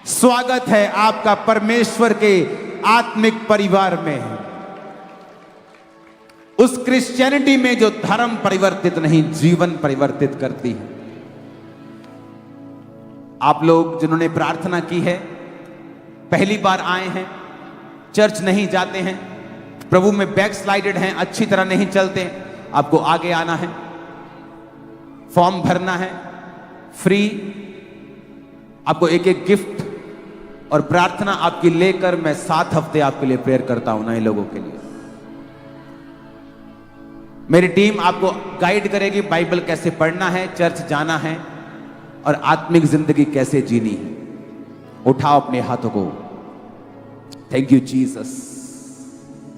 स्वागत है आपका परमेश्वर के आत्मिक परिवार में, उस क्रिश्चियनिटी में जो धर्म परिवर्तित नहीं, जीवन परिवर्तित करती है। आप लोग जिन्होंने प्रार्थना की है, पहली बार आए हैं, चर्च नहीं जाते हैं, प्रभु में बैकस्लाइडेड हैं, अच्छी तरह नहीं चलते, आपको आगे आना है, फॉर्म भरना है, फ्री। आपको एक एक गिफ्ट और प्रार्थना आपकी लेकर मैं 7 हफ्ते आपके लिए प्रेयर करता हूं नए लोगों के लिए। मेरी टीम आपको गाइड करेगी बाइबल कैसे पढ़ना है, चर्च जाना है और आत्मिक जिंदगी कैसे जीनी है। उठाओ अपने हाथों को। Thank you Jesus.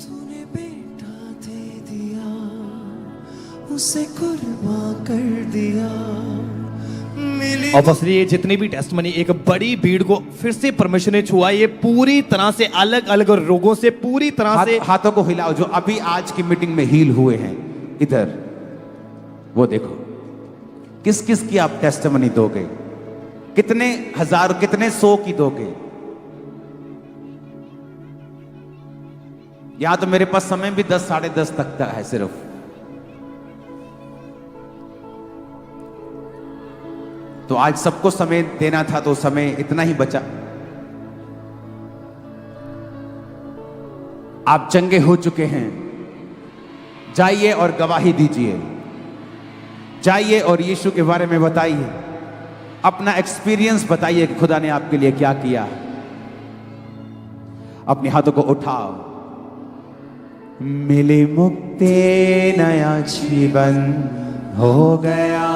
तूने बेटा दे दिया, उसे कुर्बान कर दिया, मिली और बस ये जितनी भी टेस्टमनी, एक बड़ी भीड़ को फिर से परमेश्वर ने छुआ। ये पूरी तरह से अलग अलग रोगों से पूरी तरह से हाथों को हिलाओ। जो अभी आज की मीटिंग में हील हुए हैं इधर, वो देखो किस किस की आप टेस्टमनी दोगे, कितने हजार कितने 100 की दोगे। यहां तो मेरे पास समय भी 10 साढ़े 10 तक का है सिर्फ। तो आज सबको समय देना था तो समय इतना ही बचा। आप चंगे हो चुके हैं, जाइए और गवाही दीजिए, जाइए और यीशु के बारे में बताइए, अपना एक्सपीरियंस बताइए कि खुदा ने आपके लिए क्या किया। अपने हाथों को उठाओ। मिली मुक्ति, नया जीवन हो गया,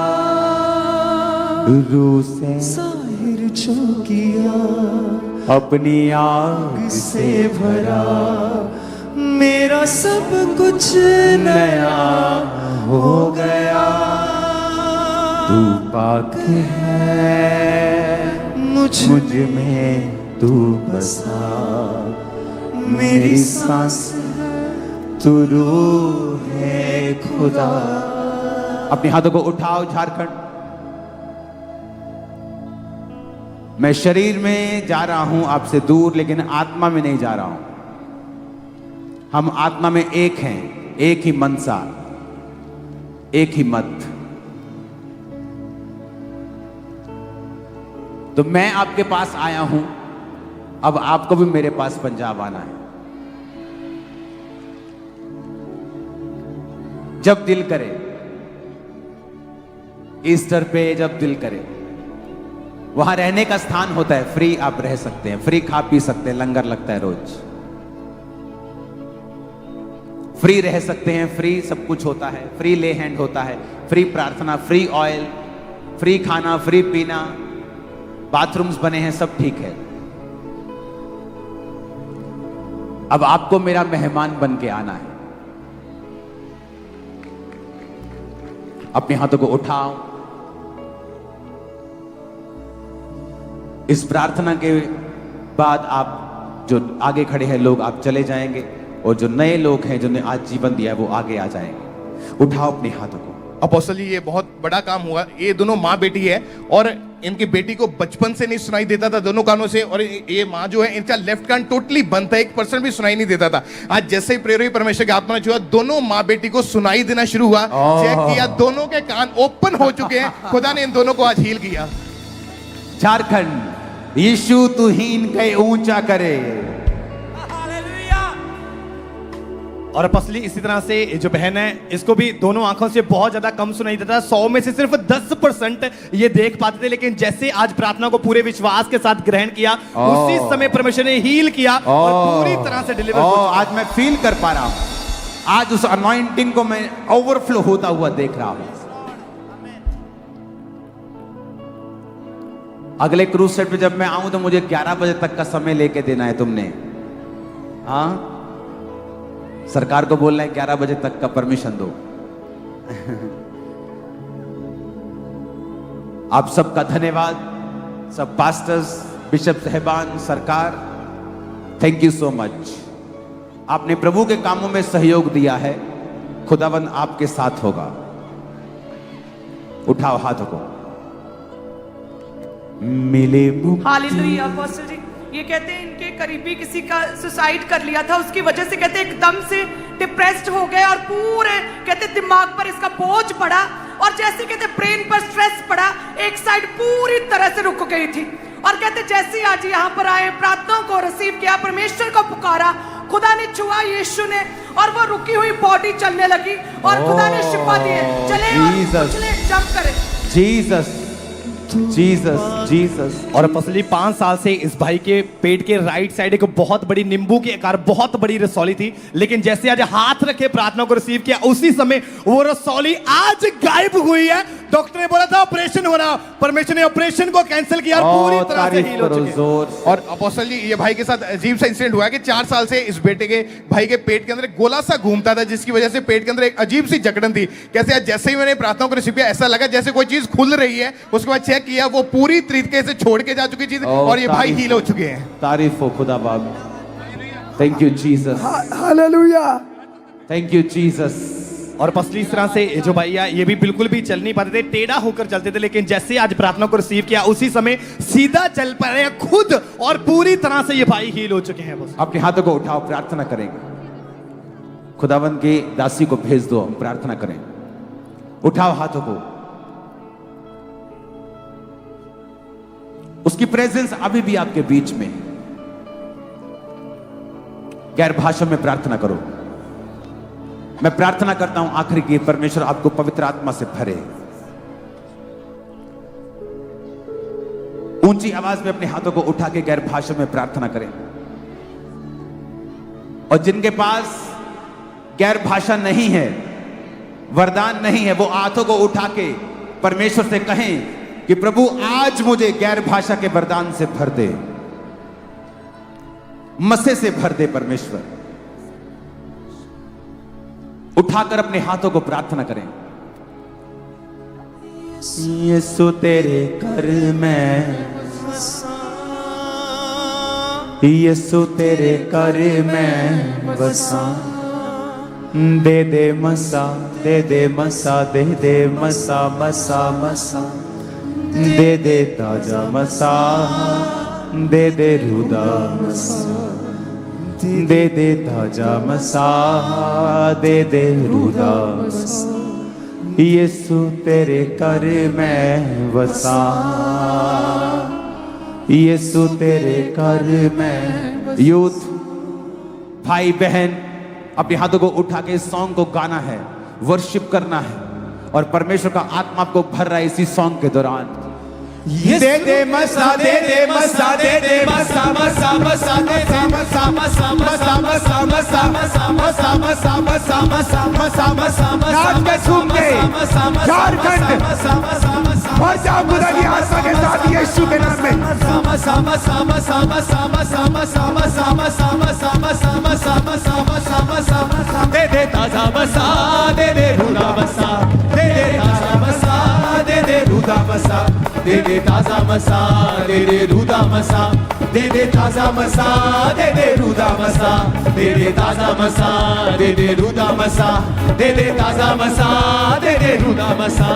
रूह से जाहिर जो किया, अपनी आग से भरा, मेरा सब कुछ नया हो गया। तू पाक है, मुझ में तू बसा, मेरी सांस तू रूह है खुदा। अपने हाथों को उठाओ झारखंड। मैं शरीर में जा रहा हूं आपसे दूर, लेकिन आत्मा में नहीं जा रहा हूं। हम आत्मा में एक हैं, एक ही मनसा, एक ही मत। तो मैं आपके पास आया हूं, अब आपको भी मेरे पास पंजाब आना है। जब दिल करे, ईस्टर पे जब दिल करे, वहां रहने का स्थान होता है, फ्री आप रह सकते हैं, फ्री खा पी सकते हैं, लंगर लगता है रोज, फ्री रह सकते हैं, फ्री सब कुछ होता है, फ्री ले हैंड होता है, फ्री प्रार्थना, फ्री ऑयल, फ्री खाना, फ्री पीना, बाथरूम्स बने हैं, सब ठीक है। अब आपको मेरा मेहमान बन के आना है। अपने हाथों को उठाओ। इस प्रार्थना के बाद आप जो आगे खड़े हैं लोग, आप चले जाएंगे, और जो नए लोग हैं जिन्होंने आज जीवन दिया है वो आगे आ जाएंगे। उठाओ अपने हाथों को। अपोस्टल जी, ये बहुत बड़ा काम हुआ। ये दोनों माँ बेटी है और इनकी बेटी को बचपन से नहीं सुनाई देता था दोनों कानों से, और ये माँ जो है इनका लेफ्ट कान टोटली बंद था, 1% भी सुनाई नहीं देता था। आज जैसे ही प्रेरित परमेश्वर की आत्मा ने छुआ, दोनों माँ बेटी को सुनाई देना शुरू हुआ। चेक किया, दोनों के कान ओपन हो चुके हैं। खुदा ने इन दोनों को आज हील किया। झारखंड, यीशु तू हीन कहे ऊंचा करे। और पसली इसी तरह से जो बहन है, इसको भी दोनों आंखों से बहुत ज्यादा कम सुनाई देता, 100 में से सिर्फ 10% ये देख पाते थे। लेकिन जैसे आज प्रार्थना को पूरे विश्वास के साथ ग्रहण किया, उसी समय परमेश्वर ने हील किया और पूरी तरह से डिलीवर। आज मैं फील कर पा रहा हूं, आज उस अनॉइंटिंग को मैं ओवरफ्लो होता हुआ देख रहा हूं। अगले क्रूज सेट पे जब मैं आऊं तो मुझे 11 बजे तक का समय लेके देना है तुमने। हाँ, सरकार को बोलना है 11 बजे तक का परमिशन दो। आप सबका धन्यवाद, सब पास्टर्स, बिशप साहिबान, सरकार, थैंक यू सो मच। आपने प्रभु के कामों में सहयोग दिया है, खुदावन आपके साथ होगा। उठाओ हाथों को। मिले हालेलुया। अपोस्टल जी, ये कहते हैं इनके करीबी किसी का सुसाइड कर लिया था, उसकी वजह से कहते एकदम से डिप्रेस्ड हो गए और पूरे कहते दिमाग पर इसका बोझ पड़ा, और जैसे कहते ब्रेन पर स्ट्रेस पड़ा, एक साइड पूरी तरह से रुक गई थी। और कहते जैसे आज यहाँ पर आए, प्रार्थनाओं को रिसीव किया, परमेश्वर को पुकारा, खुदा ने छुआ यीशु ने, और वो रुकी हुई बॉडी चलने लगी और खुदा ने शिफा दी है। चले और उछले, जंप करे। Jesus, Jesus, Jesus. और पसली 5 साल से इस भाई के पेट के राइट साइड एक बहुत बड़ी नींबू के आकार बहुत बड़ी रसौली थी, लेकिन जैसे आज हाथ रखे प्रार्थना को रिसीव किया, उसी समय वो रसौली आज गायब हुई है। डॉक्टर ने बोला था ऑपरेशन होना, परमेश्वर ने ऑपरेशन को कैंसिल किया और पूरी तरह से हील हो चुके हैं। और अपोस्टल जी, ये भाई के साथ अजीब सा इंसिडेंट हुआ कि 4 साल से इस बेटे के भाई के पेट के अंदर एक गोला सा घूमता था, जिसकी वजह से पेट के अंदर एक अजीब सी जकड़न थी। कैसे आज जैसे ही मैंने प्रार्थना को रिसीव किया, ऐसा लगा जैसे कोई चीज खुल रही है। उसके बाद चेक किया, वो पूरी तरीके से छोड़ के जा चुकी चीज, और ये भाई हील हो चुके हैं। तारीफ हो खुदा बाप। Thank you Jesus, hallelujah, thank you Jesus. और पसली इस तरह से जो भैया, ये भी बिल्कुल भी चल नहीं पाते थे, टेढ़ा होकर चलते थे, लेकिन जैसे आज प्रार्थना को रिसीव किया, उसी समय सीधा चल पा रहे हैं खुद, और पूरी तरह से ये भाई हील हो चुके हैं। बस अपने हाथों को उठाओ, प्रार्थना करेंगे। खुदावन की दासी को भेज दो, हम प्रार्थना करें। उठाओ हाथों को। उसकी प्रेजेंस अभी भी आपके बीच में है। गैर भाषा में प्रार्थना करो। मैं प्रार्थना करता हूं आखिरी की, परमेश्वर आपको पवित्र आत्मा से भरे। ऊंची आवाज में अपने हाथों को उठा के गैर भाषा में प्रार्थना करें। और जिनके पास गैर भाषा नहीं है, वरदान नहीं है, वो हाथों को उठा के परमेश्वर से कहें कि प्रभु आज मुझे गैर भाषा के वरदान से भर दे, मसे से भर दे। परमेश्वर उठाकर अपने हाथों को प्रार्थना करें। यीशु तेरे कर में, यीशु तेरे कर में बसा, दे दे मसा, दे दे मसा, दे दे मसा, मसा मसा, दे दे ताजा मसा, दे दे रुदा मसा, दे दे ताजा मसा, दे दे रुदा मसा। यीशु तेरे कर में बसा, यीशु तेरे कर में। यूथ, भाई बहन, अपने हाथों को उठा के इस सॉन्ग को गाना है, वर्शिप करना है, और परमेश्वर का आत्मा आपको भर रहा है इसी सॉन्ग के दौरान। दे दे मसा, दे दे मसा, दे दे मसा, मसा मसा, दे दे मसा, मसा मसा, मसा मसा, मसा मसा, मसा मसा, मसा मसा, मसा मसा। नाच के झूम के झारखंड और जाओ खुदा की आत्मा के साथ यीशु के नाम में। मसा मसा, मसा मसा, मसा मसा, मसा मसा, मसा मसा, मसा मसा, मसा मसा, मसा मसा। दे दे ताजा मसा, दे दे रुदा मसा, दे दे ताजा मसा, दे दे रुदा मसा। मसा दे दे ताजा मसा दे दे रूदा मसा दे दे ताजा मसा दे दे रूदा मसा दे दे ताजा मसा दे दे रूदा मसा दे दे ताजा मसा दे दे रूदा मसा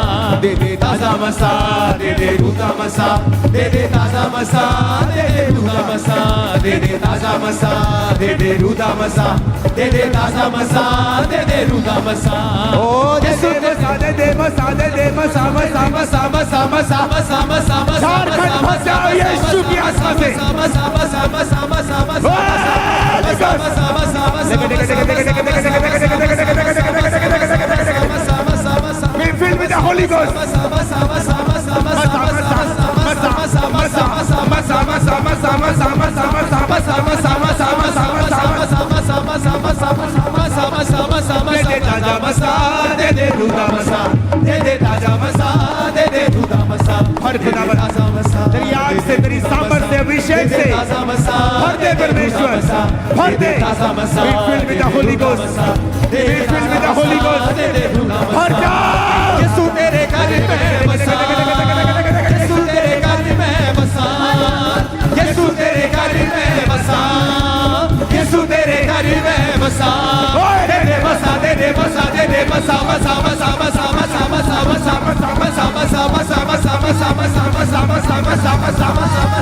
दे दे ताजा मसा दे दे रूदा मसा दे दे ताजा मसा दे दे रूदा मसा दे दे ताजा मसा दे दे रूदा मसा दे दे ताजा मसा दे दे रूदा मसा ओ यीशु मसा दे मसा मसा मसा मसा मसा मसा मसा मसा झारखंड फंस जाओ यीशु की आत्मा से Be filled with the Holy Ghost. तेरी आग से तेरी सामर्थ से अभिषेक से भर दे परमेश्वर भर दे Be filled with the Holy Ghost. Be filled with the Holy Ghost. भर जा यीशु तेरे घर में बसा यीशु तेरे घर में बसा यीशु तेरे घर में बसा यीशु तेरे घर में बसा दे दे बसा दे दे बसा दे दे बसा बसा बसा बसा बसा बसा बसा बसा बसा बसा बसा बसा बसा बसा बसा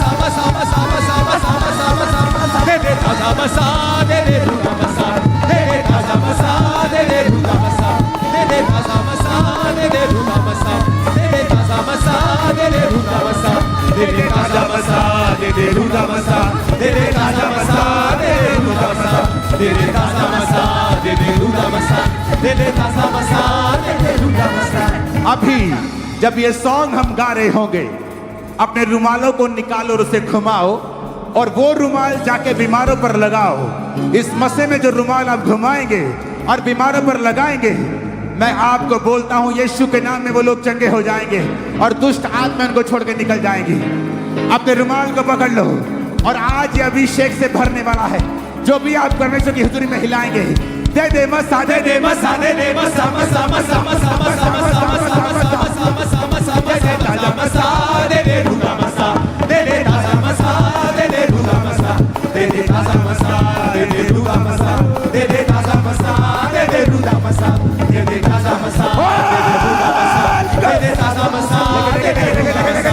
बसा बसा बसा बसा दे दे ताजा बसा दे दे रूदा बसा दे दे ताजा बसा दे दे रूदा बसा दे दे ताजा बसा दे दे रूदा बसा दे दे ताजा बसा दे दे रूदा बसा दे दे ताजा बसा दे दे रूदा बसा दे दे ताजा बसा दे दे रूदा बसा दे दे ताजा बसा दे दे रूदा बसा दे दे ताजा बसा दे दे रूदा बसा अभी जब ये सॉन्ग हम गा रहे होंगे अपने रुमालों को निकालो और उसे घुमाओ और वो रुमाल जाके बीमारों पर लगाओ इस मसे में जो रुमाल आप घुमाएंगे और बीमारों पर लगाएंगे मैं आपको बोलता हूं यीशु के नाम में वो लोग चंगे हो जाएंगे और दुष्ट आत्मा उनको छोड़ के निकल जाएंगी अपने रुमाल को पकड़ लो और आज ये अभिषेक से भरने वाला है जो भी आप परमेश्वर की हुजूरी में हिलाएंगे दे दे मसा दे दे मसा दे दे मसा मसा मसा मसा मसा मसा मसा मसा मसा मसा दे दे ताजा मसा दे दे रूदा मसा दे दे ताजा मसा दे दे रूदा मसा दे दे ताजा मसा दे दे रूदा मसा दे दे ताजा मसा दे दे रूदा मसा दे दे ताजा मसा दे दे ताजा मसा दे दे रूदा मसा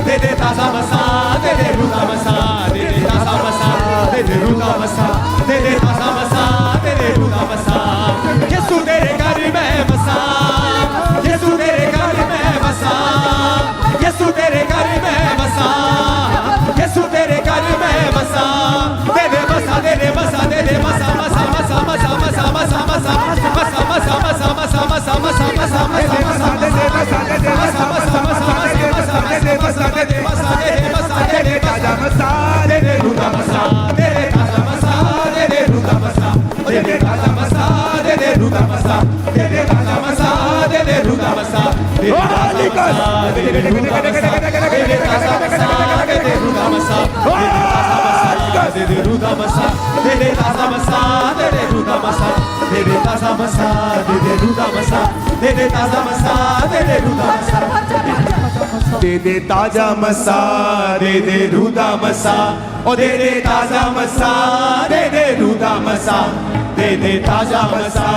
दे दे ताजा मसा दे दे रूदा मसा दे दे ताजा मसा दे दे रूदा मसा दे दे ताजा मसा दे दे रूदा मसा यीशु तेरे घर में बसा यीशु तेरे घर में बसा यीशु तेरे घर में बसा यीशु तेरे घर में बसा दे दे बसा दे दे बसा दे दे बसा मसा मसा मसा मसा मसा मसा मसा मसा मसा मसा मसा मसा मसा मसा दे दे बसा दे दे मसा मसा मसा मसा दे दे बसा दे दे बसा दे दे बसा दे दे ताजा मसा दे दे रूदा मसा दे दे ताजा मसा दे दे रूदा मसा दे दे ताजा मसा दे दे रूदा मसा दे दे ताजा मसा दे दे रूदा मसा दे दे ताजा मसा दे दे रूदा मसा दे दे रूदा मसा दे दे ताजा मसा दे दे रूदा मसा दे दे ताजा मसा दे दे रूदा मसा दे दे ताजा मसा दे दे रूदा मसा दे दे ताजा मसा दे दे रूदा मसा ओ दे दे ताजा मसा दे दे रूदा मसा दे दे ताजा मसा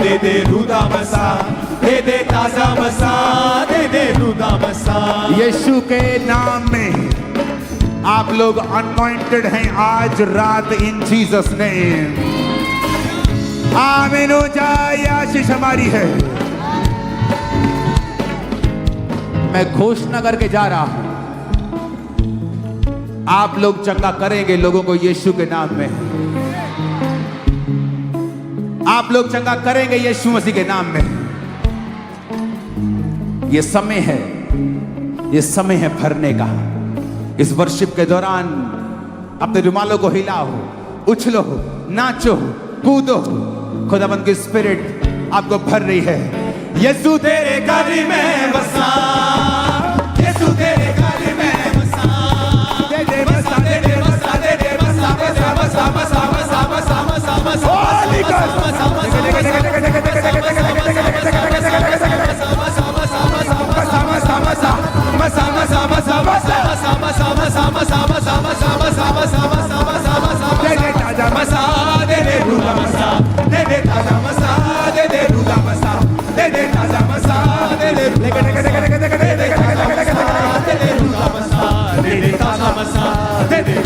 दे दे रूदा मसा दे दे ताजा मसा दे दे रूदा मसा यीशु के नाम में आप लोग अनॉइंटेड हैं आज रात इन जीसस नेम आमीन हो जाए आशीष हमारी है मैं घोषणा करके जा रहा हूं आप लोग चंगा करेंगे लोगों को यीशु के नाम में आप लोग चंगा करेंगे यीशु मसीह के नाम में ये समय है भरने का इस वर्शिप के दौरान अपने रुमालों को हिलाओ उछलो नाचो कूदो खुदाबंद की स्पिरिट आपको भर रही है यीशु तेरे घर में बसा यीशु तेरे घर में बसा दे दे बसा दे दे बसा दे दे बसा बसा बसा बसा बसा बसा बसा बसा